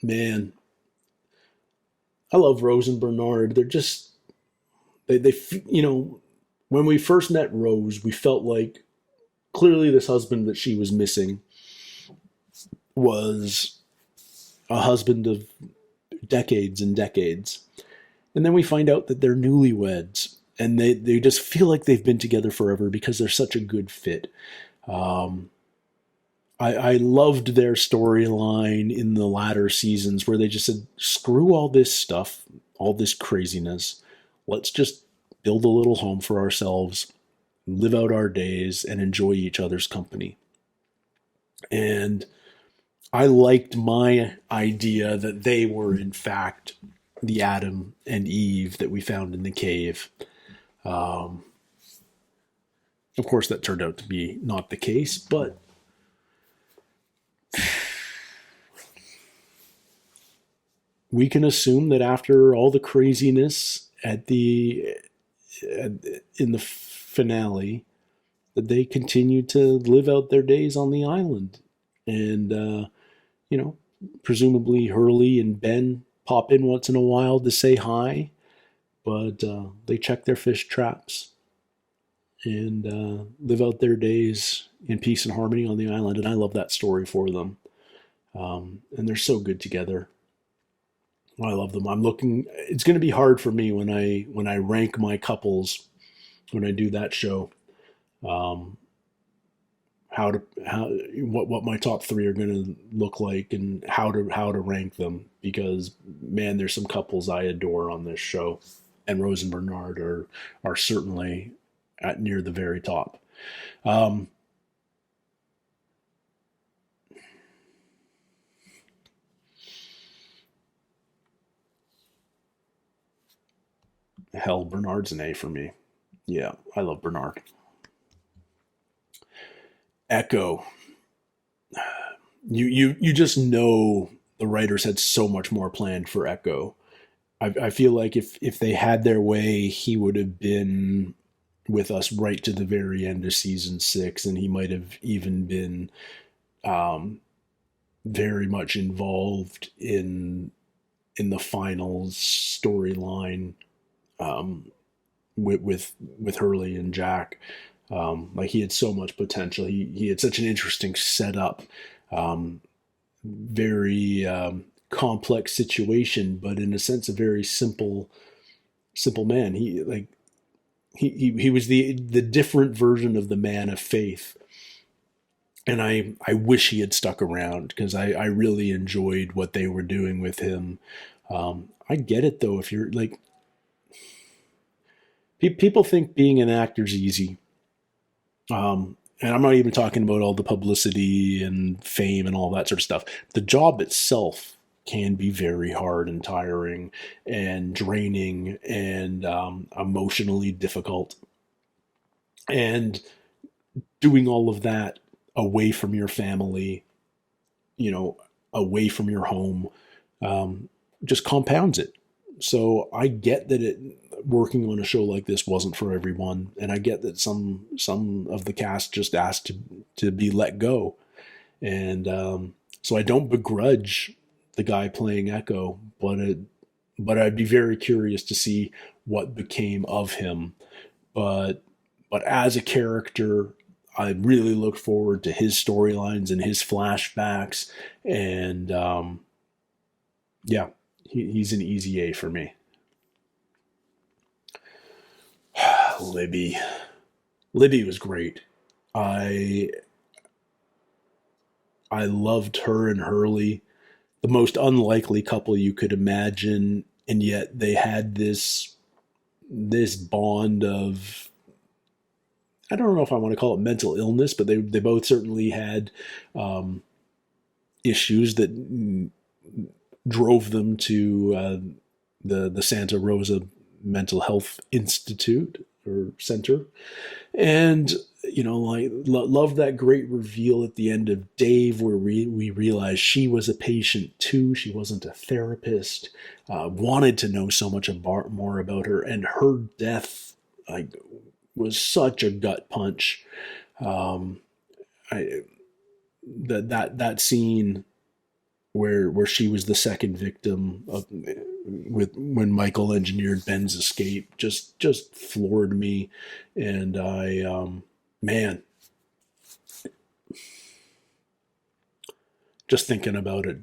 [SPEAKER 1] Man, I love Rose and Bernard. They're just they when we first met Rose, we felt like clearly this husband that she was missing was a husband of decades and decades. And then we find out that they're newlyweds, and they just feel like they've been together forever because they're such a good fit. Um, I loved their storyline in the latter seasons where they just said, screw all this stuff, all this craziness. Let's just build a little home for ourselves, live out our days, and enjoy each other's company. And I liked my idea that they were, in fact, the Adam and Eve that we found in the cave. Um, of course, that turned out to be not the case, but we can assume that after all the craziness in the finale, that they continued to live out their days on the island, and you know, presumably Hurley and Ben pop in once in a while to say hi, but they check their fish traps and live out their days in peace and harmony on the island. And I love that story for them. And they're so good together. I love them. I'm looking. It's going to be hard for me when I rank my couples when I do that show. Um, how what my top three are going to look like and how to rank them, because man, there's some couples I adore on this show, and Rose and Bernard are certainly at near the very top. Um, Hell, Bernard's an A for me. Yeah, I love Bernard. Echo, you just know the writers had so much more planned for Echo. I feel like if they had their way, he would have been with us right to the very end of season 6, and he might have even been um, very much involved in the final storyline, um, with Hurley and Jack. Like, he had so much potential. He had such an interesting setup. Very complex situation, but in a sense, a very simple man. He was the different version of the man of faith, and I wish he had stuck around, because I really enjoyed what they were doing with him. I get it though. If you're like, people think being an actor is easy, and I'm not even talking about all the publicity and fame and all that sort of stuff. The job itself can be very hard and tiring and draining and emotionally difficult. And doing all of that away from your family, you know, away from your home, um, just compounds it. So I get that it working on a show like this wasn't for everyone, and I get that some of the cast just asked to be let go, and so I don't begrudge the guy playing Echo, but I'd be very curious to see what became of him. But as a character, I really look forward to his storylines and his flashbacks, and yeah, he's an easy A for me. Libby, Libby was great. I I loved her and Hurley, the most unlikely couple you could imagine, and yet they had this bond of, I don't know if I want to call it mental illness, but they both certainly had um, issues that drove them to the Santa Rosa Mental Health Institute or Center, and like, love that great reveal at the end of Dave, where we realized she was a patient too. She wasn't a therapist. Wanted to know so much more about her, and her death, like, was such a gut punch. Um, I that scene where she was the second victim of, with when Michael engineered Ben's escape, just floored me, and I man, just thinking about it.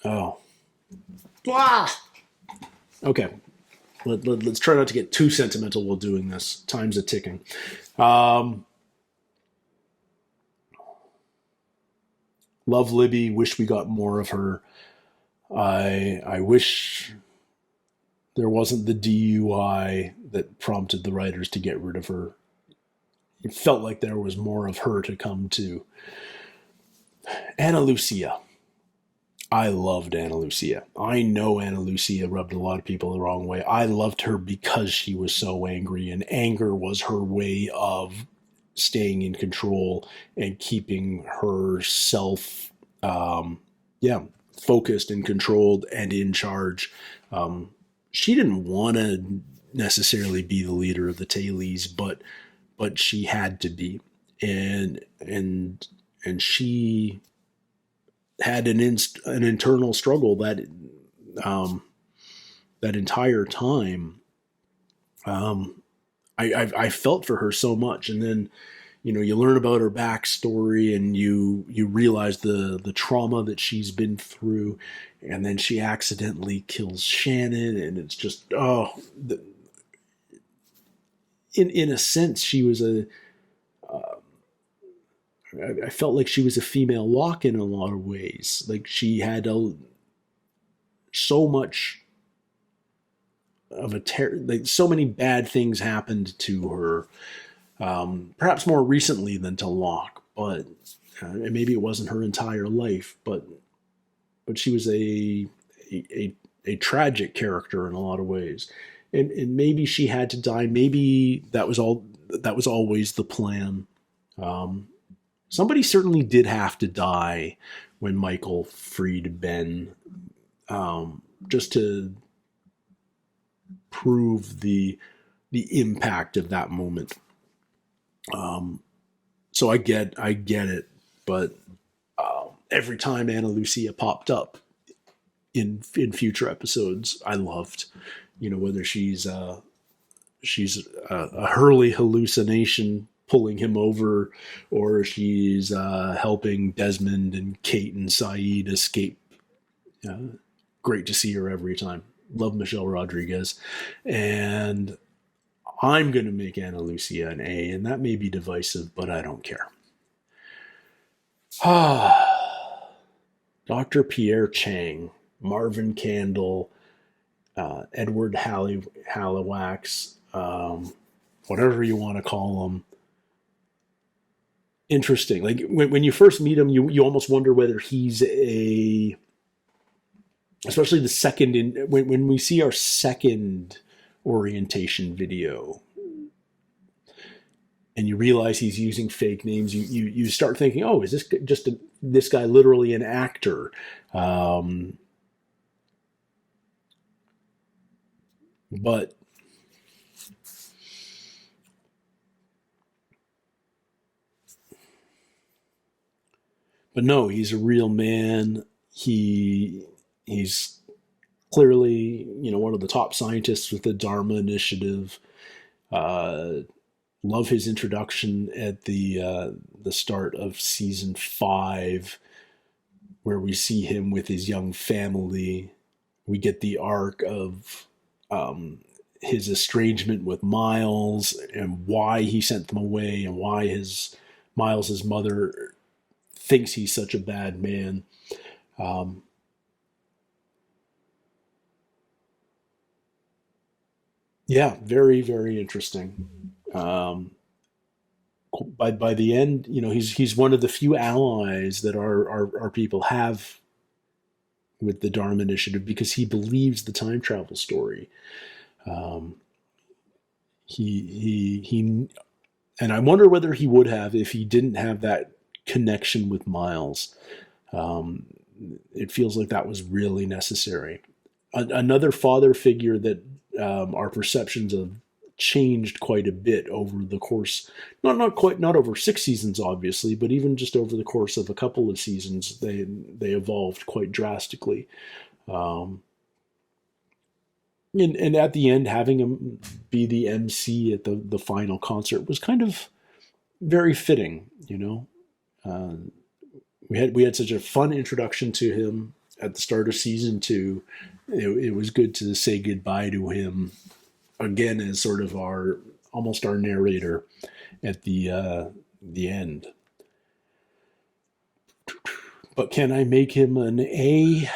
[SPEAKER 1] Oh, okay. Let's try not to get too sentimental while doing this. Time's a ticking. Um, love Libby. Wish we got more of her. I wish there wasn't the DUI that prompted the writers to get rid of her. It felt like there was more of her to come to. Anna Lucia. I loved Anna Lucia. I know Anna Lucia rubbed a lot of people the wrong way. I loved her because she was so angry, and anger was her way of staying in control and keeping herself, yeah, focused and controlled and in charge. She didn't want to necessarily be the leader of the Tailies, but she had to be, and she had an internal struggle um, that entire time. I felt for her so much, and then you learn about her backstory, and you realize the trauma that she's been through, and then she accidentally kills Shannon, and it's just in a sense she was a I felt like she was a female Locke in a lot of ways. Like she had so much of like so many bad things happened to her, perhaps more recently than to Locke, but and maybe it wasn't her entire life, but she was a tragic character in a lot of ways, and maybe she had to die. Maybe that was always the plan. Um, Somebody certainly did have to die when Michael freed Ben, just to prove the impact of that moment. So I get it, but every time Ana Lucia popped up in future episodes, I loved, whether she's a Hurley hallucination pulling him over, or she's helping Desmond and Kate and Saeed escape. Great to see her every time. Love Michelle Rodriguez. And I'm going to make Ana Lucia an A, and that may be divisive, but I don't care. Dr. Pierre Chang, Marvin Candle, Edward Halliwax, whatever you want to call him. Interesting. Like when you first meet him, you almost wonder whether he's especially the second when we see our second orientation video, and you realize he's using fake names. You start thinking, oh, is this just this guy literally an actor? But no, he's a real man. He's clearly, one of the top scientists with the Dharma Initiative. Love his introduction at the start of season 5, where we see him with his young family. We get the arc of his estrangement with Miles and why he sent them away, and why Miles's mother thinks he's such a bad man. Yeah, very, very interesting. Um, by the end, he's one of the few allies that our people have with the Dharma Initiative, because he believes the time travel story. Um, he, and I wonder whether he would have if he didn't have that connection with Miles. Um, it feels like that was really necessary. Another father figure that our perceptions of changed quite a bit over the course, not over 6 seasons obviously, but even just over the course of a couple of seasons, they evolved quite drastically. um, and at the end, having him be the MC at the final concert was kind of very fitting. uh, we had such a fun introduction to him at the start of season 2. It was good to say goodbye to him again as sort of almost our narrator at the end. But can I make him an A?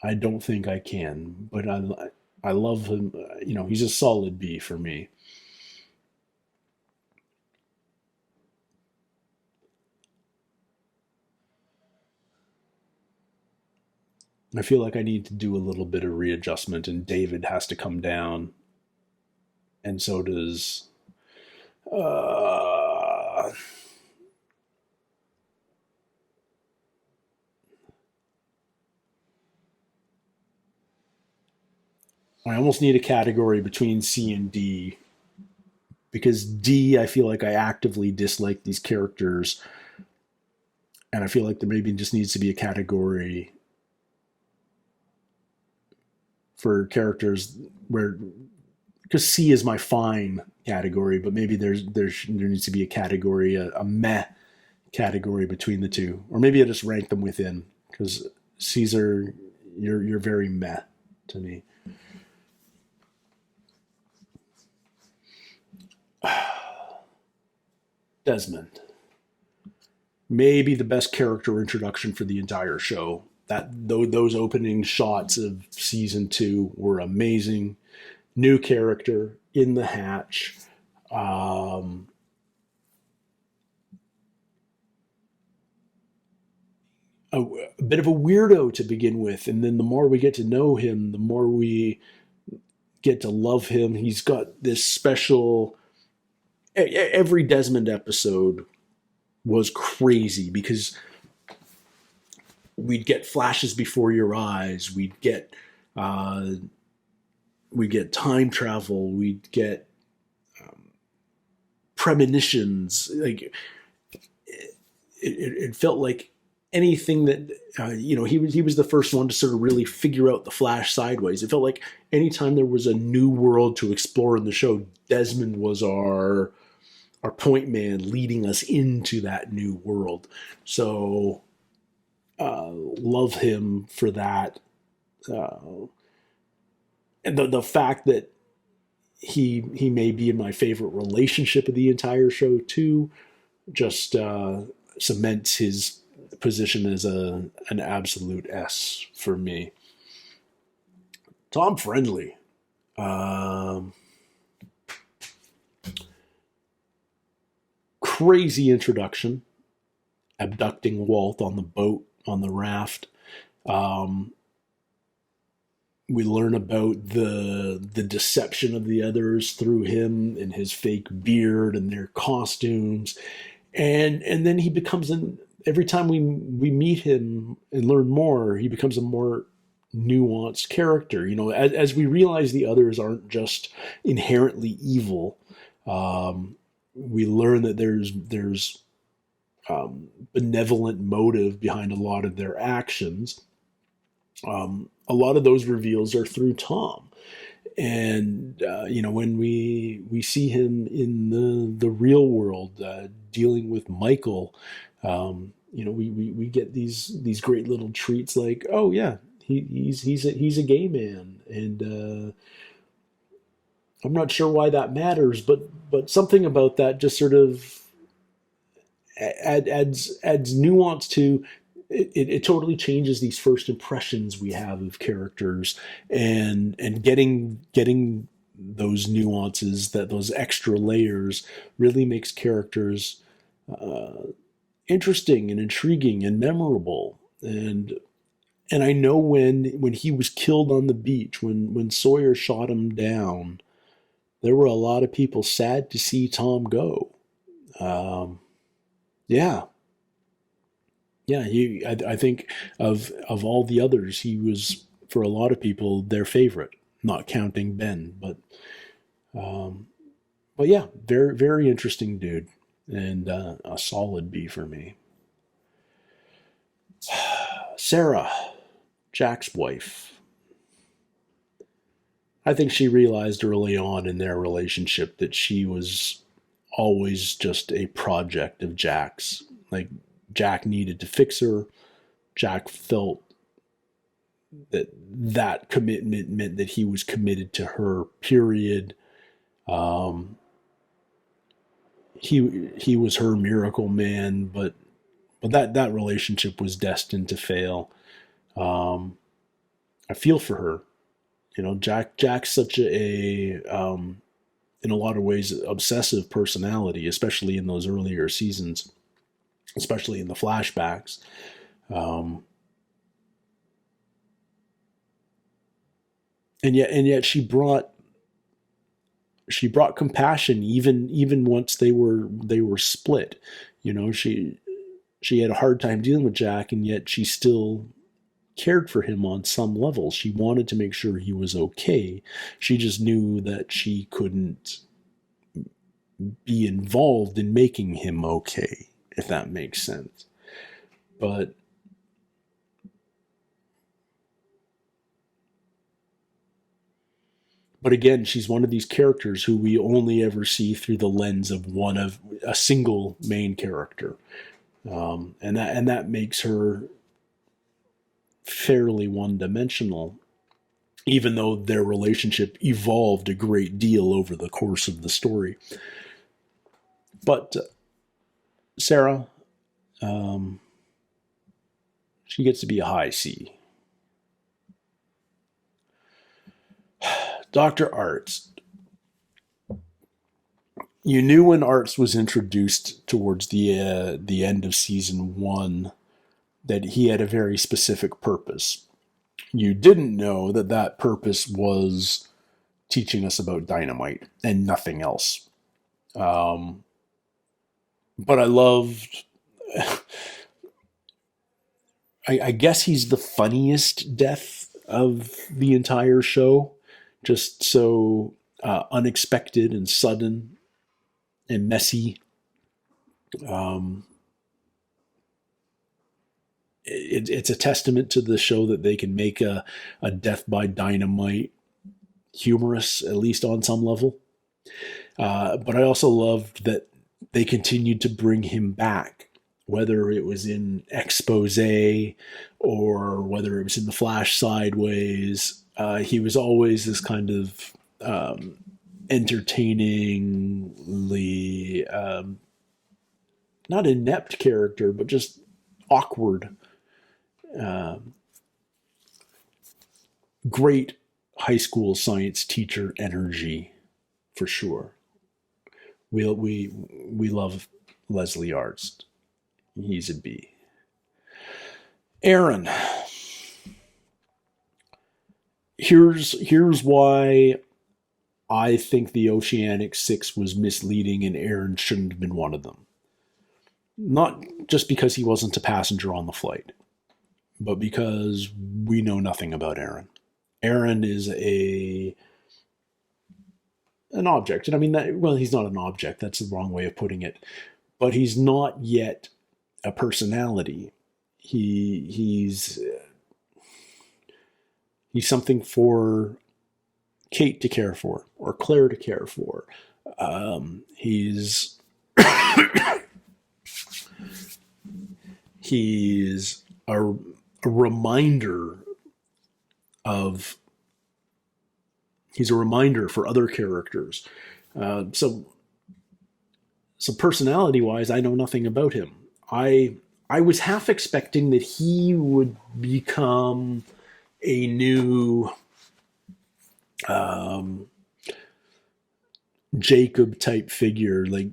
[SPEAKER 1] I don't think I can, but I love him. He's a solid B for me. I feel like I need to do a little bit of readjustment, and David has to come down, and so does. Uh, I almost need a category between C and D, because D, I feel like I actively dislike these characters, and I feel like there maybe just needs to be a category for characters where because C is my fine category, but maybe there needs to be a category, a meh category between the two, or maybe I just rank them within, because Caesar, you're very meh to me. Desmond, maybe the best character introduction for the entire show. Those opening shots of season 2 were amazing. New character in the hatch. Um, a bit of a weirdo to begin with, and then the more we get to know him, the more we get to love him. He's got this special. Every Desmond episode was crazy because we'd get flashes before your eyes. Uh, we'd get time travel. We'd get premonitions. Like it felt like anything that he was the first one to sort of really figure out the Flash sideways. It felt like anytime there was a new world to explore in the show, Desmond was our point man leading us into that new world. So love him for that. And the fact that he may be in my favorite relationship of the entire show too, just cements his position as an absolute S for me. Tom Friendly. Crazy introduction. Abducting Walt on the boat, on the raft. Um, we learn about the deception of the others through him and his fake beard and their costumes, and then he becomes every time we meet him and learn more, he becomes a more nuanced character. As we realize the others aren't just inherently evil. We learn that there's benevolent motive behind a lot of their actions. A lot of those reveals are through Tom, and when we see him in the real world dealing with Michael, we get these great little treats like, oh yeah, he's a gay man, and I'm not sure why that matters, but something about that just sort of adds nuance to it totally changes these first impressions we have of characters, and getting those nuances, that those extra layers, really makes characters interesting and intriguing and memorable. And I know when he was killed on the beach, when Sawyer shot him down, there were a lot of people sad to see Tom go. Um, yeah, yeah. I think of all the others, he was, for a lot of people, their favorite, not counting Ben. Um, but yeah, very very interesting dude, and a solid B for me. Sarah, Jack's wife. I think she realized early on in their relationship that she was always just a project of Jack's. Like, Jack needed to fix her. Jack felt that commitment meant that he was committed to her. Period. Um, he was her miracle man, but that relationship was destined to fail. Um, I feel for her. Jack's such in a lot of ways, obsessive personality, especially in those earlier seasons, especially in the flashbacks. Um, and yet she brought compassion even once they were split. She had a hard time dealing with Jack, and yet she still cared for him on some level. She wanted to make sure he was okay. She just knew that she couldn't be involved in making him okay, if that makes sense. But But again, she's one of these characters who we only ever see through the lens of one of a single main character, and that makes her fairly one-dimensional, even though their relationship evolved a great deal over the course of the story. But Sarah, um, she gets to be a high C. Dr. Arts. You knew when Arts was introduced towards the end of season one that he had a very specific purpose. You didn't know that that purpose was teaching us about dynamite and nothing else. But I loved. I guess he's the funniest death of the entire show. Just so unexpected and sudden and messy. It's a testament to the show that they can make a death by dynamite humorous, at least on some level. But I also loved that they continued to bring him back, whether it was in Expose or whether it was in The Flash Sideways. He was always this kind of entertainingly, not inept character, but just awkward. Great high school science teacher energy, for sure. We love Leslie Arts. He's a B. Aaron. Here's why I think the Oceanic Six was misleading and Aaron shouldn't have been one of them. Not just because he wasn't a passenger on the flight, but because we know nothing about Aaron. Aaron is an object. And I mean, he's not an object. That's the wrong way of putting it. But he's not yet a personality. He's something for Kate to care for, or Claire to care for. He's a reminder of. He's a reminder for other characters. So personality-wise, I know nothing about him. I was half expecting that he would become a new Jacob type figure, like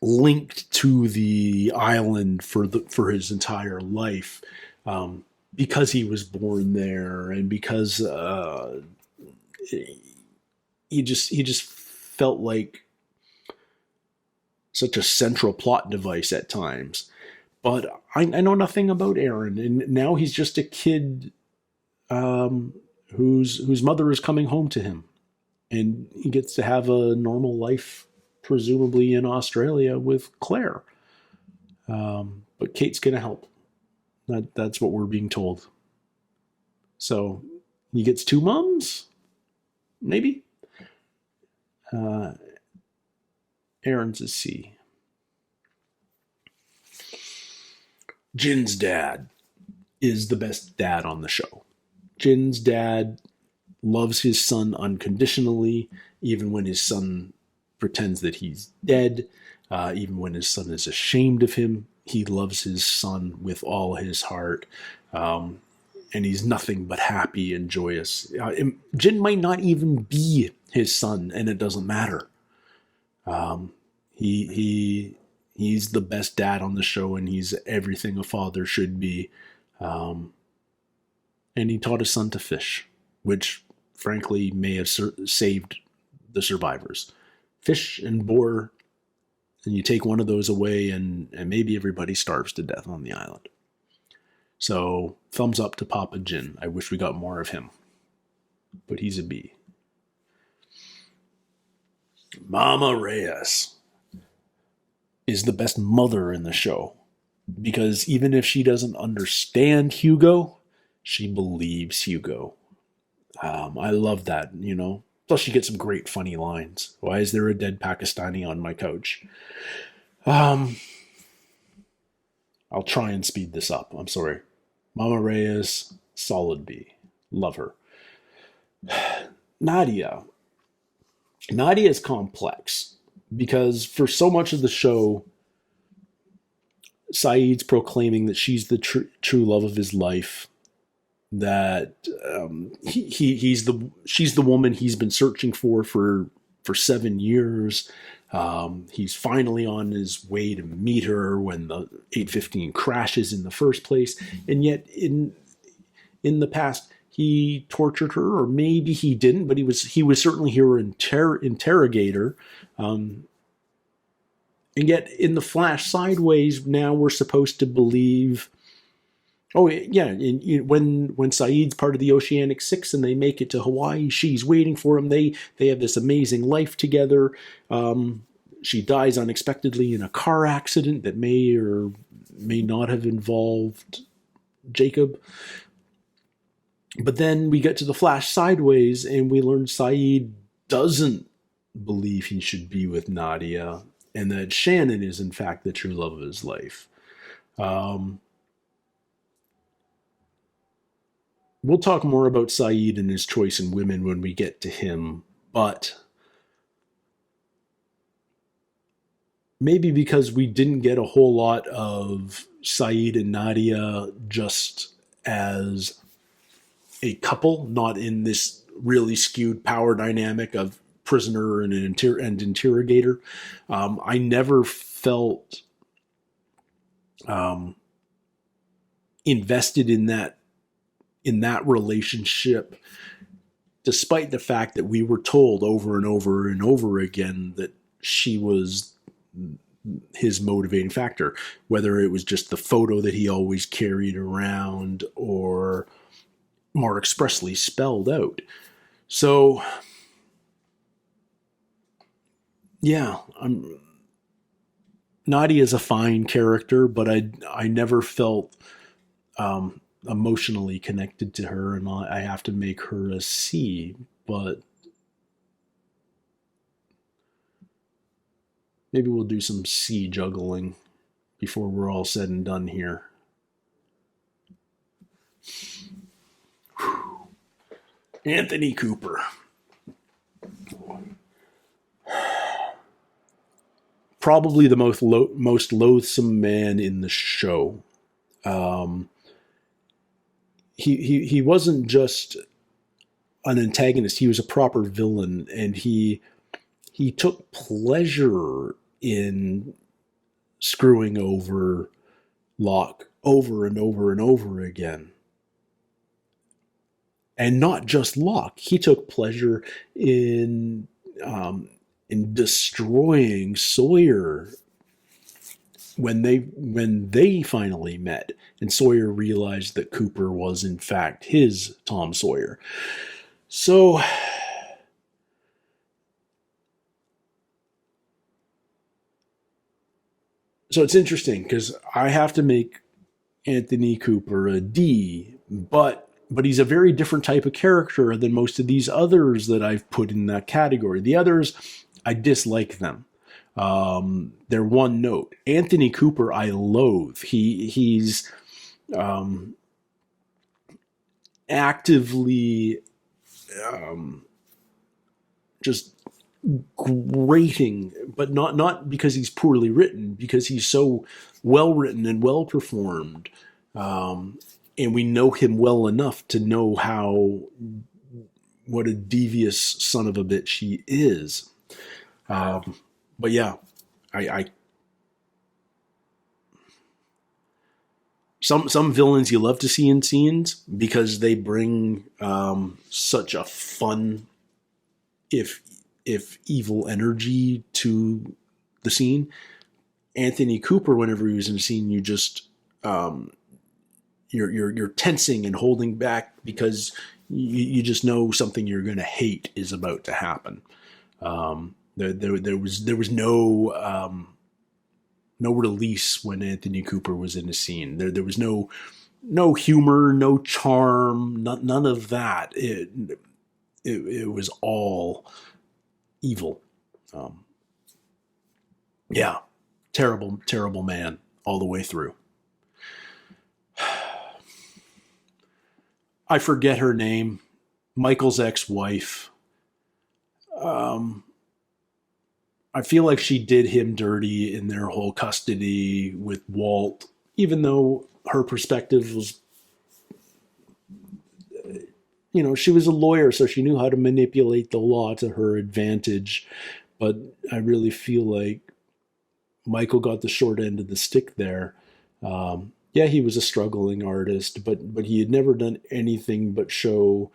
[SPEAKER 1] linked to the island for his entire life, because he was born there, and because he just felt like such a central plot device at times. But I know nothing about Aaron, and now he's just a kid whose mother is coming home to him, and he gets to have a normal life, presumably in Australia with Claire. But Kate's gonna help. That's what we're being told. So he gets two mums, maybe. Aaron's a C. Jin's dad is the best dad on the show. Jin's dad loves his son unconditionally, even when his son pretends that he's dead, even when his son is ashamed of him. He loves his son with all his heart, and he's nothing but happy and joyous. Jin might not even be his son, and it doesn't matter. He's the best dad on the show, and he's everything a father should be. And he taught his son to fish, which, frankly, may have saved the survivors. Fish and boar, and you take one of those away, and maybe everybody starves to death on the island. So, thumbs up to Papa Jin. I wish we got more of him. But he's a B. Mama Reyes is the best mother in the show, because even if she doesn't understand Hugo, she believes Hugo. I love that, you know. Plus, you get some great funny lines. Why is there a dead Pakistani on my couch? Um, I'll try and speed this up. I'm sorry. Mama Reyes, solid B. Love her. Nadia. Nadia is complex because for so much of the show, Saeed's proclaiming that she's the true love of his life, that she's the woman he's been searching for 7 years. He's finally on his way to meet her when the 815 crashes in the first place, and yet in the past he tortured her, or maybe he didn't, but he was certainly her interrogator. And yet in the flash sideways, now we're supposed to believe. Oh yeah, when Saeed's part of the Oceanic Six and they make it to Hawaii, she's waiting for him. They have this amazing life together. She dies unexpectedly in a car accident that may or may not have involved Jacob. But then we get to the flash sideways and we learn Saeed doesn't believe he should be with Nadia, and that Shannon is in fact the true love of his life. We'll talk more about Saeed and his choice in women when we get to him, but maybe because we didn't get a whole lot of Saeed and Nadia just as a couple, not in this really skewed power dynamic of prisoner and interrogator. I never felt invested in that relationship, despite the fact that we were told over and over and over again that she was his motivating factor, whether it was just the photo that he always carried around or more expressly spelled out. So, yeah, Nadia is a fine character, but I never felt emotionally connected to her, and I have to make her a C. But maybe we'll do some C juggling before we're all said and done here. Anthony Cooper. Probably the most loathsome man in the show. He wasn't just an antagonist; he was a proper villain, and he took pleasure in screwing over Locke over and over and over again. And not just Locke; he took pleasure in destroying Sawyer when they finally met, and Sawyer realized that Cooper was in fact his Tom Sawyer. So it's interesting because I have to make Anthony Cooper a D, but he's a very different type of character than most of these others that I've put in that category. The others, I dislike them. They're one note. Anthony Cooper, I loathe. He's actively just grating, but not because he's poorly written, because he's so well written and well performed. And we know him well enough to know what a devious son of a bitch he is. But yeah, I some villains you love to see in scenes because they bring such a fun, if evil energy to the scene. Anthony Cooper, whenever he was in a scene, you just you're tensing and holding back because you just know something you're going to hate is about to happen. There was no release when Anthony Cooper was in a scene. There was no humor, no charm, none of that. it was all evil. Um, yeah, terrible, terrible man all the way through. I forget her name. Michael's ex-wife. Um, I feel like she did him dirty in their whole custody with Walt, even though her perspective was, she was a lawyer, so she knew how to manipulate the law to her advantage. But I really feel like Michael got the short end of the stick there. Yeah, he was a struggling artist, but he had never done anything but show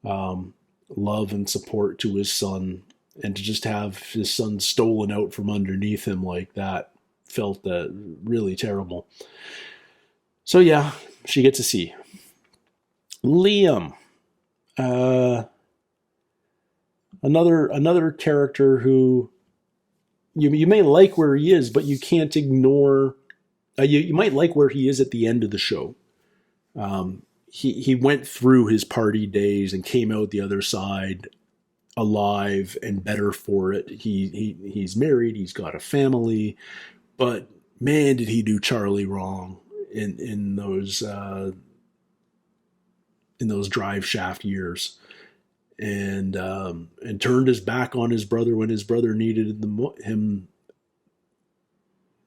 [SPEAKER 1] um, love and support to his son, and to just have his son stolen out from underneath him like that felt really terrible. So yeah, she gets to see Liam, uh, another character who you may like where he is, but you can't ignore. You might like where he is at the end of the show. He went through his party days and came out the other side alive and better for it. He's married. He's got a family, but man, did he do Charlie wrong in those drive shaft years, and turned his back on his brother when his brother needed him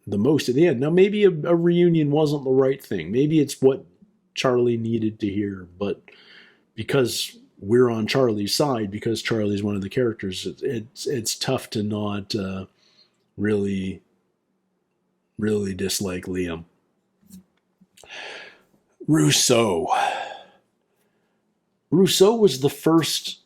[SPEAKER 1] the most at the end. Now, maybe a reunion wasn't the right thing. Maybe it's what Charlie needed to hear, but because we're on Charlie's side, because Charlie's one of the characters, it's tough to not really really dislike Liam. Rousseau. Rousseau was the first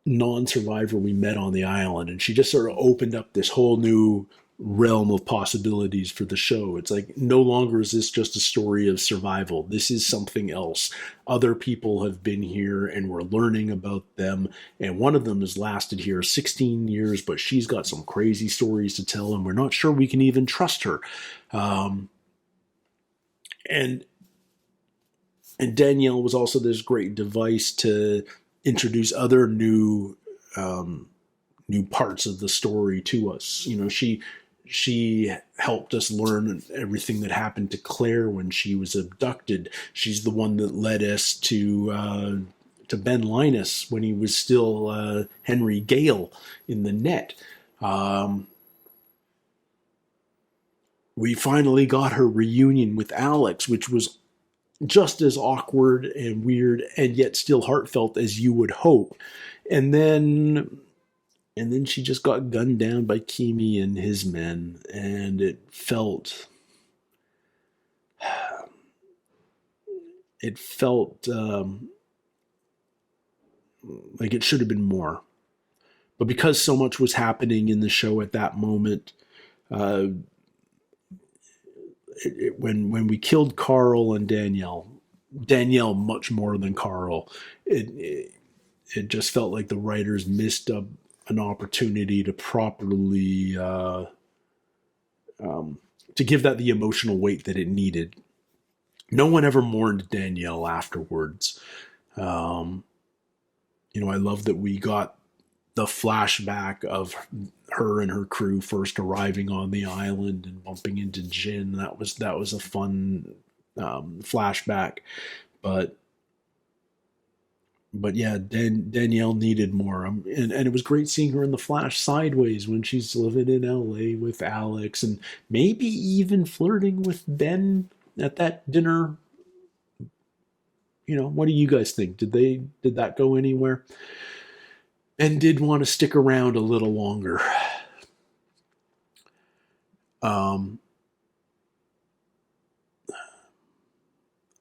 [SPEAKER 1] non-survivor we met on the island, and she just sort of opened up this whole new realm of possibilities for the show. It's like no longer is this just a story of survival. This is something else. Other people have been here and we're learning about them, and one of them has lasted here 16 years, but she's got some crazy stories to tell, and we're not sure we can even trust her. And Danielle was also this great device to introduce other new parts of the story to us. She helped us learn everything that happened to Claire when she was abducted. She's the one that led us to Ben Linus when he was still Henry Gale in the net. We finally got her reunion with Alex, which was just as awkward and weird and yet still heartfelt as you would hope. And then she just got gunned down by Kimi and his men, and it felt like it should have been more. But because so much was happening in the show at that moment, when we killed Carl and Danielle much more than Carl, it just felt like the writers missed an opportunity to properly to give that the emotional weight that it needed. No one ever mourned Danielle afterwards. I love that we got the flashback of her and her crew first arriving on the island and bumping into Jin. That was a fun flashback, but yeah, Danielle needed more. And it was great seeing her in the Flash sideways when she's living in LA with Alex, and maybe even flirting with Ben at that dinner. What do you guys think? Did that go anywhere? Ben did want to stick around a little longer.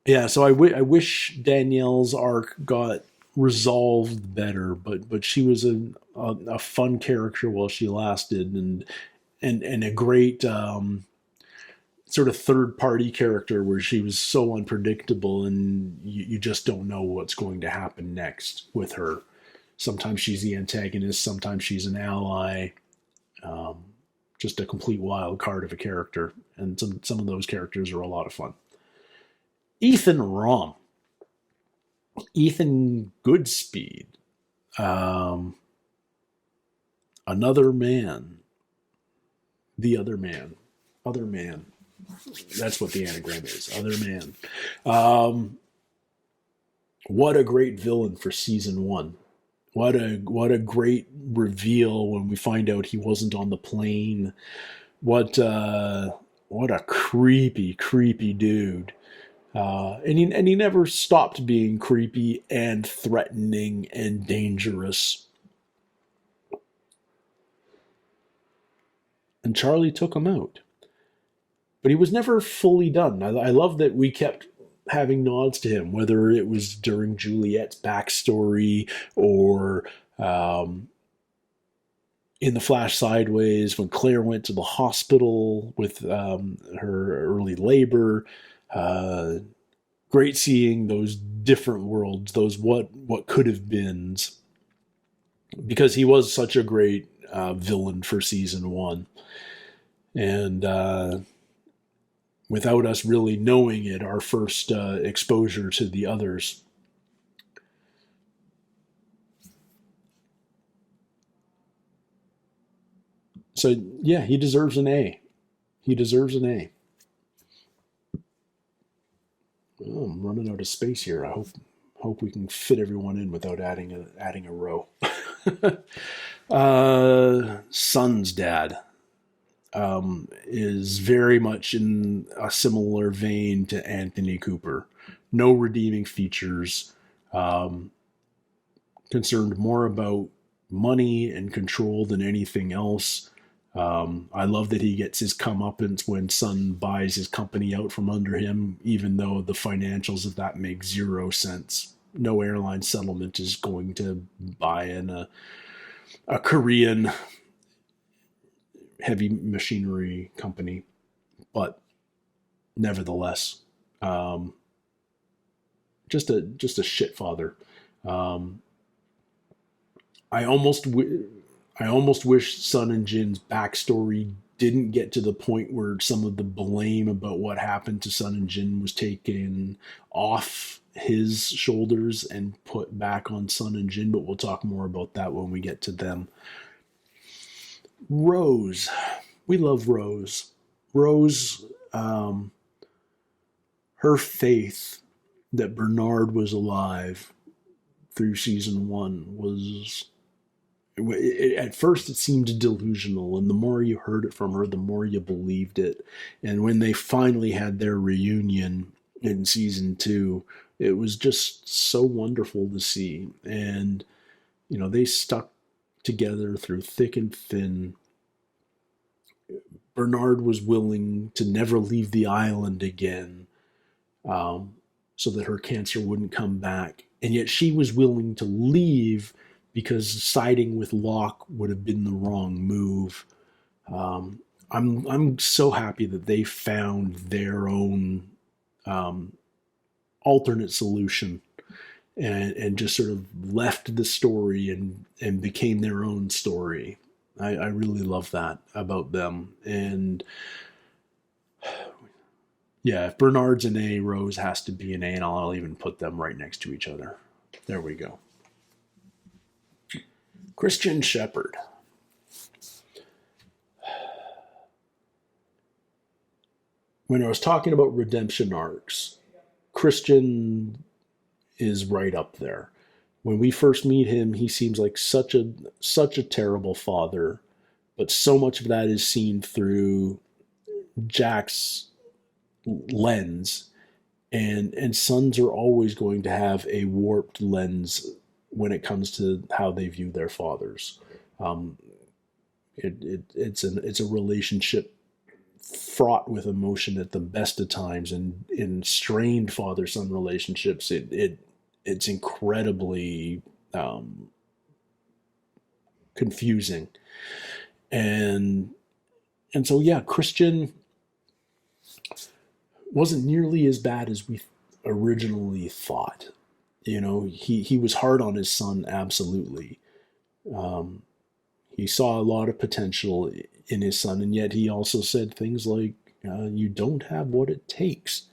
[SPEAKER 1] Yeah, so I wish Danielle's arc got resolved better, but she was a fun character while she lasted, and a great sort of third party character where she was so unpredictable, and you just don't know what's going to happen next with her. Sometimes she's the antagonist, sometimes she's an ally. Just a complete wild card of a character, and some of those characters are a lot of fun. Ethan Rom. Ethan Goodspeed. Um, Another man. The other man. Other man. That's what the anagram is. Other man. What a great villain for season one. What a great reveal when we find out he wasn't on the plane. What a creepy dude. And he never stopped being creepy and threatening and dangerous. And Charlie took him out. But he was never fully done. I love that we kept having nods to him, whether it was during Juliet's backstory or in the Flash Sideways when Claire went to the hospital with her early labor. Great seeing those different worlds, those what could have beens, because he was such a great villain for season one. And without us really knowing it, our first exposure to the others. So yeah, he deserves an A. He deserves an A. Oh, I'm running out of space here. I hope we can fit everyone in without adding a row. Son's dad is very much in a similar vein to Anthony Cooper. No redeeming features. Concerned more about money and control than anything else. I love that he gets his comeuppance when Son buys his company out from under him, even though the financials of that make 0 sense. No airline settlement is going to buy in a Korean heavy machinery company, but nevertheless, just a shit father. I almost wish Sun and Jin's backstory didn't get to the point where some of the blame about what happened to Sun and Jin was taken off his shoulders and put back on Sun and Jin, but we'll talk more about that when we get to them. Rose. We love Rose. Rose, her faith that Bernard was alive through season one was... At first it seemed delusional, and the more you heard it from her, the more you believed it. And when they finally had their reunion in season two, it was just so wonderful to see. And, they stuck together through thick and thin. Bernard was willing to never leave the island again, so that her cancer wouldn't come back. And yet she was willing to leave because siding with Locke would have been the wrong move. I'm so happy that they found their own alternate solution and just sort of left the story and became their own story. I really love that about them. And yeah, if Bernard's an A, Rose has to be an A, and I'll even put them right next to each other. There we go. Christian Shepherd. When I was talking about redemption arcs, Christian is right up there. When we first meet him, he seems like such a terrible father, but so much of that is seen through Jack's lens, and sons are always going to have a warped lens when it comes to how they view their fathers. It's a relationship fraught with emotion at the best of times, and in strained father-son relationships, it's incredibly confusing. And so yeah, Christian wasn't nearly as bad as we originally thought. He was hard on his son, absolutely. He saw a lot of potential in his son, and yet he also said things like, you don't have what it takes.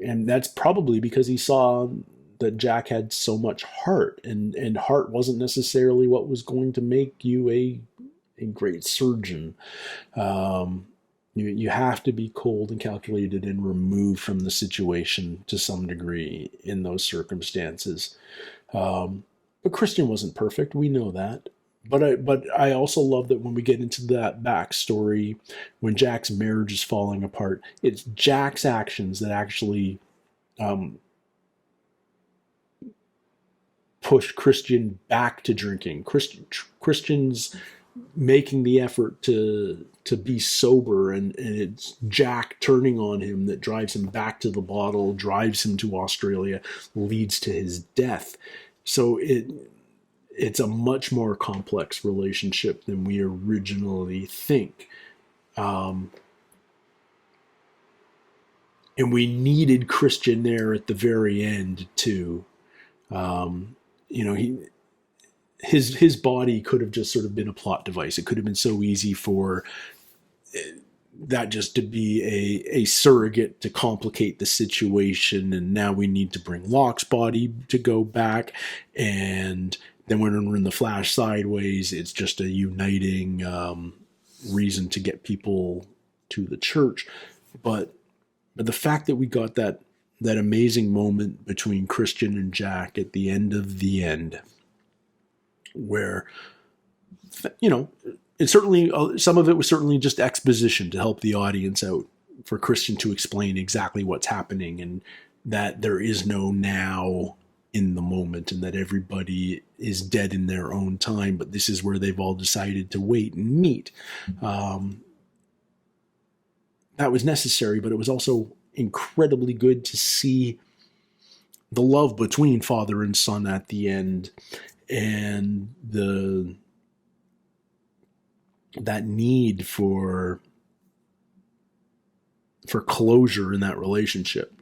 [SPEAKER 1] And that's probably because he saw that Jack had so much heart, and heart wasn't necessarily what was going to make you a great surgeon. You have to be cold and calculated and removed from the situation to some degree in those circumstances. But Christian wasn't perfect. We know that. But I also love that when we get into that backstory, when Jack's marriage is falling apart, it's Jack's actions that actually push Christian back to drinking. Christian's making the effort to be sober, and it's Jack turning on him that drives him back to the bottle, drives him to Australia, leads to his death. So it's a much more complex relationship than we originally think. And we needed Christian there at the very end too. His body could have just sort of been a plot device. It could have been so easy for that just to be a surrogate to complicate the situation. And now we need to bring Locke's body to go back. And then when we're in the Flash sideways, it's just a uniting reason to get people to the church. But the fact that we got that amazing moment between Christian and Jack at the end of the end, where, it certainly, some of it was certainly just exposition to help the audience out, for Christian to explain exactly what's happening, and that there is no now in the moment, and that everybody is dead in their own time, but this is where they've all decided to wait and meet. That was necessary, but it was also incredibly good to see the love between father and son at the end, and that need for closure in that relationship.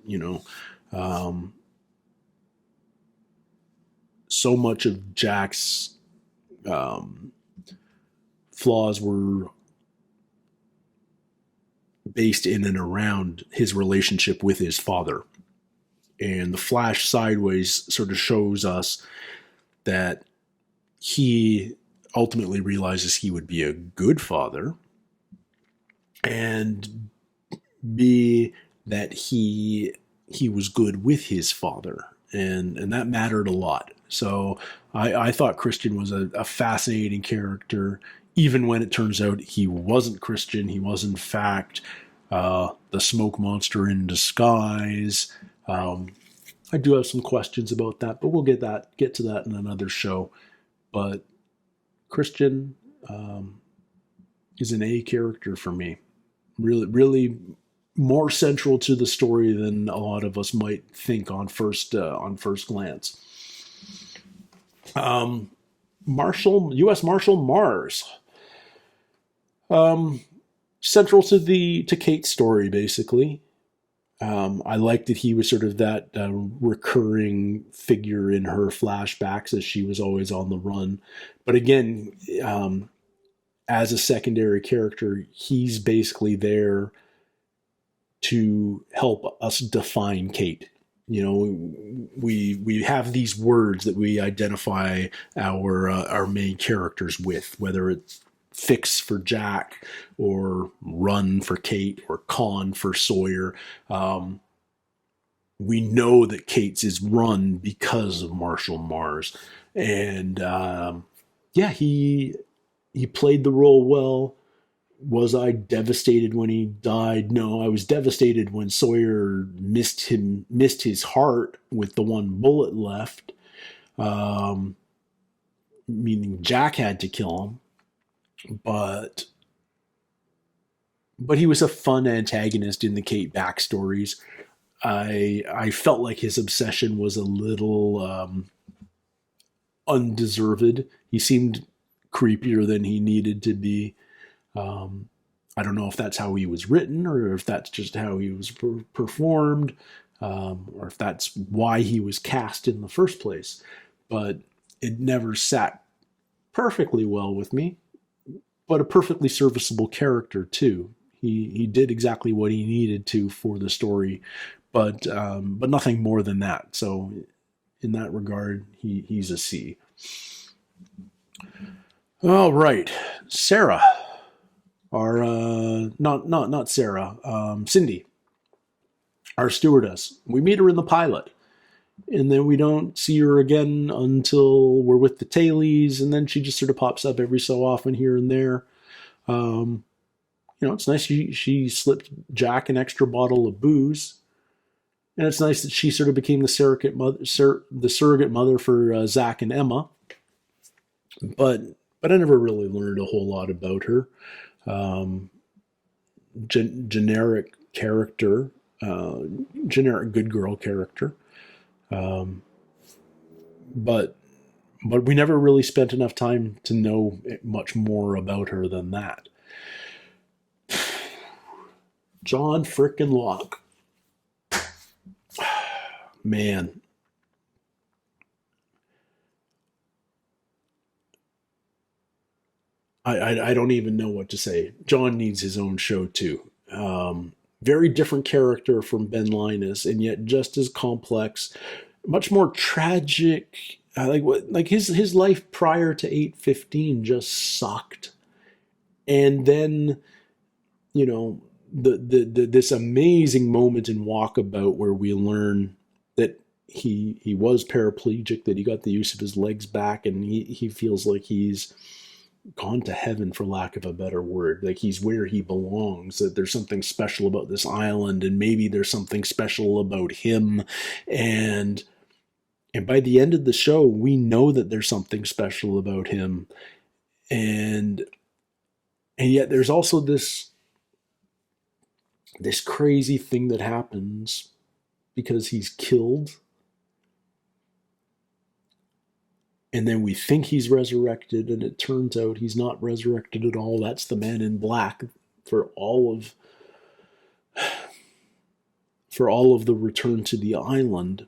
[SPEAKER 1] So much of Jack's flaws were based in and around his relationship with his father. And the Flash sideways sort of shows us that he ultimately realizes he would be a good father, and B, that he was good with his father, and that mattered a lot. So I thought Christian was a fascinating character, even when it turns out he wasn't Christian. He was, in fact, the smoke monster in disguise. I do have some questions about that, but we'll get to that in another show. But Christian is an A character for me. Really, really more central to the story than a lot of us might think on first glance. U.S. Marshal Mars. Central to Kate's story, basically. I liked that he was sort of that recurring figure in her flashbacks, as she was always on the run. But again, as a secondary character, he's basically there to help us define Kate. We have these words that we identify our main characters with, whether it's fix for Jack, or run for Kate, or con for Sawyer. We know that Kate's is run because of Marshal Mars. And he played the role well. Was I devastated when he died? No, I was devastated when Sawyer missed his heart with the one bullet left. Meaning Jack had to kill him. But he was a fun antagonist in the Kate backstories. I felt like his obsession was a little undeserved. He seemed creepier than he needed to be. I don't know if that's how he was written, or if that's just how he was performed, or if that's why he was cast in the first place. But it never sat perfectly well with me. But a perfectly serviceable character too. He did exactly what he needed to for the story, but nothing more than that. So in that regard, he's a C. All right, Sarah, our not Sarah, Cindy, our stewardess. We meet her in the pilot, and then we don't see her again until we're with the tailies, and then she just sort of pops up every so often here and there. It's nice she slipped Jack an extra bottle of booze, and it's nice that she sort of became the surrogate mother for Zach and Emma. But I never really learned a whole lot about her. Generic character, generic good girl character. But we never really spent enough time to know much more about her than that. John frickin' Locke. Man. I don't even know what to say. John needs his own show too. Very different character from Ben Linus, and yet just as complex, much more tragic. Like his life prior to 8:15 just sucked, and then this amazing moment in Walkabout where we learn that he was paraplegic, that he got the use of his legs back, and he feels like he's gone to heaven, for lack of a better word. Like he's where he belongs, that there's something special about this island, and maybe there's something special about him. And by the end of the show, we know that there's something special about him. And yet there's also this crazy thing that happens because he's killed. And then we think he's resurrected, and it turns out he's not resurrected at all. That's the Man in Black for all of the return to the island.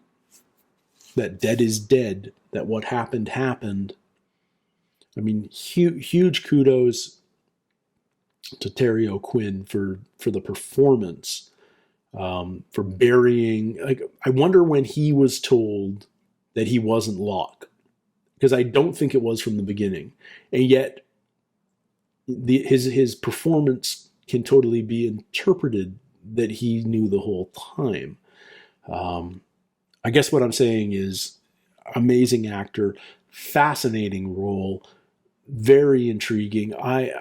[SPEAKER 1] That dead is dead. That what happened happened. I mean, huge kudos to Terry O'Quinn for the performance, for burying. Like, I wonder when he was told that he wasn't Locke. Because I don't think it was from the beginning. And yet, his performance can totally be interpreted that he knew the whole time. I guess what I'm saying is, amazing actor, fascinating role, very intriguing. I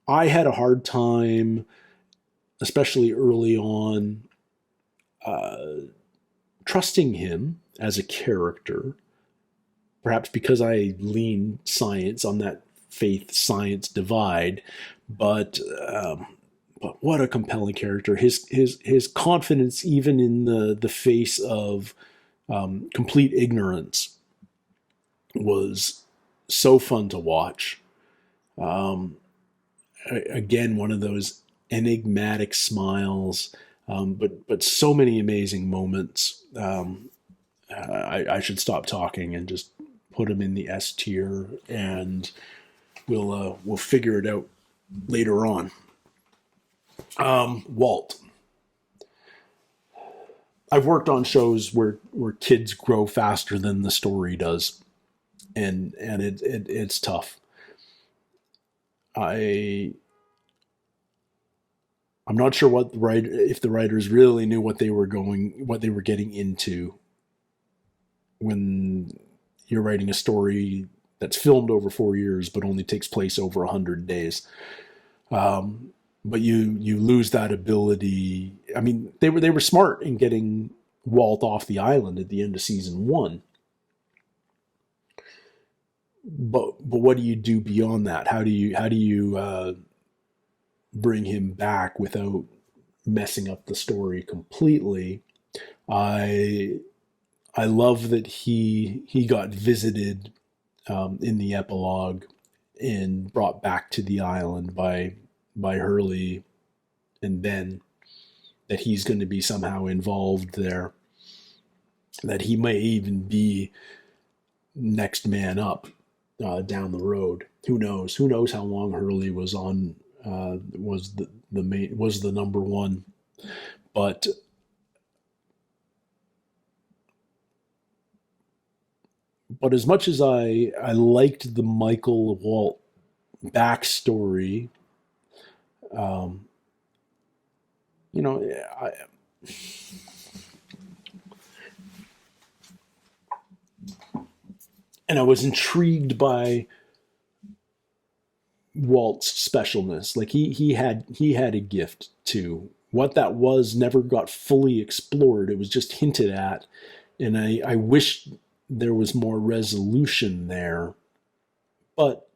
[SPEAKER 1] had a hard time, especially early on, trusting him as a character, perhaps because I lean science on that faith-science divide, but what a compelling character! His confidence, even in the face of complete ignorance, was so fun to watch. Again, one of those enigmatic smiles, but so many amazing moments. I should stop talking and just put him in the S tier, and we'll figure it out later on. Walt. I've worked on shows where kids grow faster than the story does, and it's tough. I'm not sure if the writers really knew what they were getting into when you're writing a story that's filmed over 4 years but only takes place over 100 days. But you lose that ability. I mean, they were smart in getting Walt off the island at the end of season 1. But what do you do beyond that? How do you bring him back without messing up the story completely? I love that he got visited in the epilogue and brought back to the island by Hurley and Ben, that he's going to be somehow involved there, that he may even be next man up down the road. Who knows how long Hurley was on was the number one. But but as much as I liked the Michael Walt backstory, um, you know, I, and I was intrigued by Walt's specialness. Like he had a gift too. What that was never got fully explored. It was just hinted at, and I wish there was more resolution there. But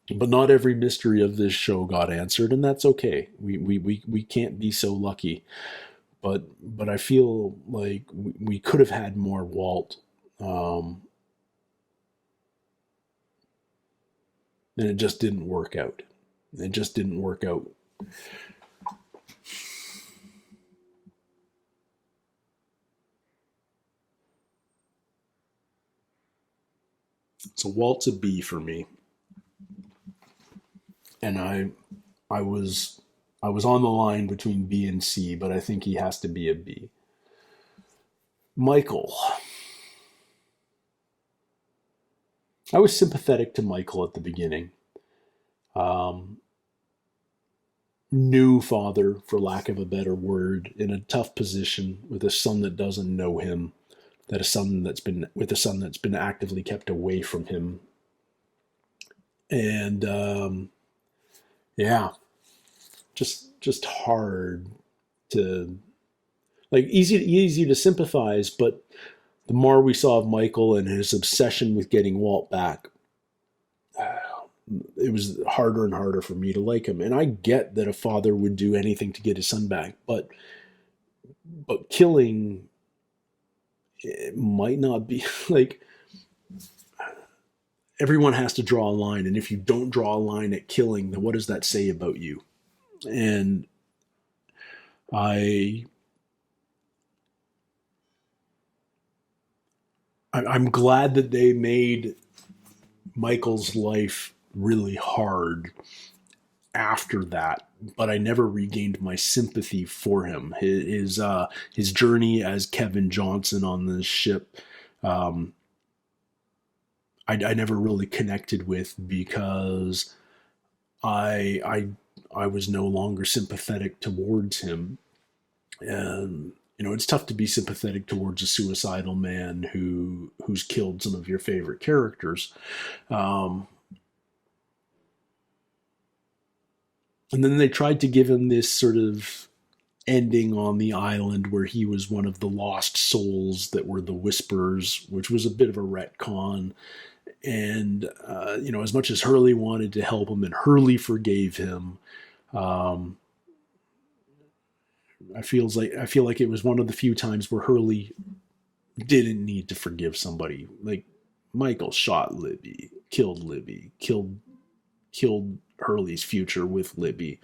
[SPEAKER 1] not every mystery of this show got answered, and that's okay. We can't be so lucky. But I feel like we could have had more Walt, um, and it just didn't work out. It just didn't work out. So Walt's a B for me, and I was I was on the line between B and C, but I think he has to be a B. Michael. I was sympathetic to Michael at the beginning. Um, New father, for lack of a better word, in a tough position with a son that doesn't know him, that a son that's been with a son that's been actively kept away from him, and yeah, just hard to like easy to sympathize, but the more we saw of Michael and his obsession with getting Walt back, it was harder and harder for me to like him. And I get that a father would do anything to get his son back, but killing it might not be like everyone has to draw a line, and if you don't draw a line at killing, then what does that say about you? And I I'm glad that they made Michael's life really hard after that, but I never regained my sympathy for him. His journey as Kevin Johnson on this ship, um, I never really connected with because I I I was no longer sympathetic towards him, and it's tough to be sympathetic towards a suicidal man who's killed some of your favorite characters. Um, and then they tried to give him this sort of ending on the island where he was one of the lost souls that were the Whisperers, which was a bit of a retcon. And as much as Hurley wanted to help him and Hurley forgave him, um, I feel like it was one of the few times where Hurley didn't need to forgive somebody. Like Michael shot Libby, killed Hurley's future with Libby.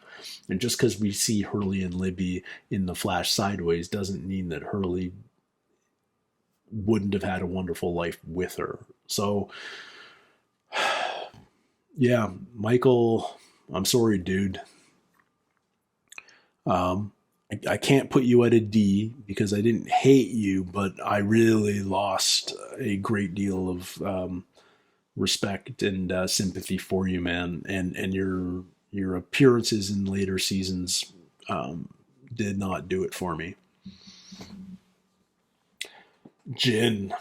[SPEAKER 1] And just because we see Hurley and Libby in the Flash sideways doesn't mean that Hurley wouldn't have had a wonderful life with her. So, yeah, Michael, I'm sorry, dude. I can't put you at a D because I didn't hate you, but I really lost a great deal of respect and sympathy for you, man. And your appearances in later seasons did not do it for me. Jin.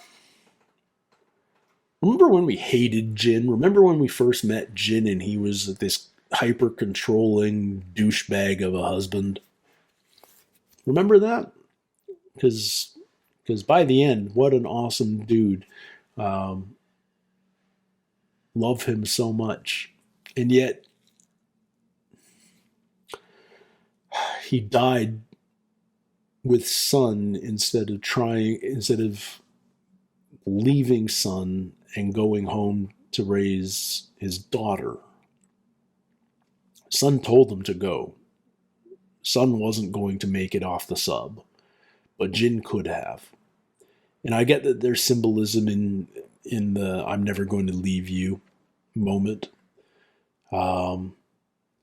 [SPEAKER 1] Remember when we hated Jin? Remember when we first met Jin and he was this hyper controlling douchebag of a husband? Remember that? Because by the end, what an awesome dude. Um, love him so much. And yet he died with Sun instead of leaving Sun and going home to raise his daughter. Sun told him to go. Sun wasn't going to make it off the sub, but Jin could have. And I get that there's symbolism in the "I'm never going to leave you" moment. Um,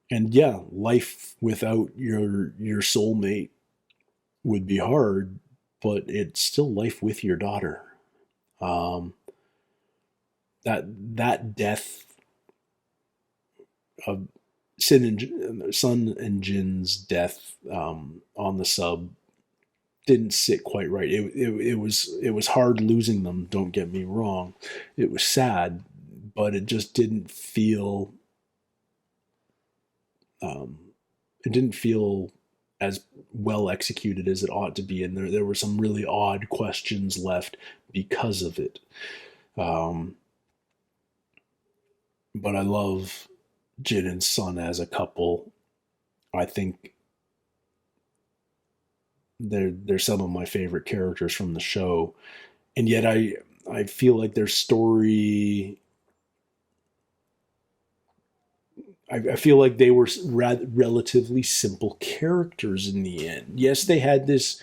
[SPEAKER 1] and yeah, life without your soulmate would be hard, but it's still life with your daughter. Um, that death of Sun and Jin's death on the sub didn't sit quite right. It was hard losing them. Don't get me wrong. It was sad, but it just didn't feel. Um, it didn't feel as well executed as it ought to be, and there were some really odd questions left because of it. Um, but I love Jin and Sun as a couple. I think they're some of my favorite characters from the show, and yet I feel like their story. I feel like they were relatively simple characters in the end. Yes, they had this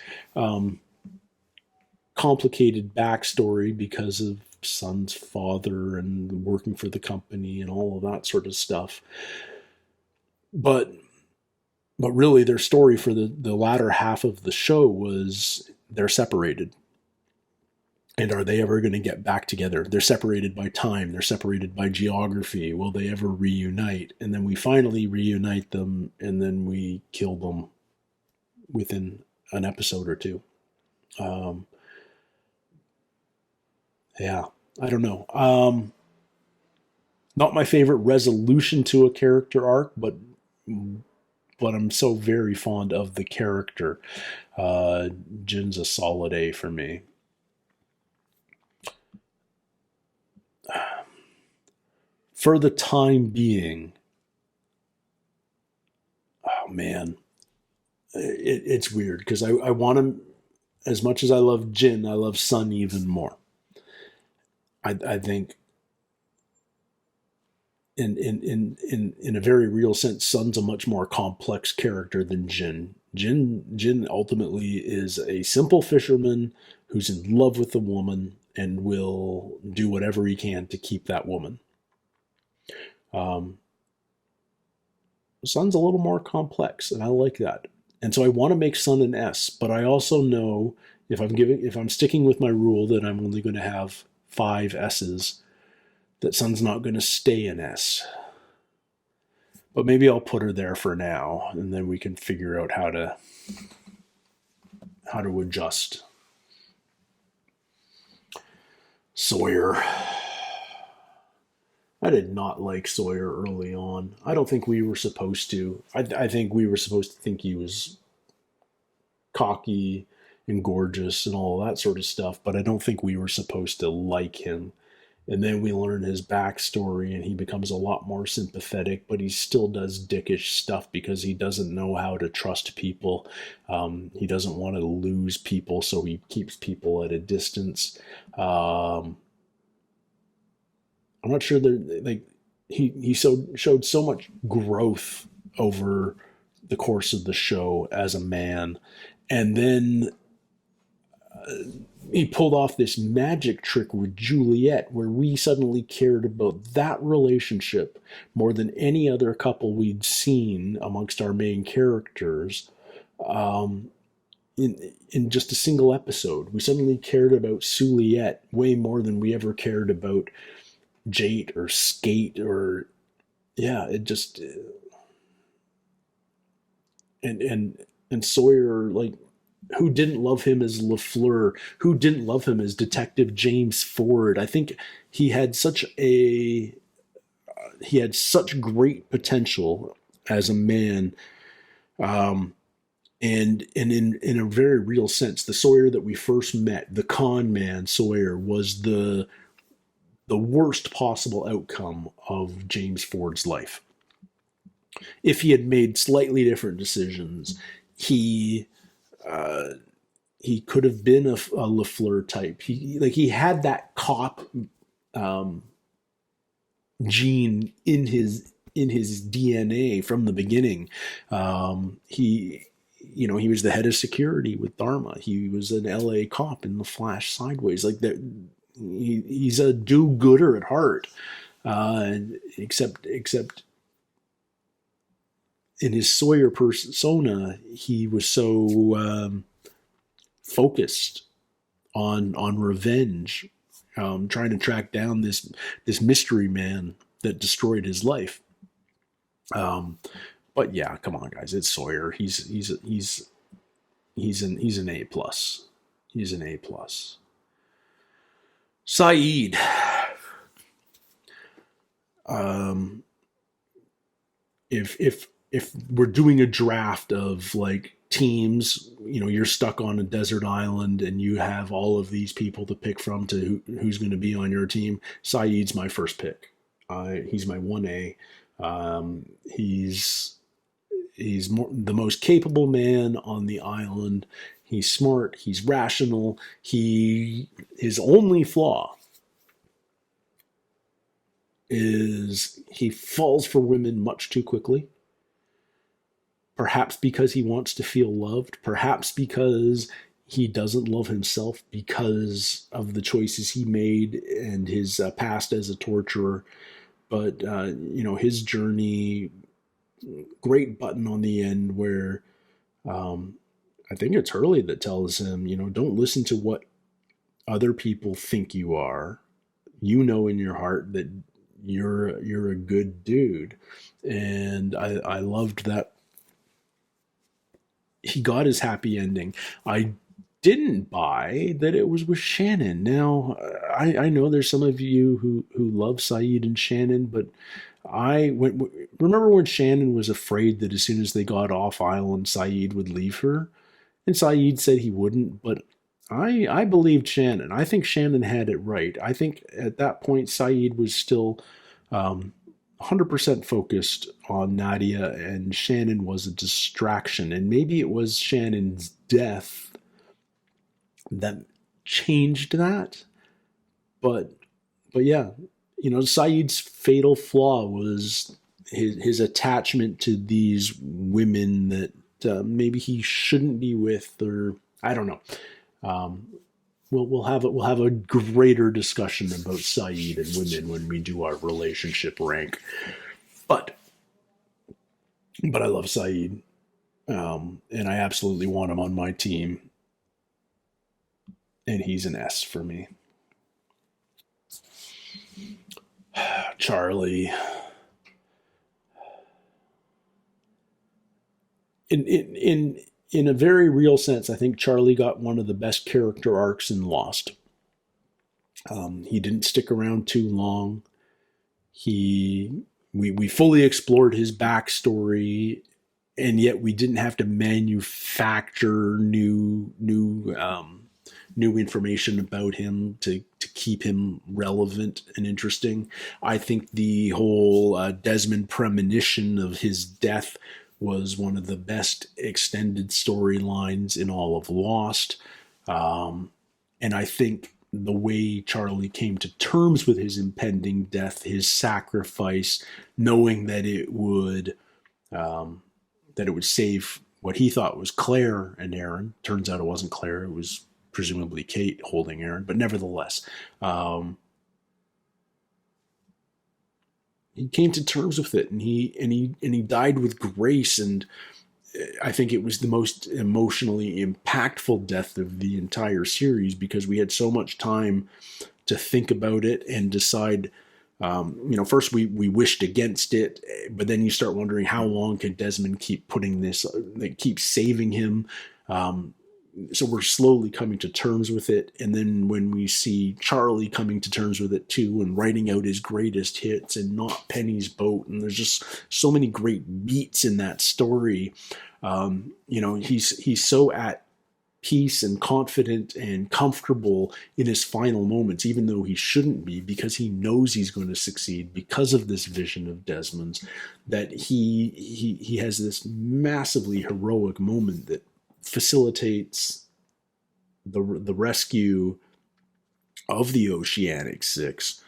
[SPEAKER 1] complicated backstory because of Sun's father and working for the company and all of that sort of stuff. But really their story for the latter half of the show was they're separated. And are they ever going to get back together? They're separated by time. They're separated by geography. Will they ever reunite? And then we finally reunite them, and then we kill them within an episode or two. Yeah, I don't know. Not my favorite resolution to a character arc, but I'm so very fond of the character. Jin's a solid A for me. For the time being, oh man, it's weird because I want to, as much as I love Jin, I love Sun even more. I think in a very real sense, Sun's a much more complex character than Jin. Jin ultimately is a simple fisherman who's in love with a woman and will do whatever he can to keep that woman. Sun's a little more complex, and I like that. And so I want to make Sun an S, but I also know if I'm sticking with my rule that I'm only going to have 5 S's, that Sun's not going to stay an S. But maybe I'll put her there for now, and then we can figure out how to adjust. Sawyer. I did not like Sawyer early on. I don't think we were supposed to. I think we were supposed to think he was cocky and gorgeous and all that sort of stuff, but I don't think we were supposed to like him. And then we learn his backstory, and he becomes a lot more sympathetic, but he still does dickish stuff because he doesn't know how to trust people. He doesn't want to lose people, so he keeps people at a distance. I'm not sure that he showed so much growth over the course of the show as a man, and then he pulled off this magic trick with Juliet, where we suddenly cared about that relationship more than any other couple we'd seen amongst our main characters. In just a single episode, we suddenly cared about Juliet way more than we ever cared about Jate or Skate or it just and Sawyer, like, who didn't love him as LaFleur? Who didn't love him as Detective James Ford? I think he had such great potential as a man, and in a very real sense, the Sawyer that we first met, the con man Sawyer, was the worst possible outcome of James Ford's life. If he had made slightly different decisions, he could have been a LaFleur type. He had that cop gene in his DNA from the beginning. He was the head of security with Dharma. He was an LA cop in The Flash Sideways. Like that, he's a do-gooder at heart. Except in his Sawyer persona, he was so focused on revenge trying to track down this mystery man that destroyed his life. But yeah, come on, guys, it's Sawyer. He's an A plus. He's an A plus. Saeed. If we're doing a draft of like teams, you're stuck on a desert island and you have all of these people to pick from to who's going to be on your team. Saeed's my first pick. He's my 1A. He's the most capable man on the island. He's smart. He's rational. His only flaw is he falls for women much too quickly. Perhaps because he wants to feel loved. Perhaps because he doesn't love himself because of the choices he made and his past as a torturer. But, his journey, great button on the end where I think it's Hurley that tells him, don't listen to what other people think you are. You know in your heart that you're a good dude. And I loved that he got his happy ending. I didn't buy that it was with Shannon. Now, I know there's some of you who love Saeed and Shannon, but remember when Shannon was afraid that as soon as they got off island, Saeed would leave her? And Saeed said he wouldn't, but I believed Shannon. I think Shannon had it right. I think at that point, Saeed was still 100% focused on Nadia, and Shannon was a distraction. And maybe it was Shannon's death that changed that. But yeah, Saeed's fatal flaw was his attachment to these women that maybe he shouldn't be with, or I don't know. We'll have a greater discussion about Saeed and women when we do our relationship rank. But I love Saeed, and I absolutely want him on my team, and he's an S for me. Charlie. In a very real sense, I think Charlie got one of the best character arcs in Lost. He didn't stick around too long. We fully explored his backstory, and yet we didn't have to manufacture new information about him to keep him relevant and interesting. I think the whole Desmond premonition of his death was one of the best extended storylines in all of Lost. And I think the way Charlie came to terms with his impending death, his sacrifice, knowing that it would save what he thought was Claire and Aaron. Turns out it wasn't Claire. It was presumably Kate holding Aaron, but nevertheless, he came to terms with it, and he died with grace. And I think it was the most emotionally impactful death of the entire series, because we had so much time to think about it and decide. First we wished against it, but then you start wondering how long can Desmond keep putting this, keep saving him. So we're slowly coming to terms with it. And then when we see Charlie coming to terms with it too, and writing out his greatest hits and not Penny's boat, and there's just so many great beats in that story. He's so at peace and confident and comfortable in his final moments, even though he shouldn't be, because he knows he's going to succeed because of this vision of Desmond's, that he has this massively heroic moment that facilitates the rescue of the Oceanic Six.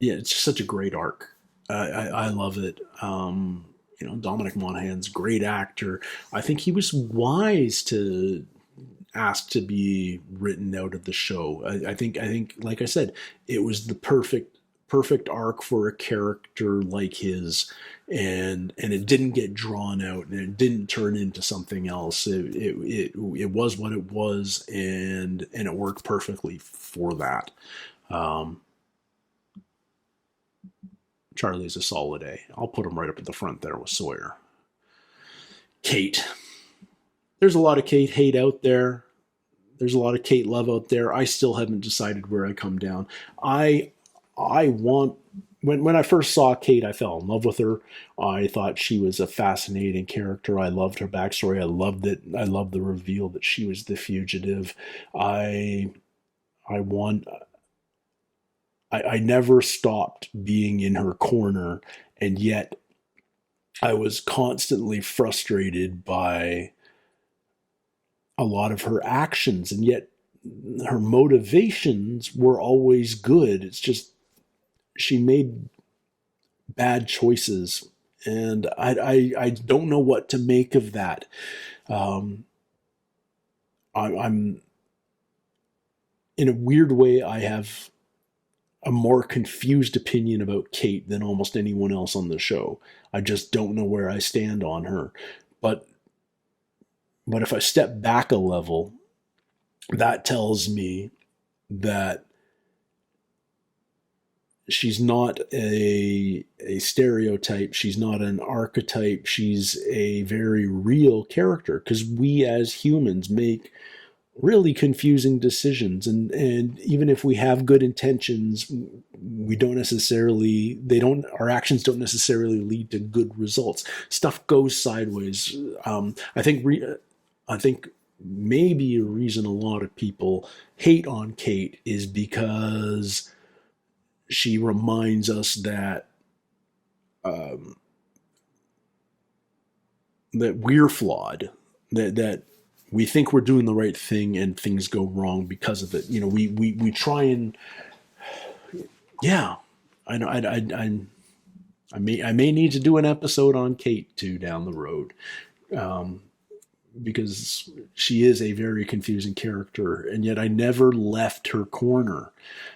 [SPEAKER 1] It's just such a great arc. I love it. Dominic Monaghan's a great actor. I think he was wise to ask to be written out of the show. I think, like I said, it was the perfect perfect arc for a character like his, and it didn't get drawn out, and it didn't turn into something else. It was what it was, and it worked perfectly for that. Um, Charlie's a solid A. I'll put him right up at the front there with Sawyer. Kate. There's a lot of Kate hate out there. There's a lot of Kate love out there. I still haven't decided where I come down. I want when I first saw Kate, I fell in love with her. I thought she was a fascinating character. I loved her backstory. I loved it. I loved the reveal that she was the fugitive. I I want I never stopped being in her corner, and yet I was constantly frustrated by a lot of her actions, and yet her motivations were always good. It's just she made bad choices, and I don't know what to make of that. Um, I'm in a weird way, I have a more confused opinion about Kate than almost anyone else on the show. I just don't know where I stand on her. But if I step back a level, that tells me that she's not a stereotype. She's not an archetype. She's a very real character, because we as humans make really confusing decisions, and even if we have good intentions, we don't necessarily our actions don't necessarily lead to good results. Stuff goes sideways. I think maybe a reason a lot of people hate on Kate is because she reminds us that that we're flawed, that we think we're doing the right thing and things go wrong because of it. You know, we try and, yeah, I know I may need to do an episode on Kate too down the road, because she is a very confusing character, and yet I never left her corner.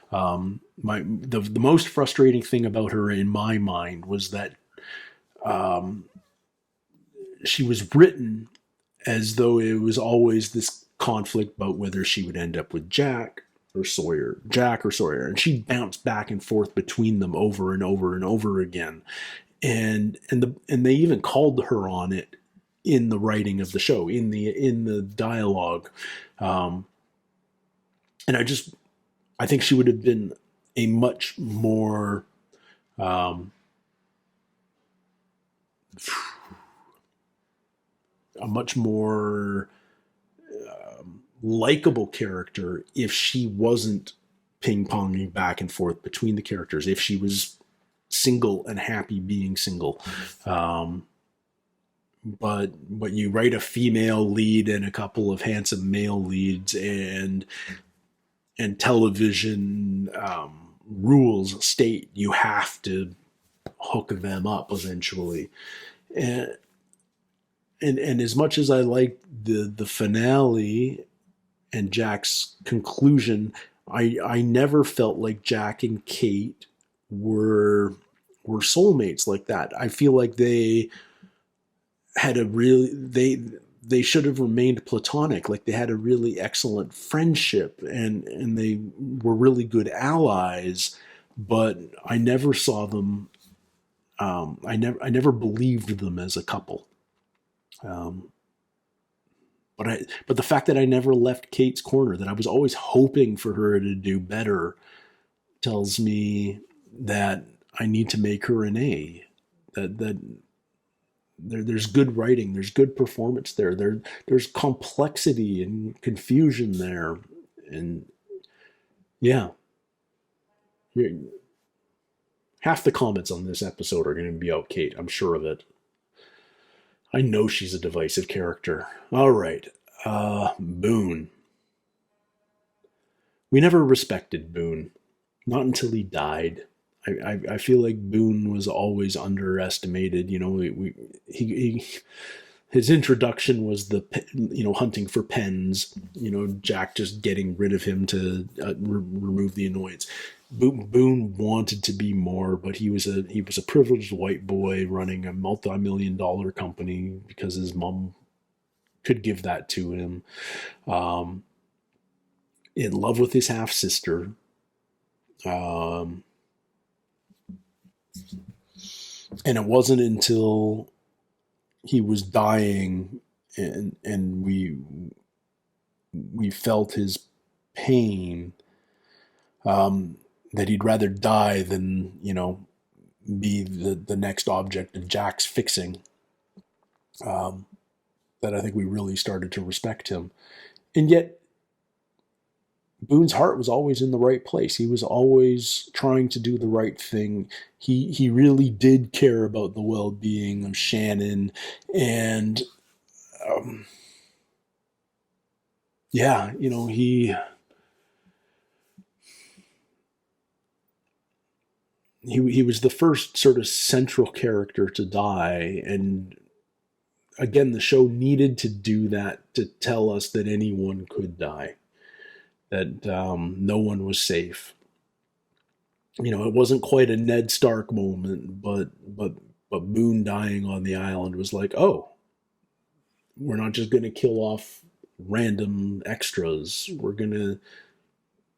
[SPEAKER 1] The most frustrating thing about her in my mind was that she was written as though it was always this conflict about whether she would end up with Jack or Sawyer, and she bounced back and forth between them over and over and over again, and they even called her on it in the writing of the show, in the dialogue, and I think she would have been a much more a much more likable character if she wasn't ping-ponging back and forth between the characters, if she was single and happy being single. But you write a female lead and a couple of handsome male leads, and television rules state you have to hook them up eventually. And as much as I like the finale and Jack's conclusion, I never felt like Jack and Kate were soulmates like that. I feel like they had they should have remained platonic. Like, they had a really excellent friendship, and they were really good allies, but I never saw them. I never believed them as a couple. But the fact that I never left Kate's corner, that I was always hoping for her to do better, tells me that I need to make her an A. That there's good writing, there's good performance there, there's complexity and confusion there, and yeah, half the comments on this episode are going to be about Kate. I'm sure of it. I know she's a divisive character. All right. Boone. We never respected Boone. Not until he died. I feel like Boone was always underestimated. You know, his introduction was hunting for pens. Jack just getting rid of him to remove the annoyance. Boone wanted to be more, but he was a privileged white boy running a multi-million-dollar company because his mom could give that to him. Um, in love with his half sister. Um, and it wasn't until he was dying and we felt his pain, that he'd rather die than be the next object of Jack's fixing, that I think we really started to respect him. And yet Boone's heart was always in the right place. He was always trying to do the right thing. He really did care about the well-being of Shannon, and um, yeah, he was the first sort of central character to die, and again, the show needed to do that to tell us that anyone could die, that no one was safe. It wasn't quite a Ned Stark moment, but Boone dying on the island was like, oh, we're not just going to kill off random extras. We're going to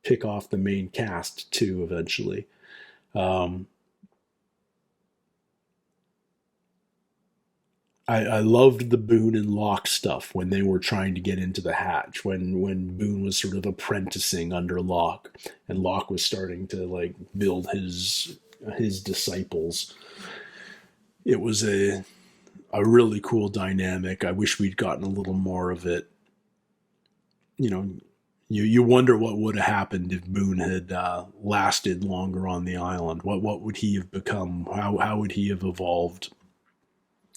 [SPEAKER 1] pick off the main cast too eventually. Um, I loved the Boone and Locke stuff when they were trying to get into the hatch, when Boone was sort of apprenticing under Locke, and Locke was starting to like build his disciples. It was a really cool dynamic. I wish we'd gotten a little more of it. You know, you wonder what would have happened if Boone had lasted longer on the island. What would he have become? How would he have evolved?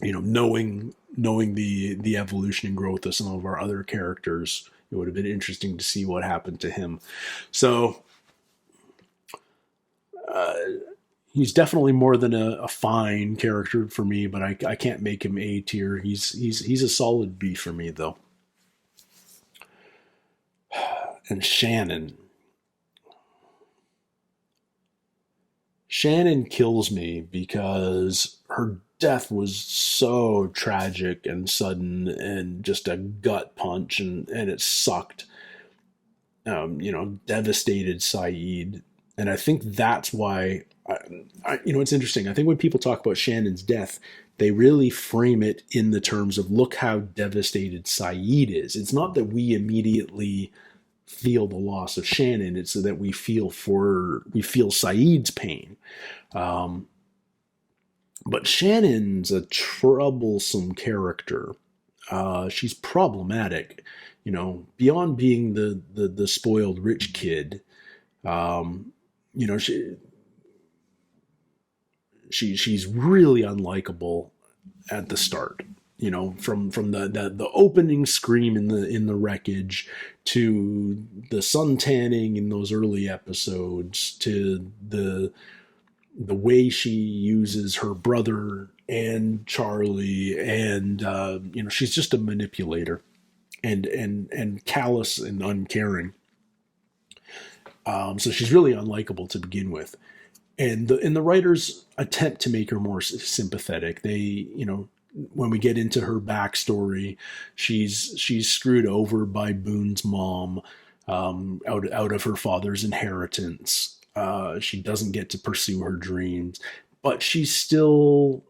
[SPEAKER 1] Knowing the evolution and growth of some of our other characters, it would have been interesting to see what happened to him. So uh, he's definitely more than a fine character for me, but I can't make him A tier. He's a solid B for me though. And Shannon kills me because her death was so tragic and sudden and just a gut punch, and it sucked. Devastated Saeed. And I think that's why, it's interesting. I think when people talk about Shannon's death, they really frame it in the terms of look how devastated Saeed is. It's not that we immediately feel the loss of Shannon, it's that we feel Saeed's pain. Um, but Shannon's a troublesome character. She's problematic, beyond being the spoiled rich kid. Um, you know, she's really unlikable at the start. From the opening scream in the wreckage to the sun tanning in those early episodes to the way she uses her brother and Charlie, and she's just a manipulator and callous and uncaring. So she's really unlikable to begin with, and the writers attempt to make her more sympathetic. They, when we get into her backstory, she's screwed over by Boone's mom, out of her father's inheritance. She doesn't get to pursue her dreams, but she's still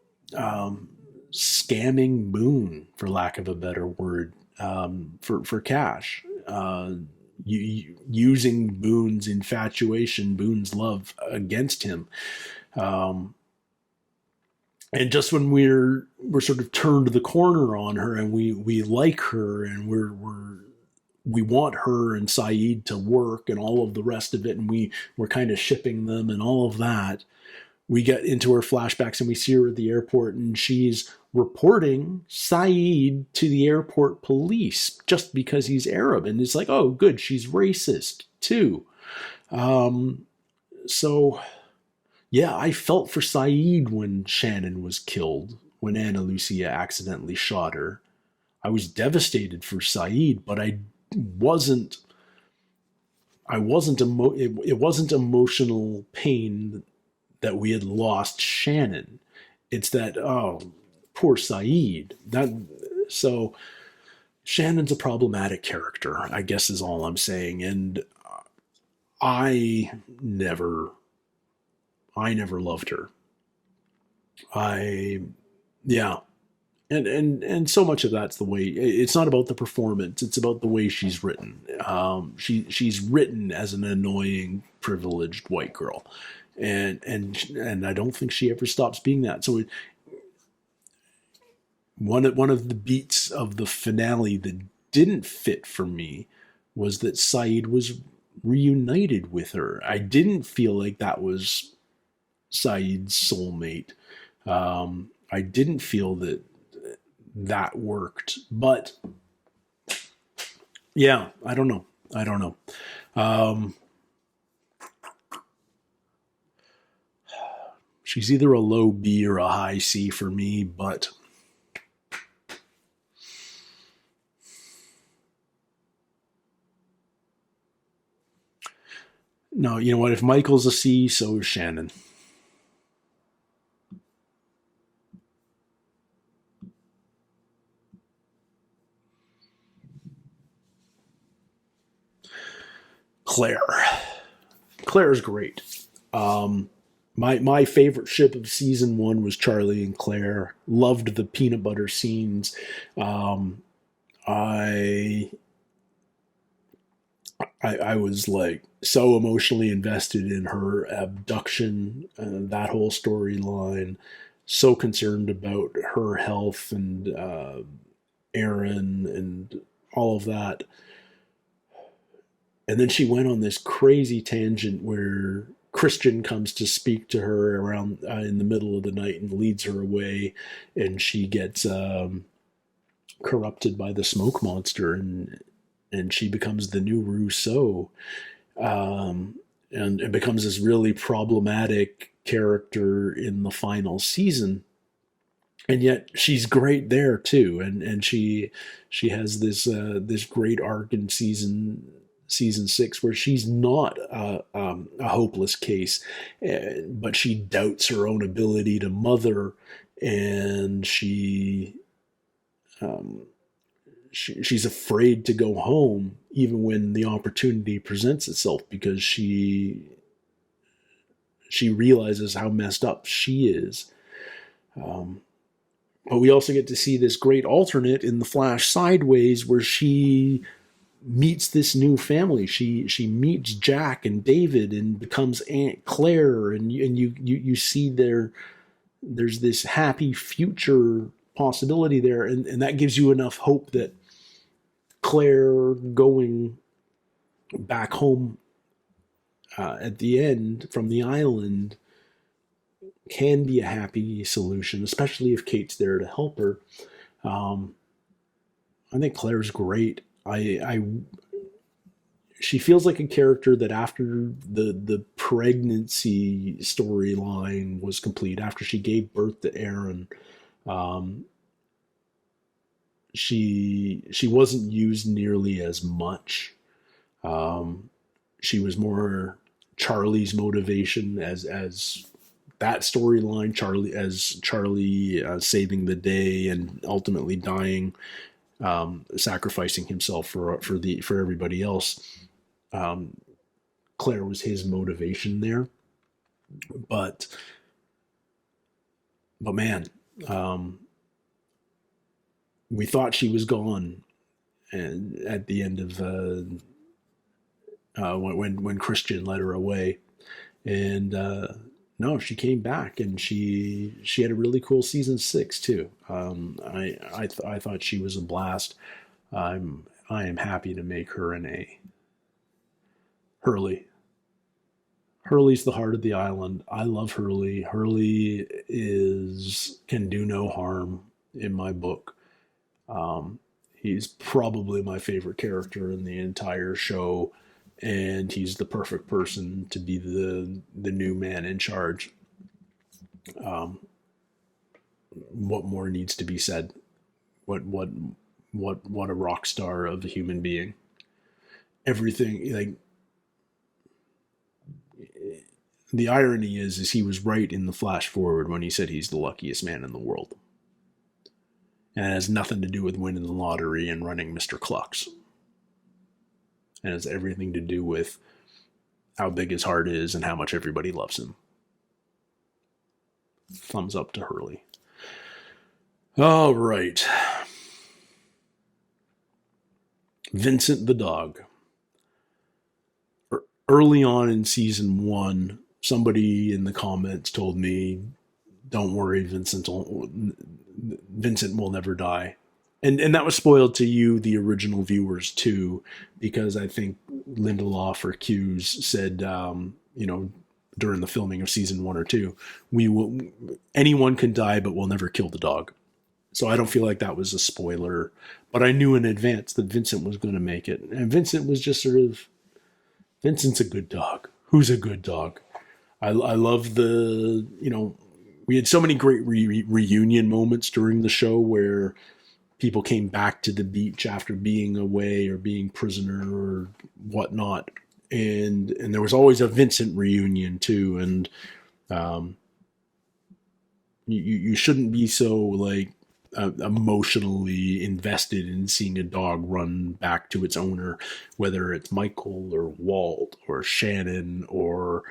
[SPEAKER 1] scamming Boone, for lack of a better word, for cash. Using Boone's infatuation, Boone's love against him. Um, and just when we're sort of turned the corner on her, and we like her, and we want her and Saeed to work and all of the rest of it, and we're kind of shipping them and all of that, we get into her flashbacks and we see her at the airport, and she's reporting Saeed to the airport police just because he's Arab. And it's like, oh, good, she's racist too. So yeah, I felt for Saeed when Shannon was killed, when Anna Lucia accidentally shot her. I was devastated for Saeed, but wasn't it wasn't emotional pain that we had lost Shannon. It's that, oh, poor Saeed. That so Shannon's a problematic character, I guess is all I'm saying. And I never I never loved her. I yeah. And so much of that's the way. It's not about the performance, it's about the way she's written. She's written as an annoying privileged white girl, and I don't think she ever stops being that. So one of the beats of the finale that didn't fit for me was that Saeed was reunited with her. I didn't feel like that was Saeed's soulmate. I didn't feel that that worked, but yeah, I don't know. I don't know. Um, she's either a low B or a high C for me, but no, you know what? If Michael's a C, so is Shannon. Claire. Claire's great. Um, my favorite ship of season one was Charlie and Claire. Loved the peanut butter scenes. Um, I I was like so emotionally invested in her abduction, that whole storyline. So concerned about her health and Aaron and all of that. And then she went on this crazy tangent where Christian comes to speak to her around in the middle of the night and leads her away, and she gets corrupted by the smoke monster, and she becomes the new Rousseau, and becomes this really problematic character in the final season. And yet she's great there too, and she has this great arc in season six where she's not a hopeless case, but she doubts her own ability to mother, and um, she's afraid to go home even when the opportunity presents itself because she realizes how messed up she is. Um, but we also get to see this great alternate in the Flash Sideways where she meets this new family. She meets Jack and David and becomes Aunt Claire, and you see there's this happy future possibility there, and that gives you enough hope that Claire going back home at the end from the island can be a happy solution, especially if Kate's there to help her. Um, I think Claire's great. I she feels like a character that after the pregnancy storyline was complete, after she gave birth to Aaron, um, she wasn't used nearly as much. Um, she was more Charlie's motivation as that storyline. Charlie saving the day and ultimately dying, sacrificing himself for everybody else. Um, Claire was his motivation there, but man, um, we thought she was gone, and at the end of when Christian led her away, and no, she came back, and she had a really cool season six too. I thought she was a blast. I am happy to make her an A. Hurley. Hurley's the heart of the island. I love Hurley. Hurley is can do no harm in my book. He's probably my favorite character in the entire show, and he's the perfect person to be the new man in charge. Um, what more needs to be said? What what a rock star of a human being. Everything, like, the irony is he was right in the flash forward when he said he's the luckiest man in the world. And it has nothing to do with winning the lottery and running Mr. Clucks. And it has everything to do with how big his heart is and how much everybody loves him. Thumbs up to Hurley. All right. Vincent the dog. Early on in season 1, somebody in the comments told me, don't worry, Vincent will never die. And that was spoiled to you, the original viewers, too, because I think Lindelof or Hughes said, during the filming of season 1 or 2, anyone can die, but we'll never kill the dog. So I don't feel like that was a spoiler, but I knew in advance that Vincent was going to make it. And Vincent was just sort of, Vincent's a good dog. Who's a good dog? I love the, we had so many great reunion moments during the show where people came back to the beach after being away or being prisoner or whatnot. And there was always a Vincent reunion too. And you shouldn't be so like emotionally invested in seeing a dog run back to its owner, whether it's Michael or Walt or Shannon or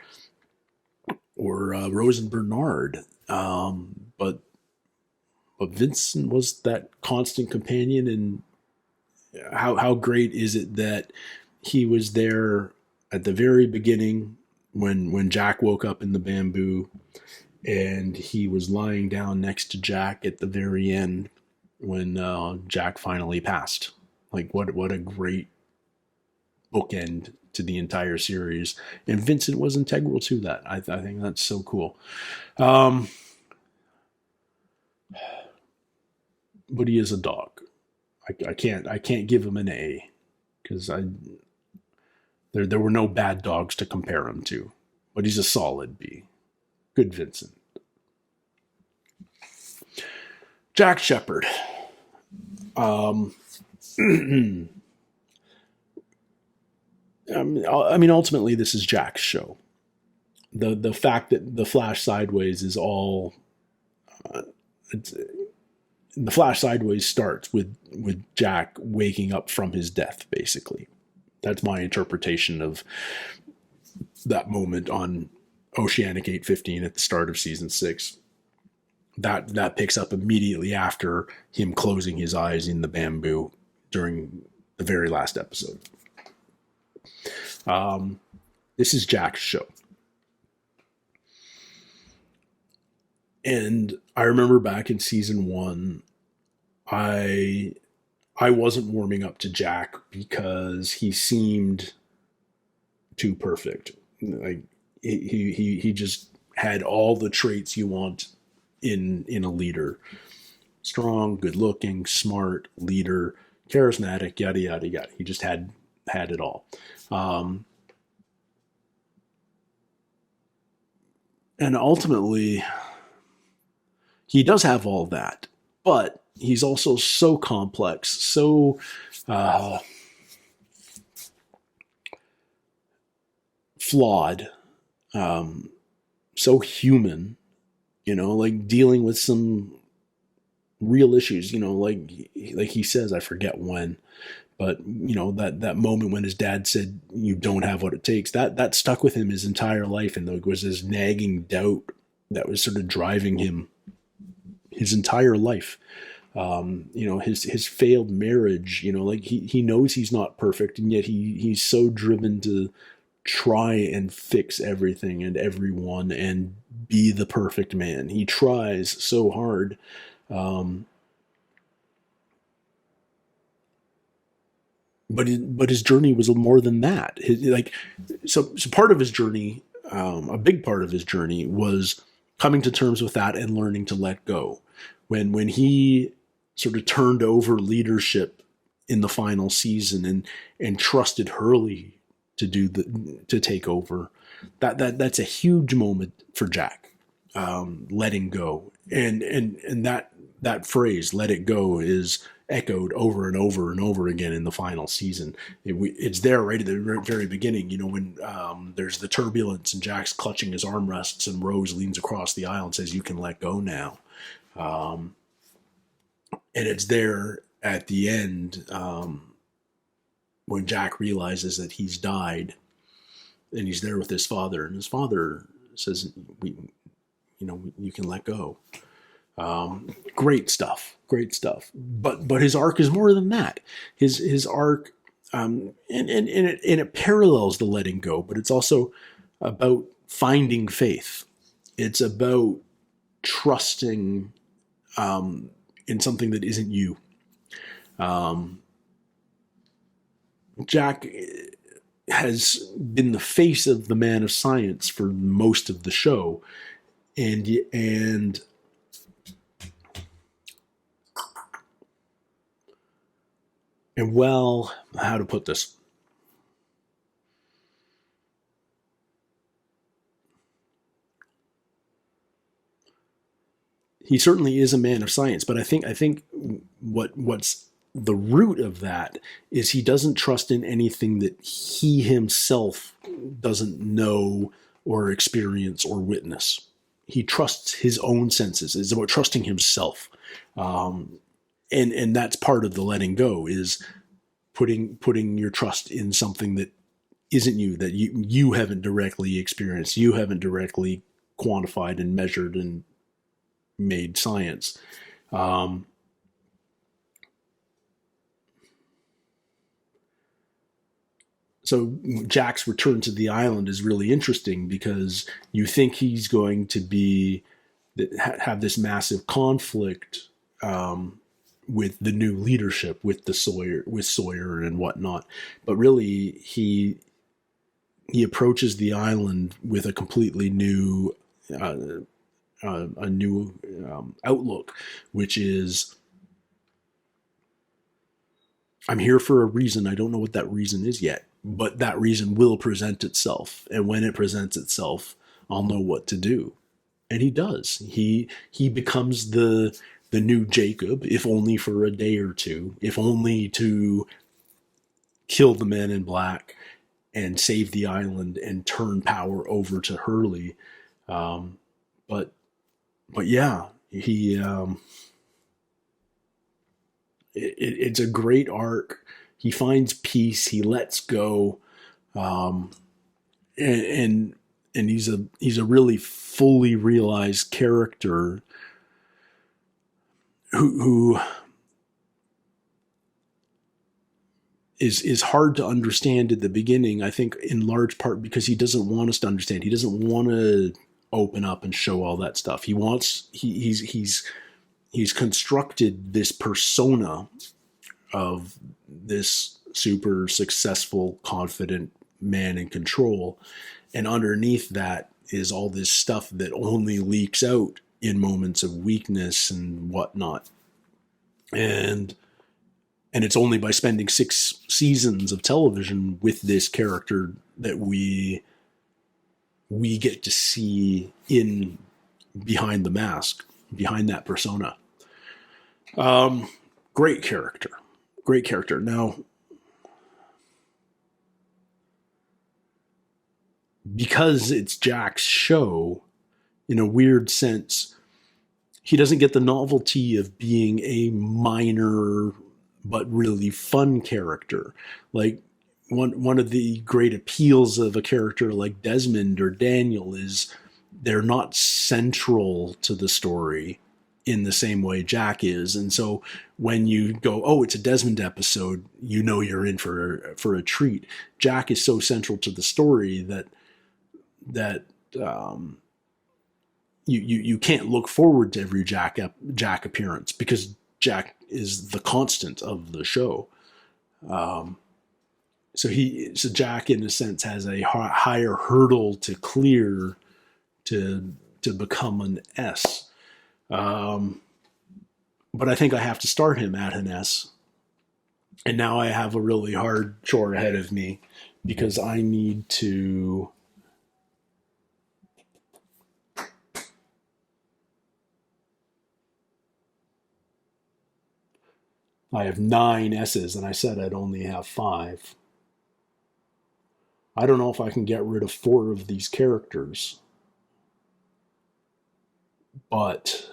[SPEAKER 1] Rose and Bernard. But Vincent was that constant companion, and how great is it that he was there at the very beginning when Jack woke up in the bamboo, and he was lying down next to Jack at the very end when Jack finally passed. Like, what a great bookend to the entire series. And Vincent was integral to that. I think that's so cool. But he is a dog. I can't give him an A because there were no bad dogs to compare him to. But he's a solid B. Good Vincent. Jack Shepherd. I mean, ultimately, this is Jack's show. The fact that the Flash Sideways is all... the Flash Sideways starts with Jack waking up from his death, basically. That's my interpretation of that moment on Oceanic 815 at the start of season 6. That picks up immediately after him closing his eyes in the bamboo during the very last episode. This is Jack's show. And I remember back in season 1, I wasn't warming up to Jack because he seemed too perfect. Like he just had all the traits you want in a leader. Strong, good looking, smart, leader, charismatic, yada yada yada. He just had it all. And ultimately, he does have all that, but he's also so complex, so flawed, so human, like dealing with some real issues, like he says, I forget when, but that moment when his dad said, you don't have what it takes, that stuck with him his entire life. And there was this nagging doubt that was sort of driving him his entire life. His failed marriage, like he knows he's not perfect, and yet he's so driven to try and fix everything and everyone and be the perfect man. He tries so hard. But his journey was more than that. So part of his journey, a big part of his journey was coming to terms with that and learning to let go. When he sort of turned over leadership in the final season and trusted Hurley to take over, that's a huge moment for Jack. Letting go, and that phrase, let it go, is echoed over and over and over again in the final season. It's there right at the very beginning, when there's the turbulence and Jack's clutching his armrests and Rose leans across the aisle and says, "You can let go now." And it's there at the end when Jack realizes that he's died, and he's there with his father, and his father says, "You can let go." Great stuff. But his arc is more than that. His arc, and it parallels the letting go, but it's also about finding faith. It's about trusting in something that isn't you. Jack has been the face of the man of science for most of the show, and well, how to put this? He certainly is a man of science, but I think what's the root of that is he doesn't trust in anything that he himself doesn't know or experience or witness. He trusts his own senses. It's about trusting himself. And that's part of the letting go, is putting your trust in something that isn't you, that you haven't directly experienced, you haven't directly quantified and measured and made science. So Jack's return to the island is really interesting because you think he's going to have this massive conflict with the new leadership, with Sawyer and whatnot, but really he approaches the island with a completely new outlook, which is, I'm here for a reason. I don't know what that reason is yet, but that reason will present itself, and when it presents itself, I'll know what to do. And he does. He becomes the new Jacob, if only for a day or two, if only to kill the men in black and save the island and turn power over to Hurley. But yeah, it's a great arc. He finds peace. He lets go, and he's a really fully realized character who is hard to understand at the beginning. I think in large part because he doesn't want us to understand. He doesn't want to open up and show all that stuff. He's constructed this persona of this super successful, confident man in control, and underneath that is all this stuff that only leaks out in moments of weakness and whatnot. And it's only by spending 6 seasons of television with this character that we get to see in behind the mask, behind that persona. Great character. Now, because it's Jack's show, in a weird sense, he doesn't get the novelty of being a minor but really fun character. Like one of the great appeals of a character like Desmond or Daniel is they're not central to the story in the same way Jack is. And so when you go, oh, it's a Desmond episode, you know you're in for a treat. Jack is so central to the story that you can't look forward to every Jack appearance because Jack is the constant of the show. So Jack, in a sense, has a higher hurdle to clear to become an S. But I think I have to start him at an S. And now I have a really hard chore ahead of me because I need to I have 9 S's, and I said I'd only have 5. I don't know if I can get rid of 4 of these characters, but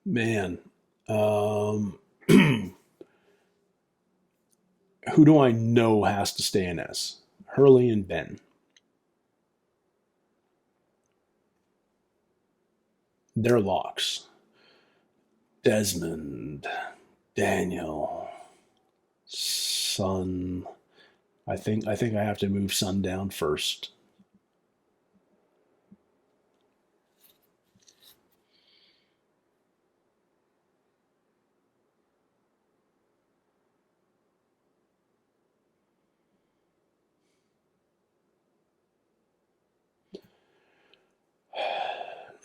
[SPEAKER 1] man, who do I know has to stay in S? Hurley and Ben. They're locks. Desmond, Daniel, Sun. I think I have to move Sun down first.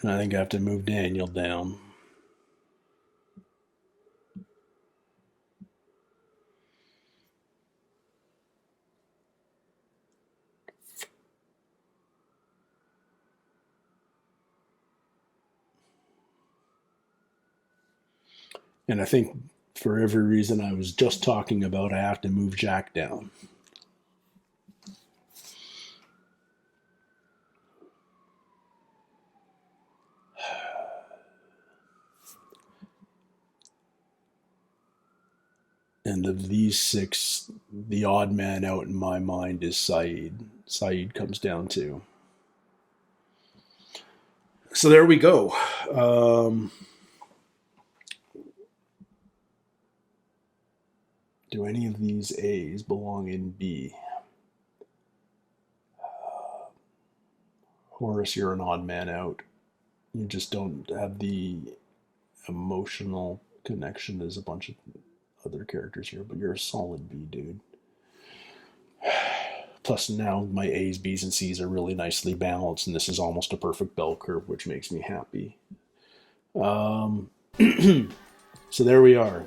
[SPEAKER 1] And I think I have to move Daniel down. And I think for every reason I was just talking about, I have to move Jack down. And of these 6, the odd man out in my mind is Saeed. Saeed comes down too. So there we go. Do any of these A's belong in B? Horace, you're an odd man out. You just don't have the emotional connection as a bunch of other characters here, but you're a solid B, dude. Plus now my A's, B's, and C's are really nicely balanced, and this is almost a perfect bell curve, which makes me happy. So there we are.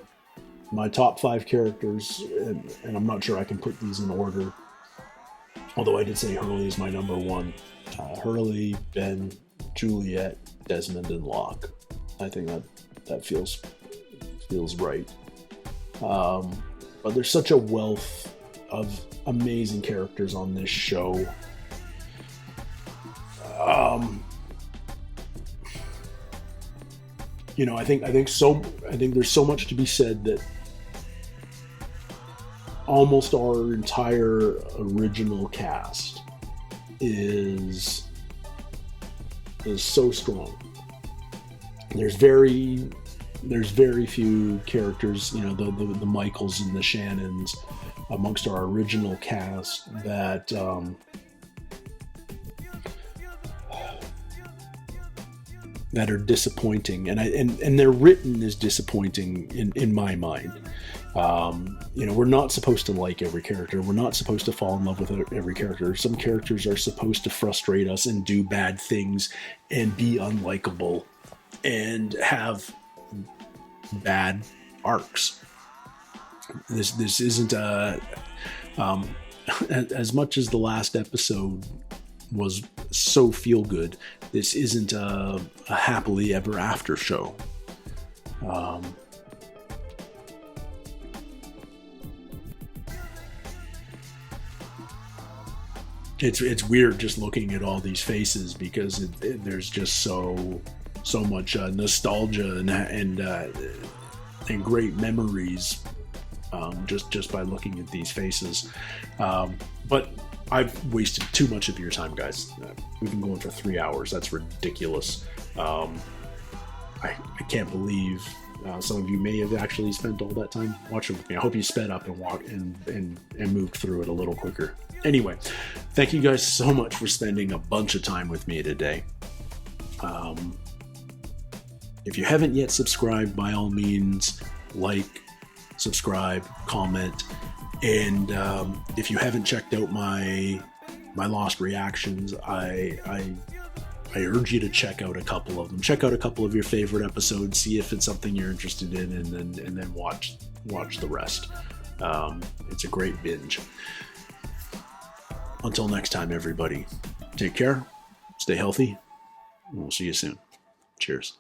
[SPEAKER 1] My top 5 characters, and I'm not sure I can put these in order, although I did say Hurley is my number 1. Hurley, Ben, Juliet, Desmond, and Locke. I think that feels right. But there's such a wealth of amazing characters on this show. I think there's so much to be said that almost our entire original cast is so strong. There's very few characters, the Michaels and the Shannons amongst our original cast that are disappointing, and they're written as disappointing in my mind. We're not supposed to like every character. We're not supposed to fall in love with every character. Some characters are supposed to frustrate us and do bad things and be unlikable and have bad arcs. This isn't as much as the last episode was so feel good. This isn't a happily ever after show. It's weird just looking at all these faces because there's just so much nostalgia and great memories just by looking at these faces. But I've wasted too much of your time, guys. We've been going for 3 hours. That's ridiculous. I can't believe some of you may have actually spent all that time watching with me. I hope you sped up and walked and moved through it a little quicker. Anyway, thank you guys so much for spending a bunch of time with me today. If you haven't yet subscribed, by all means, like, subscribe, comment, and if you haven't checked out my Lost reactions, I urge you to check out a couple of them. Check out a couple of your favorite episodes, see if it's something you're interested in, and then watch the rest. It's a great binge. Until next time, everybody, Take care. Stay healthy. We'll see you soon. Cheers.